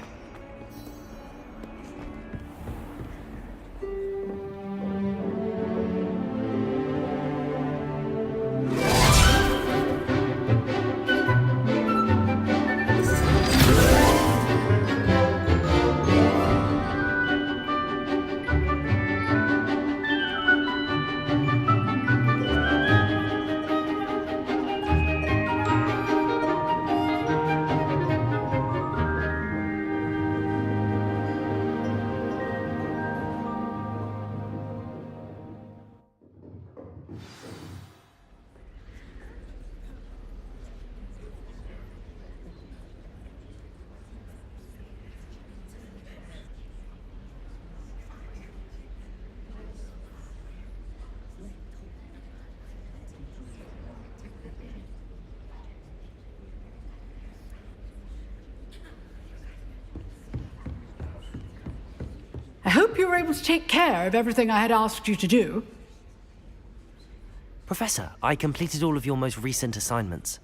I hope you were able to take care of everything I had asked you to do. Professor, I completed all of your most recent assignments.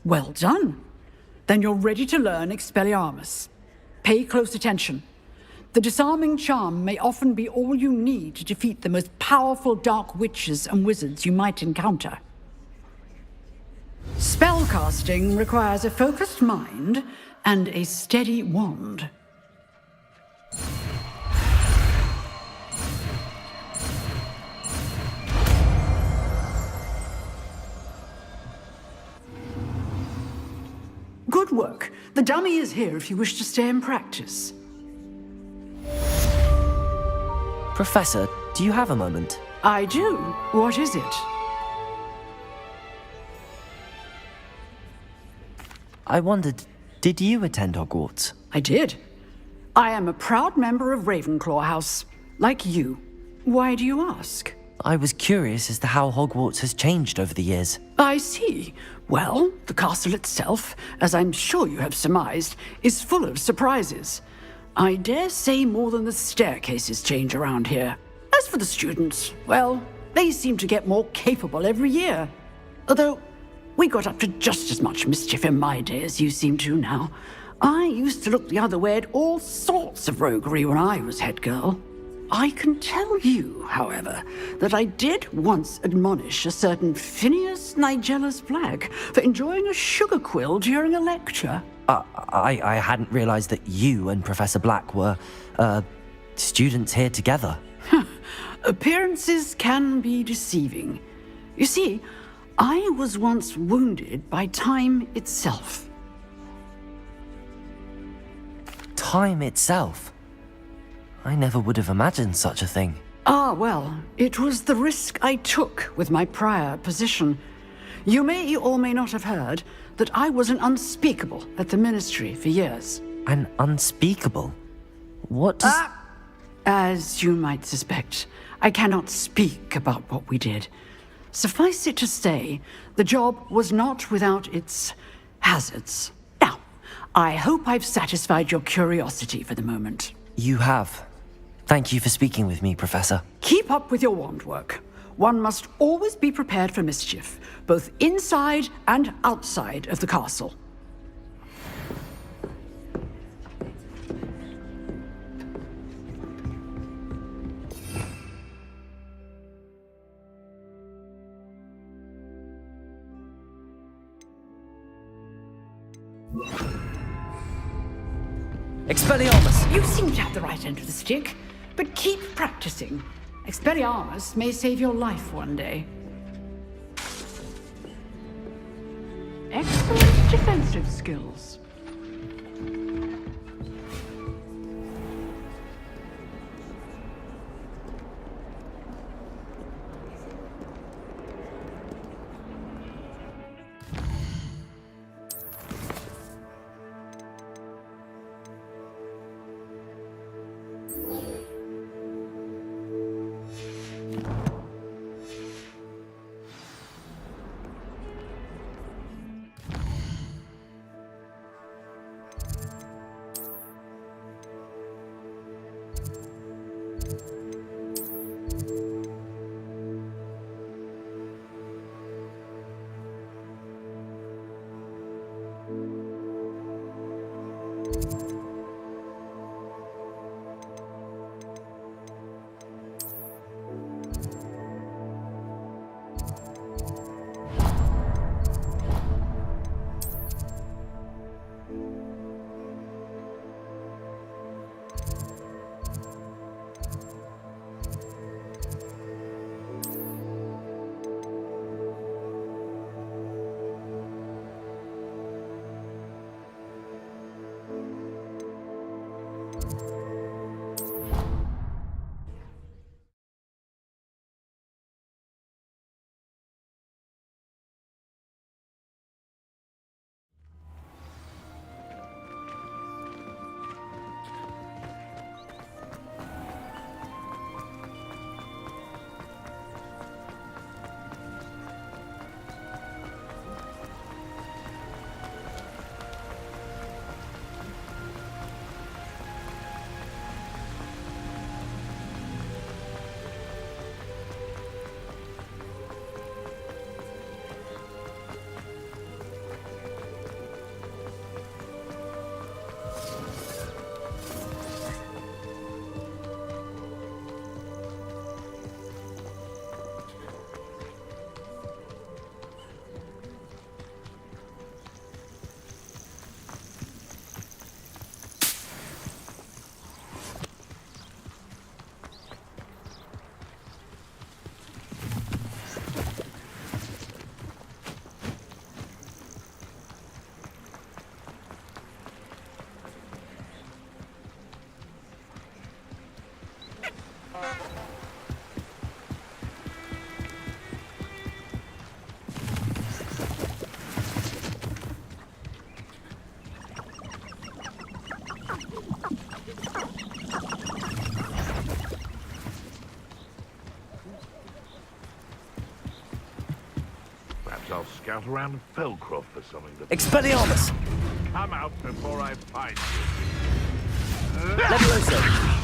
Well done. Then you're ready to learn Expelliarmus. Pay close attention. The disarming charm may often be all you need to defeat the most powerful dark witches and wizards you might encounter. Spellcasting requires a focused mind and a steady wand. Good work. The dummy is here if you wish to stay and practice. Professor, do you have a moment? I do. What is it? I wondered, did you attend Hogwarts? I did. I am a proud member of Ravenclaw House, like you. Why do you ask? I was curious as to how Hogwarts has changed over the years. I see. Well, the castle itself, as I'm sure you have surmised, is full of surprises. I dare say more than the staircases change around here. As for the students, well, they seem to get more capable every year. Although, we got up to just as much mischief in my day as you seem to now. I used to look the other way at all sorts of roguery when I was head girl. I can tell you, however, that I did once admonish a certain Phineas Nigellus Black for enjoying a sugar quill during a lecture. I hadn't realized that you and Professor Black were, students here together. Appearances can be deceiving. You see, I was once wounded by time itself. Time itself? I never would have imagined such a thing. Ah, well, it was the risk I took with my prior position. You may or may not have heard that I was an unspeakable at the Ministry for years. An unspeakable? What does... As you might suspect, I cannot speak about what we did. Suffice it to say, the job was not without its hazards. Now, I hope I've satisfied your curiosity for the moment. You have. Thank you for speaking with me, Professor. Keep up with your wand work. One must always be prepared for mischief, both inside and outside of the castle. Expelliarmus! You seem to have the right end of the stick, but keep practicing. Expelliarmus may save your life one day. Excellent defensive skills. scout around Felcroft for something to... Expelliarmus! Come out before I find you. Levioso!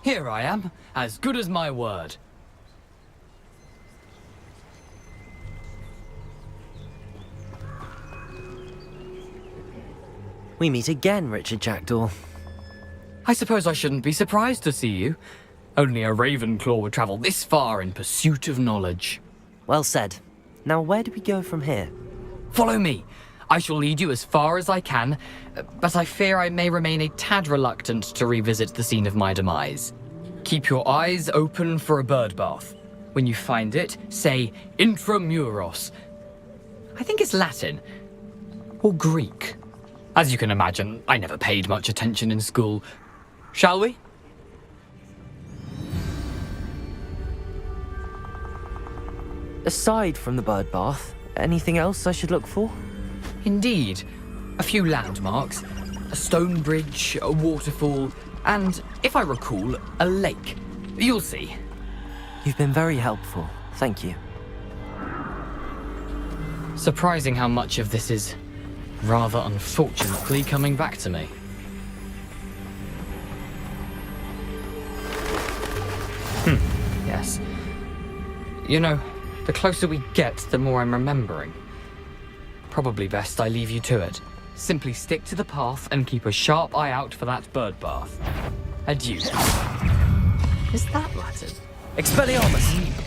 Here I am, as good as my word. We meet again, Richard Jackdaw. I suppose I shouldn't be surprised to see you. Only a Ravenclaw would travel this far in pursuit of knowledge. Well said. Now where do we go from here? Follow me. I shall lead you as far as I can, but I fear I may remain a tad reluctant to revisit the scene of my demise. Keep your eyes open for a bird bath. When you find it, say intramuros. I think it's Latin. Or Greek. As you can imagine, I never paid much attention in school. Shall we? Aside from the bird bath, anything else I should look for? Indeed. A few landmarks, a stone bridge, a waterfall, and, if I recall, a lake. You'll see. You've been very helpful. Thank you. Surprising how much of this is, rather unfortunately, coming back to me. Yes. You know, the closer we get, the more I'm remembering. Probably best I leave you to it. Simply stick to the path and keep a sharp eye out for that bird bath. Adieu. Is that Latin? Expelliarmus!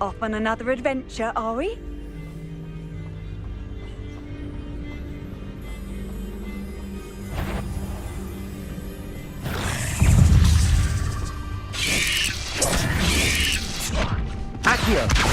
Off on another adventure, are we? Accio!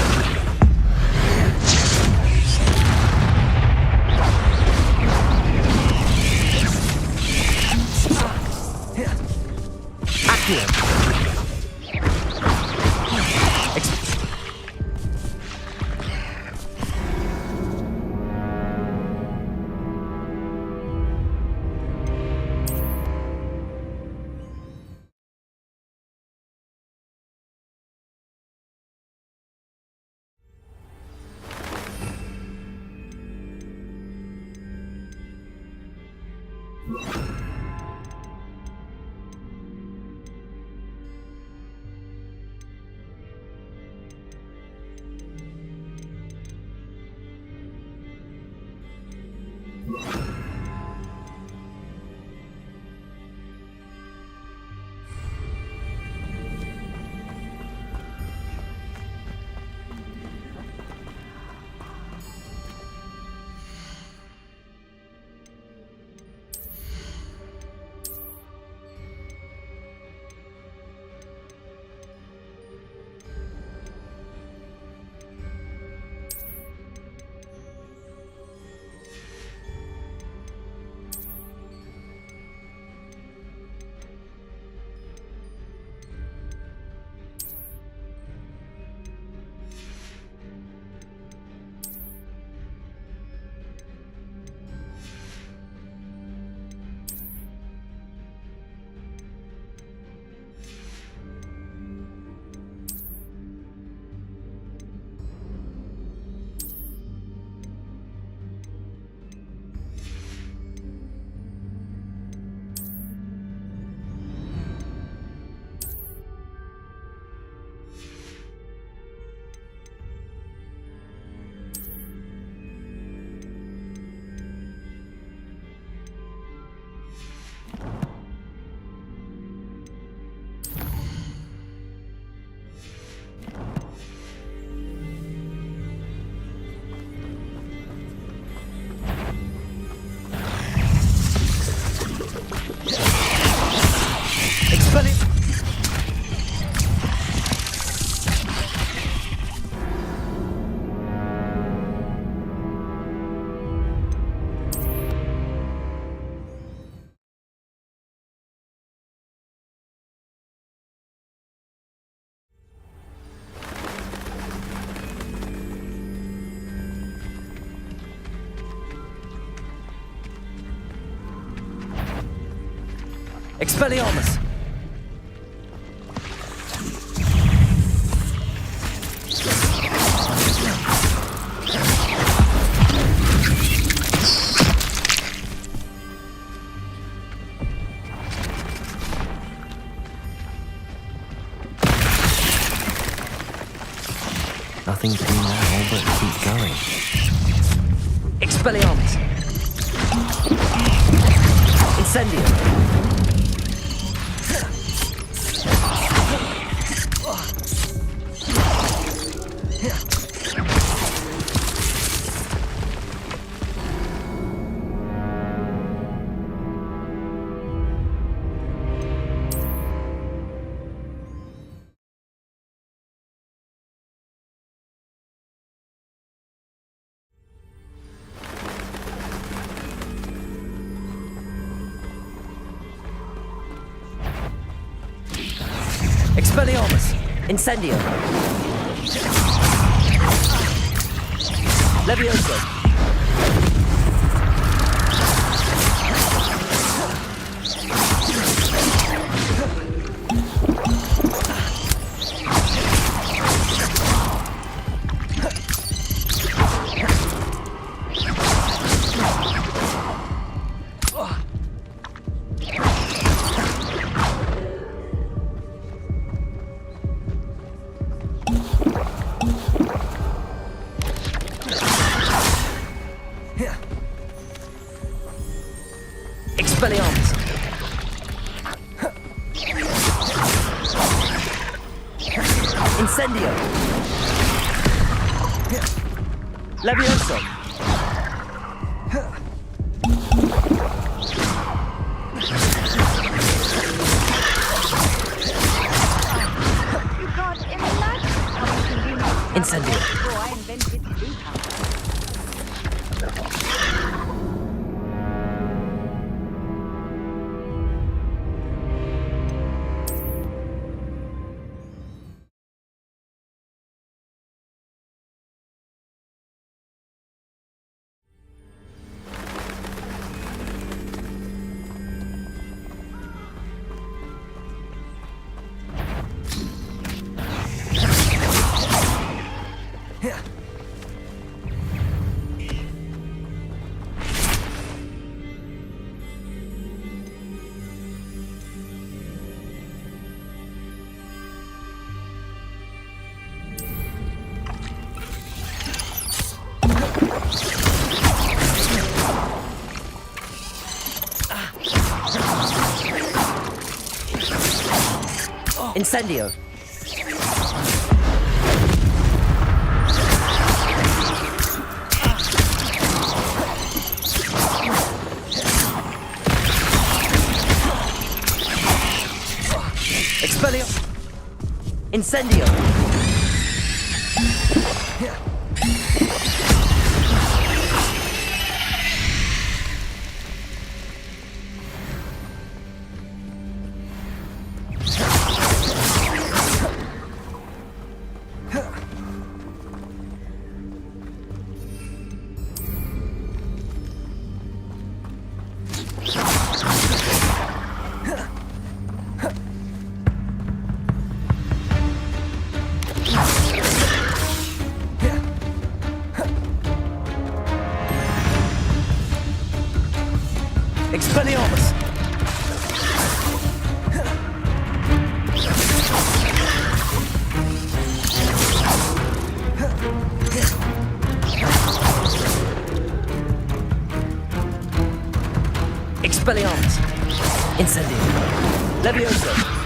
Expelliarmus! Nothing to do now but keep going. Expelliarmus! Incendio! Expelliarmus! Incendio! Levioso! Expelliarmus! Incendio! Levioso! You can't imagine how much convenience Incendio! before I invented blue power. Incendio! Expellio! Incendio! Expelliarmus! Expelliarmus! Incendio! Levioso!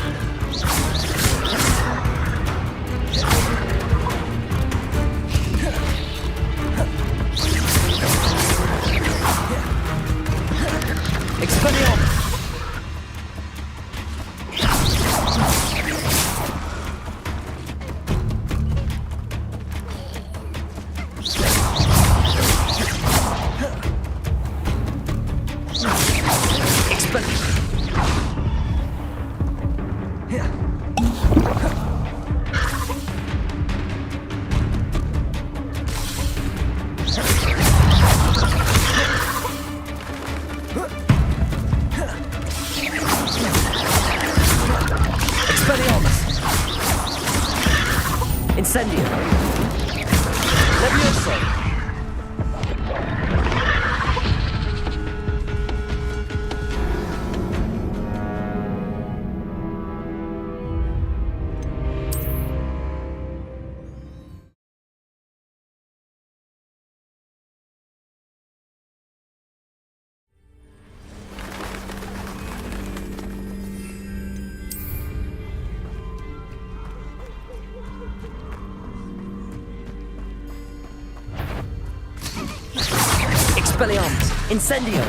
Expelliarmus! Levioso! Expelliarmus! Incendio!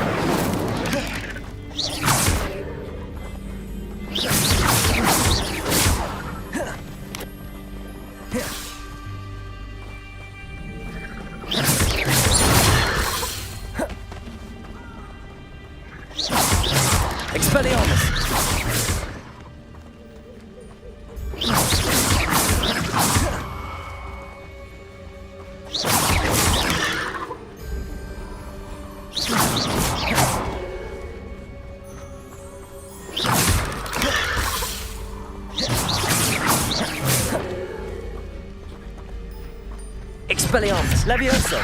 Expelliarmus! Expelliarmus! Levioso!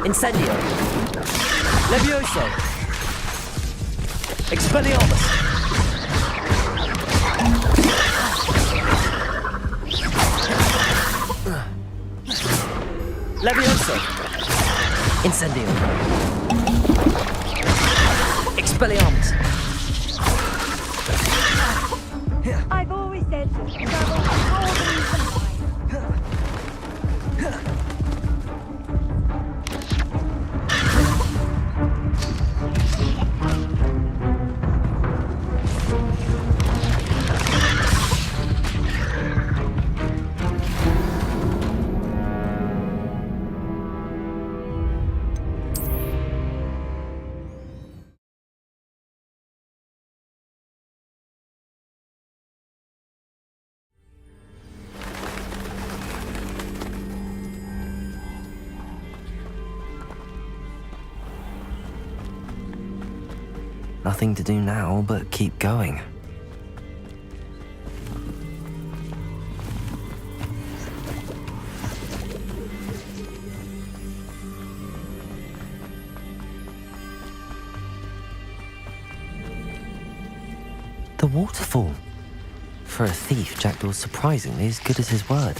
Incendio! Levioso! Expelliarmus! Levioso! Incendio! Expelliarmus! I've always said travel more than you can buy. Nothing to do now but keep going. The waterfall. For a thief, Jackdaw's surprisingly as good as his word.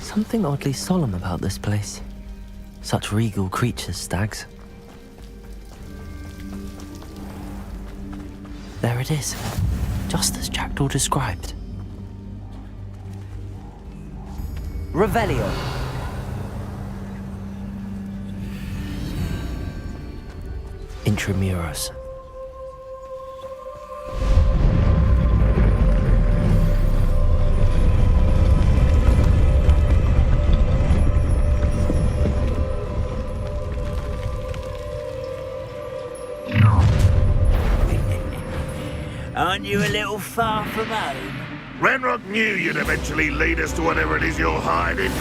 Something oddly solemn about this place. Such regal creatures, stags. There it is, just as Jackdaw described. Revelio. Intramuros. Aren't you a little far from home? Renrock knew you'd eventually lead us to whatever it is you're hiding.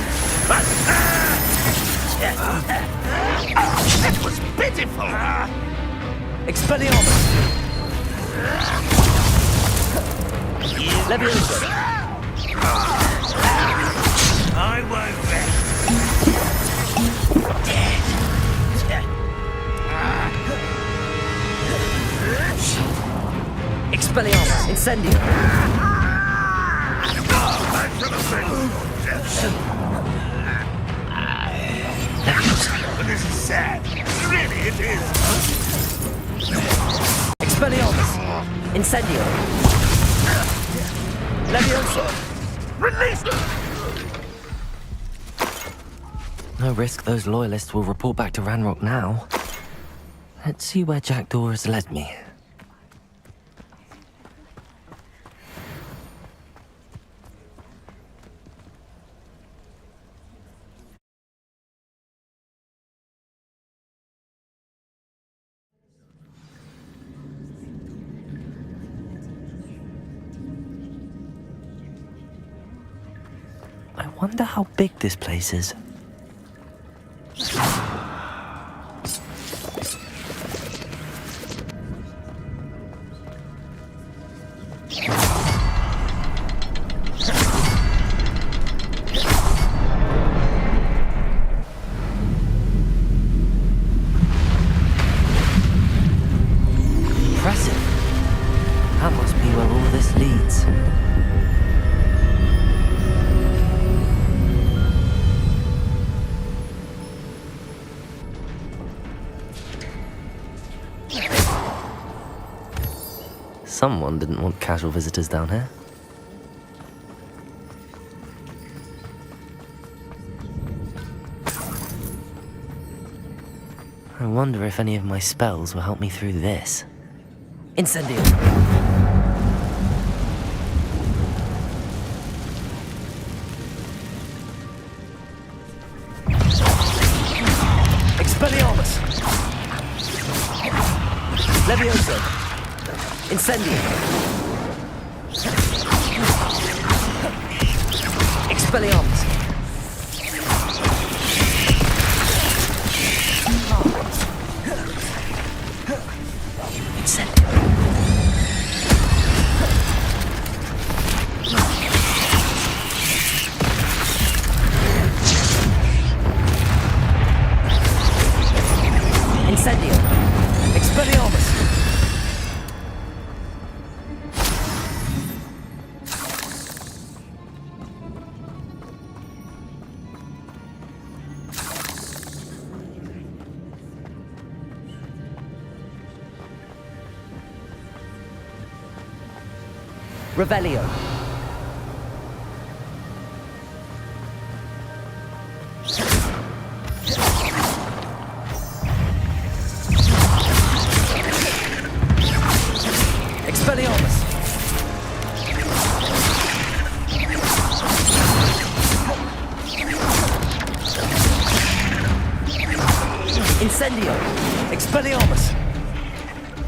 It was pitiful! Expelliarmus! Levioso! I won't rest. Dead. Expelliarmus! Incendio! This is sad. Really, it is. Expelliarmus! Incendio! Levioso! Release them! No risk those loyalists will report back to Ranrock now. Let's see where Jackdaw has led me. I wonder how big this place is. Impressive. That must be where all this leads. Someone didn't want casual visitors down here. I wonder if any of my spells will help me through this. Incendio! Expelliarmus! Levioso! Incendio! Expelliarmus! Incendio! Incendio! Expelliarmus! Revelio. Expelliarmus. Incendio. Expelliarmus.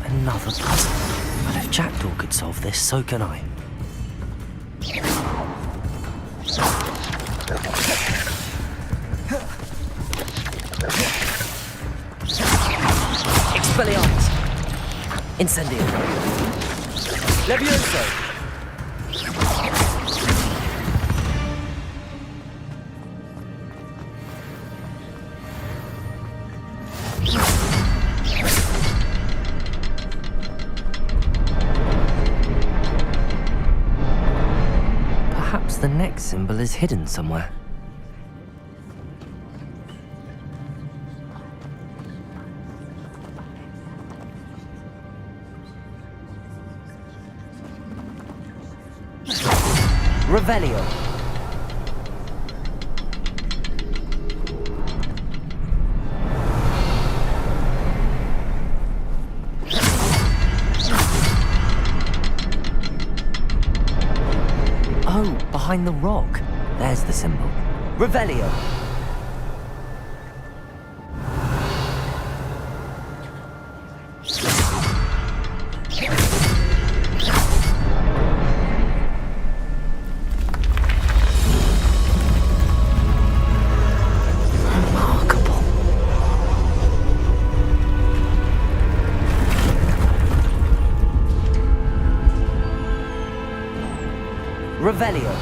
Another puzzle. But if Jackdaw could solve this, so can I. Expelliarmus. Incendio. Levioso. Perhaps the next symbol is hidden somewhere. Revelio. Oh, behind the rock. There's the symbol. Revelio. Revelio.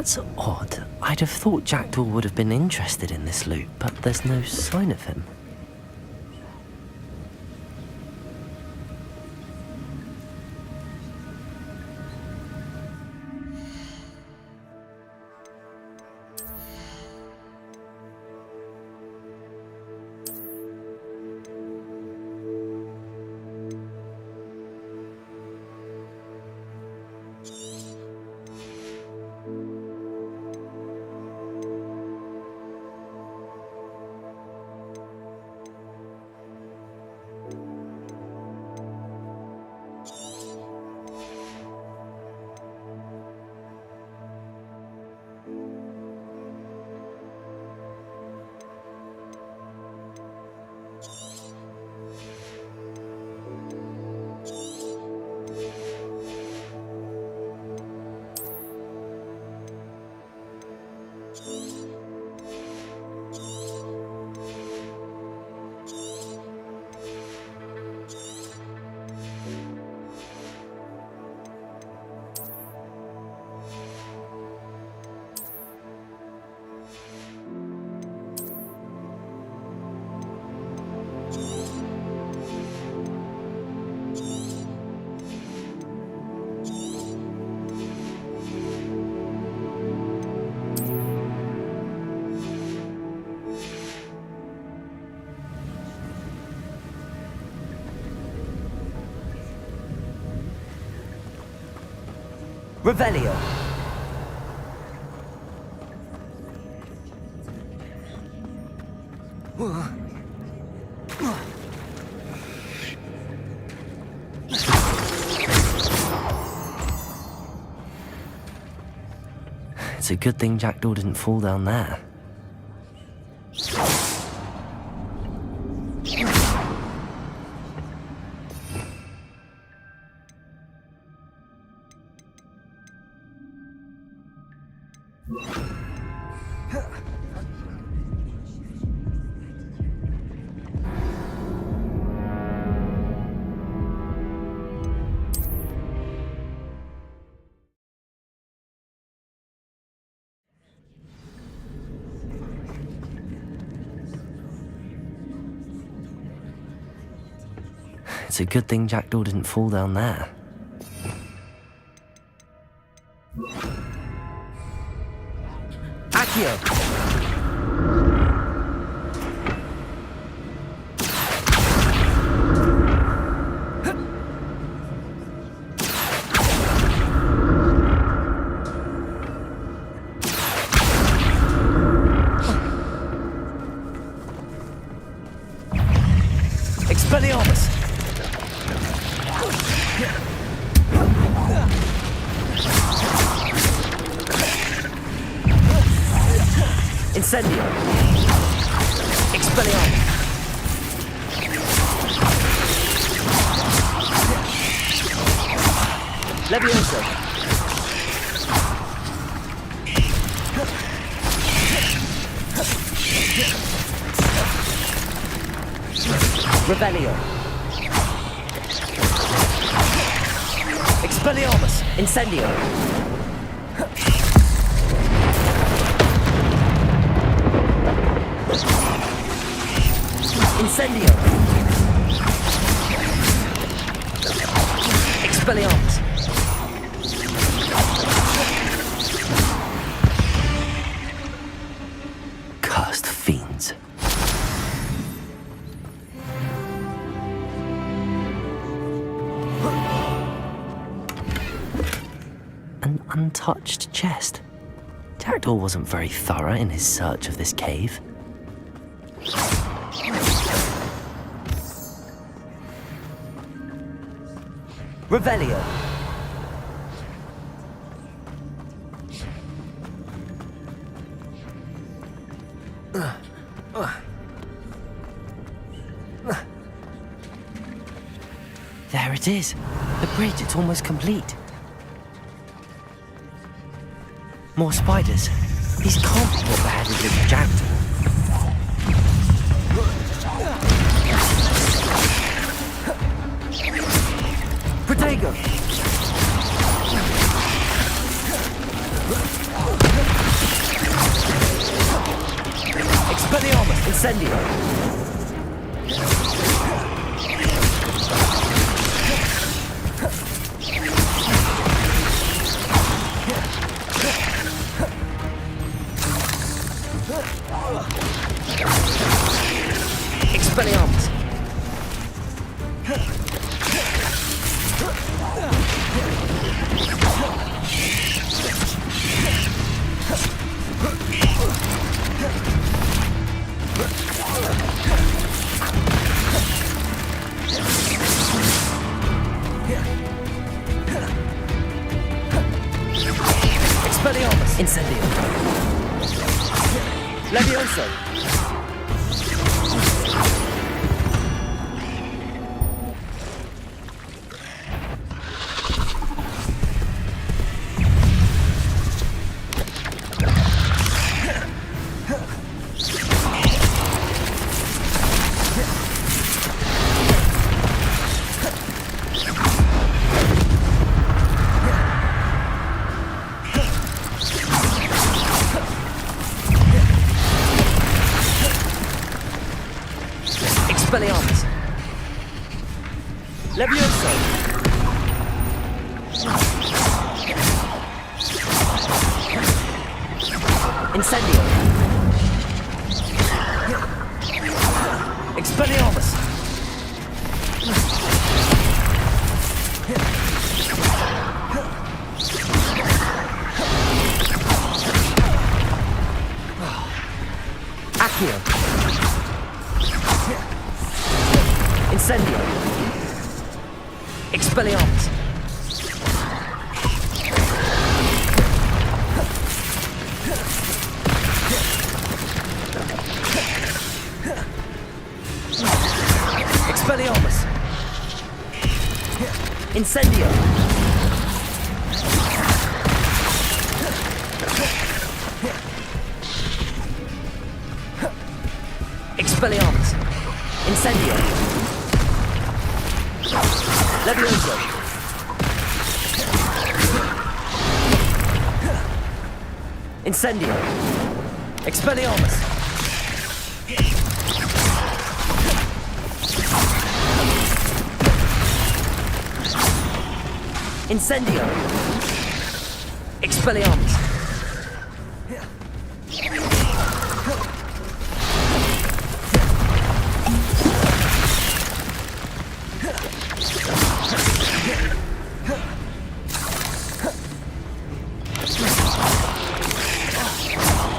That's odd. I'd have thought Jackdaw would have been interested in this loot, but there's no sign of him. Revelio. It's a good thing Jackdaw didn't fall down there. It's a good thing Jackdaw didn't fall down there. Accio! Expelliarmus! Incendio! Expelliarmus! Levioso! Revelio! Expelliarmus! Incendio! Incendio! Expelliarmus! Cursed fiends. An untouched chest. Jackdaw wasn't very thorough in his search of this cave. Revelio. There it is. The bridge, it's almost complete. More spiders. These can't be what beheaded little Jackdaw. Protego! Expelliarmus! Incendio! Expelliarmus! Expelliarmus! Incendio! Levioso! Expelliarmus! Levioso! Incendio! Expelliarmus! Accio! Incendio! Expelliarmus! Expelliarmus! Incendio! Expelliarmus! Incendio! Levioso! Incendio! Expelliarmus! Incendio! Expelliarmus!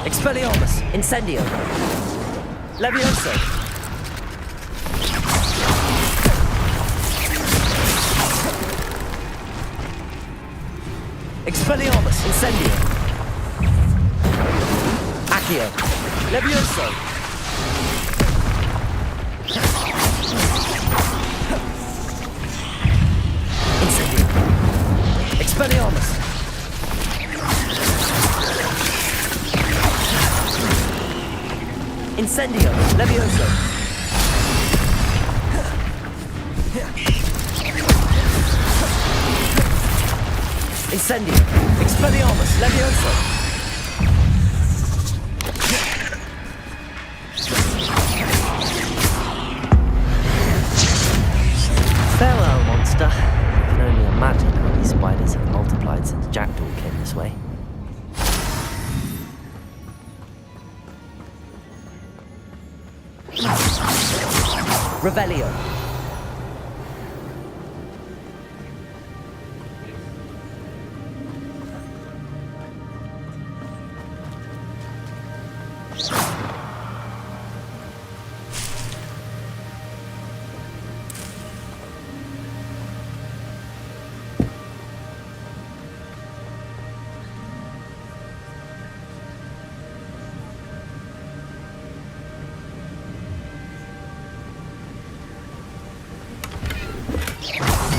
Expelliarmus! Incendio! Levioso! Expelliarmus! Incendio! Accio! Levioso! Incendio! Expelliarmus! Incendio! Levioso! Incendio! Expelliarmus! Levioso! Farewell, monster. I can only imagine how these spiders have multiplied since Jackdaw came this way. Revelio.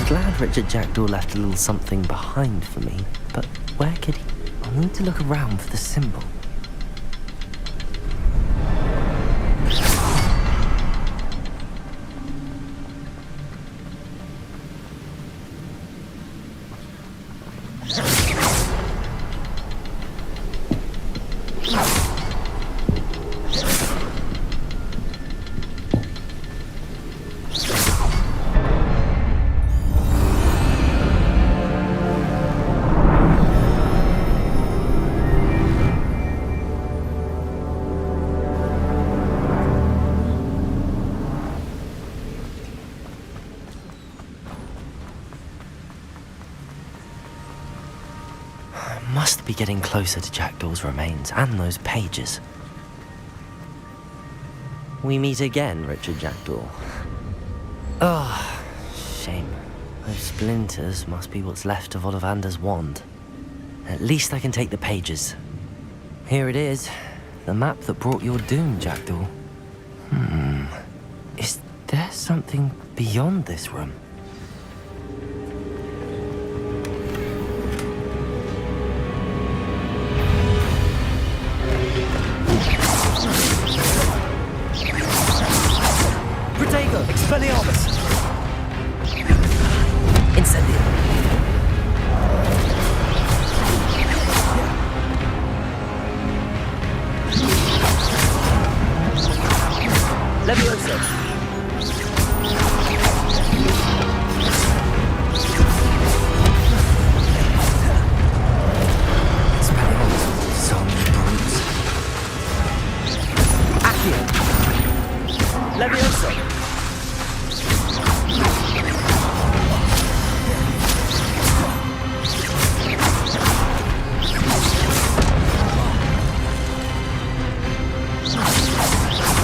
Glad Richard Jackdaw left a little something behind for me, but where could he? I'll need to look around for the symbol. Must be getting closer to Jackdaw's remains and those pages. We meet again, Richard Jackdaw. Ah, shame. Those splinters must be what's left of Ollivander's wand. At least I can take the pages. Here it is. The map that brought your doom, Jackdaw. Is there something beyond this room? Protego, Expelliarmus! Incendio! Levioso! Expelliarmus, some brutes. Accio! Levioso!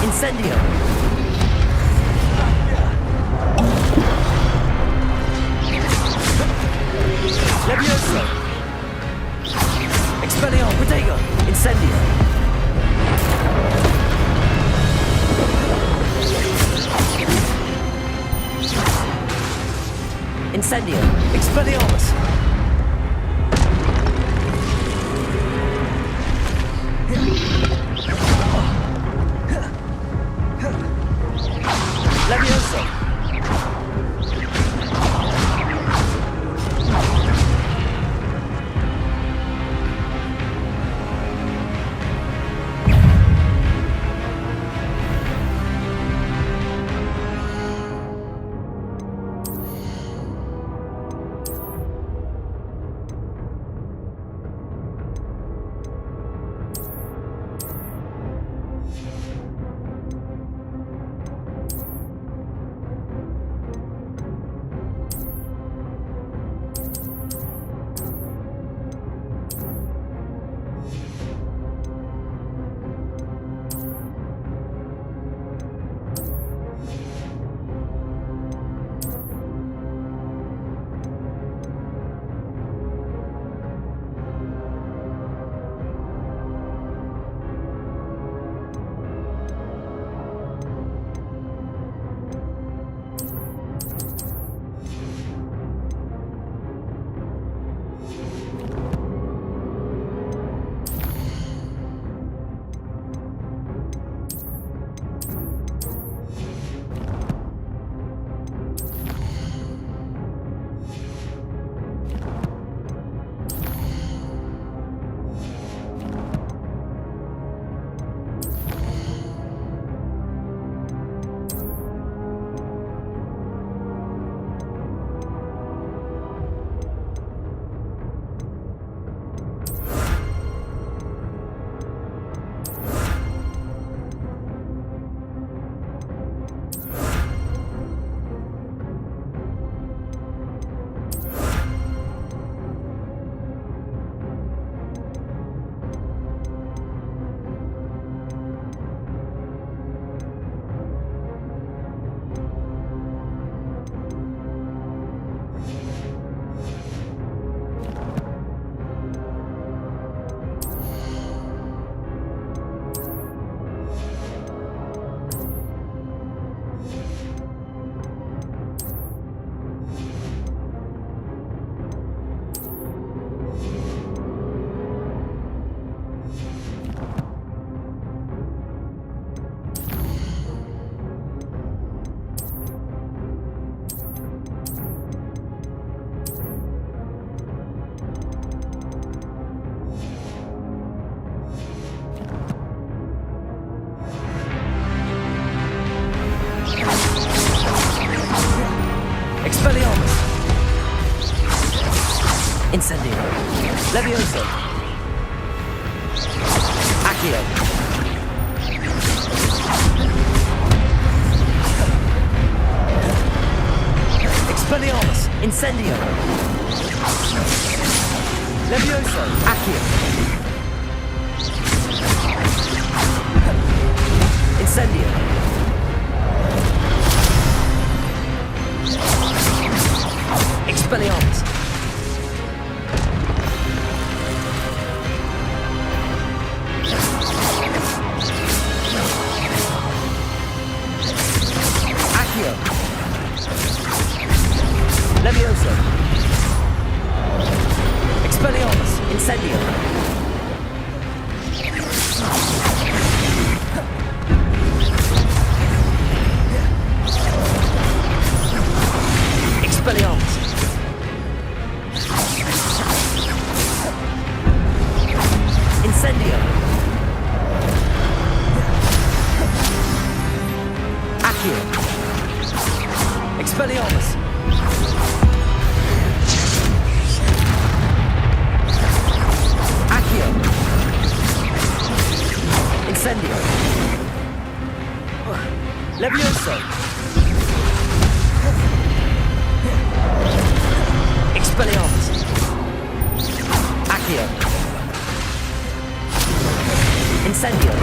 Incendio! Levioso! Expelliarmus! Protego! Incendio! Incendio! Expelliarmus! Levioso! Incendio. Levioso. Accio. Expelliarmus. Incendio. Levioso! Accio! Incendio! Expelliarmus! Accio! Levioso! Expelliarmus! Incendio! Expelliarmus! Incendio! Accio! Expelliarmus! Accio! Incendio! Levioso! Expelliarmus! Accio! Incendio!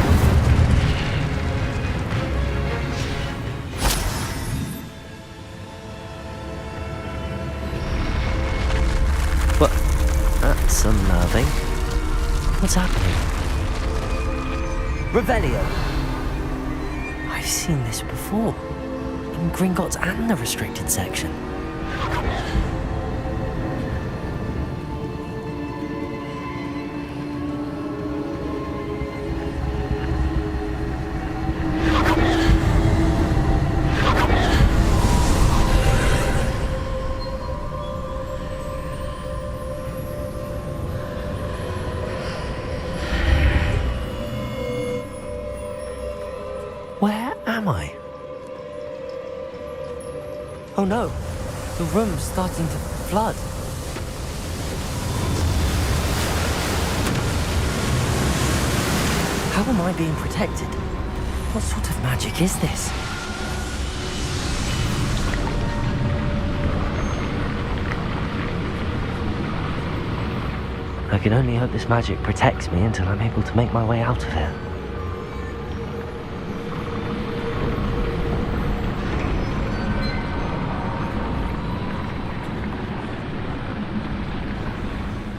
What? That's unnerving. What's happening? Revelio! I've seen this before. In Gringotts and the restricted section. Where am I? Oh no, the room's starting to flood. How am I being protected? What sort of magic is this? I can only hope this magic protects me until I'm able to make my way out of here.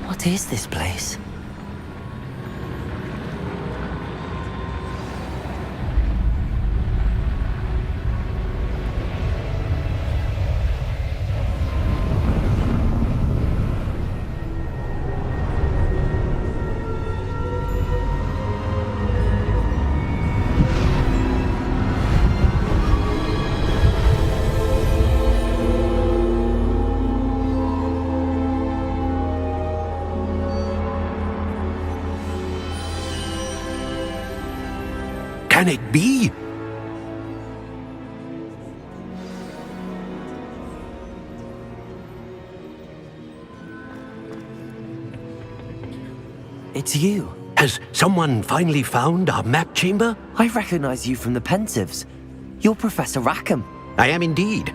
What is this place? Can it be? It's you. Has someone finally found our map chamber? I recognize you from the Pensives. You're Professor Rackham. I am indeed.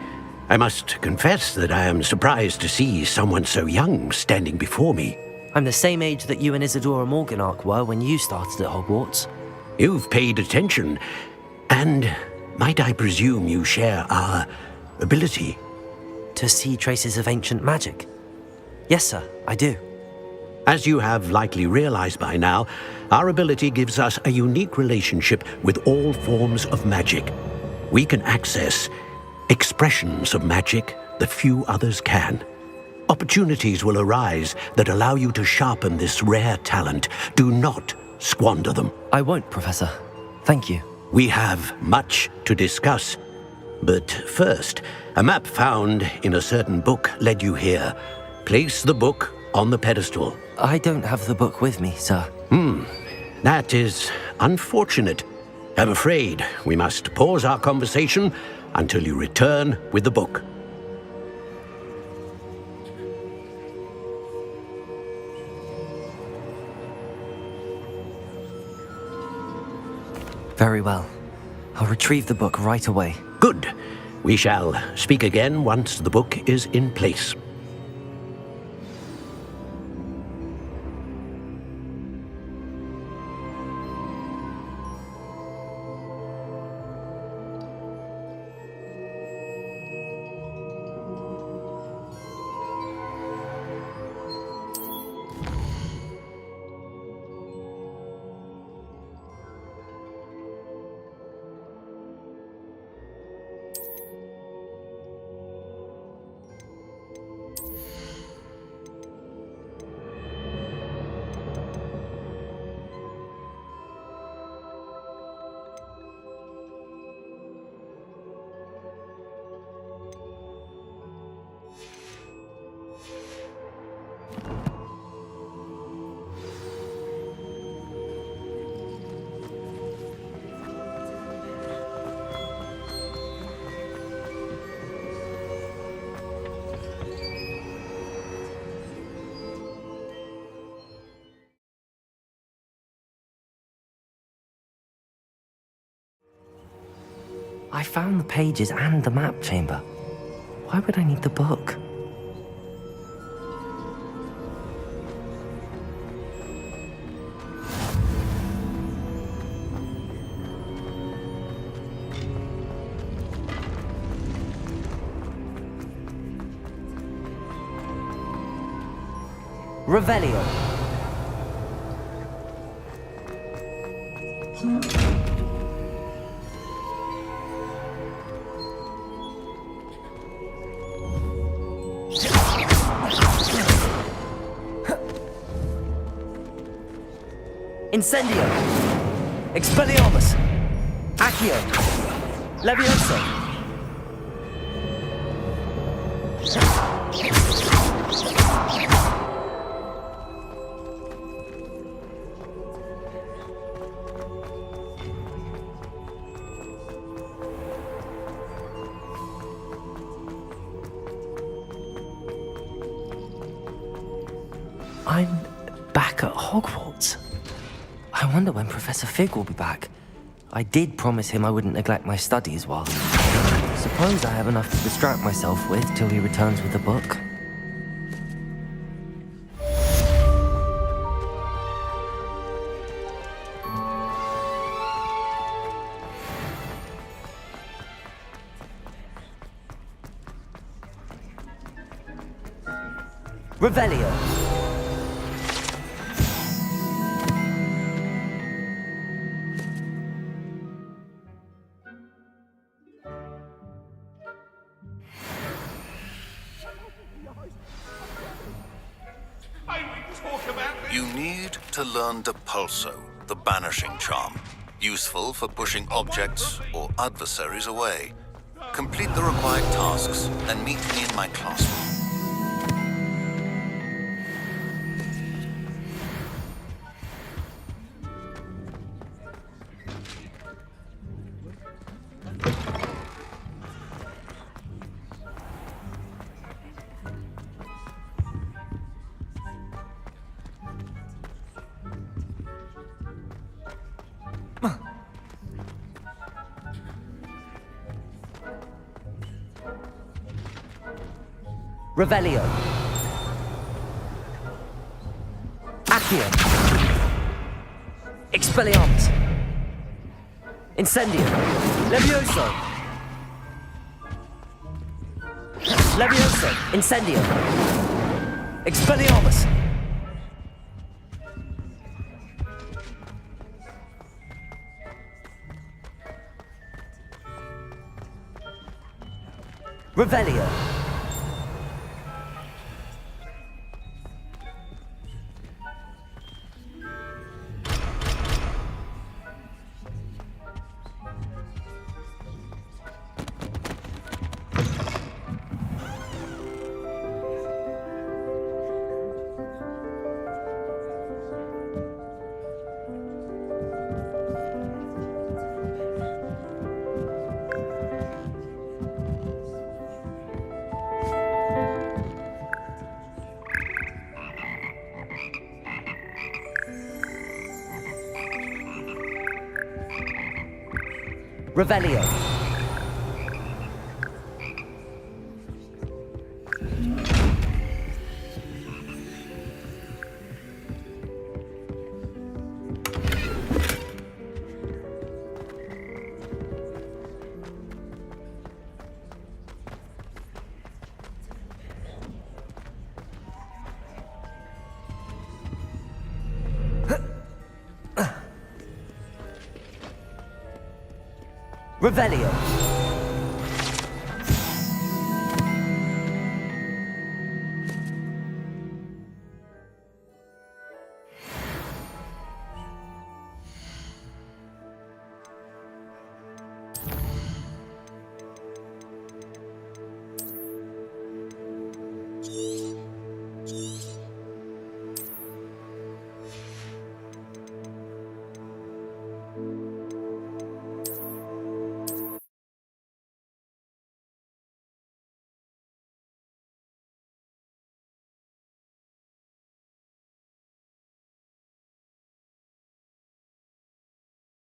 I must confess that I am surprised to see someone so young standing before me. I'm the same age that you and Isadora Morganach were when you started at Hogwarts. You've paid attention, and might I presume you share our ability? To see traces of ancient magic? Yes, sir, I do. As you have likely realized by now, our ability gives us a unique relationship with all forms of magic. We can access expressions of magic that few others can. Opportunities will arise that allow you to sharpen this rare talent. Do not squander them. I won't, Professor. Thank you. We have much to discuss. But first, a map found in a certain book led you here. Place the book on the pedestal. I don't have the book with me, sir. That is unfortunate. I'm afraid we must pause our conversation until you return with the book. Very well. I'll retrieve the book right away. Good. We shall speak again once the book is in place. I found the pages and the map chamber. Why would I need the book? Revelio. Incendio. Expelliarmus. Accio. Levioso. I'm back at Hogwarts. I wonder when Professor Fig will be back. I did promise him I wouldn't neglect my studies while... Suppose I have enough to distract myself with till he returns with the book. Revelio. You need to learn Depulso, the banishing charm. Useful for pushing objects or adversaries away. Complete the required tasks and meet me in my classroom. Revelio. Accio. Expelliarmus. Incendio. Levioso. Levioso. Incendio. Expelliarmus. Revelio. Revelio. Revelio.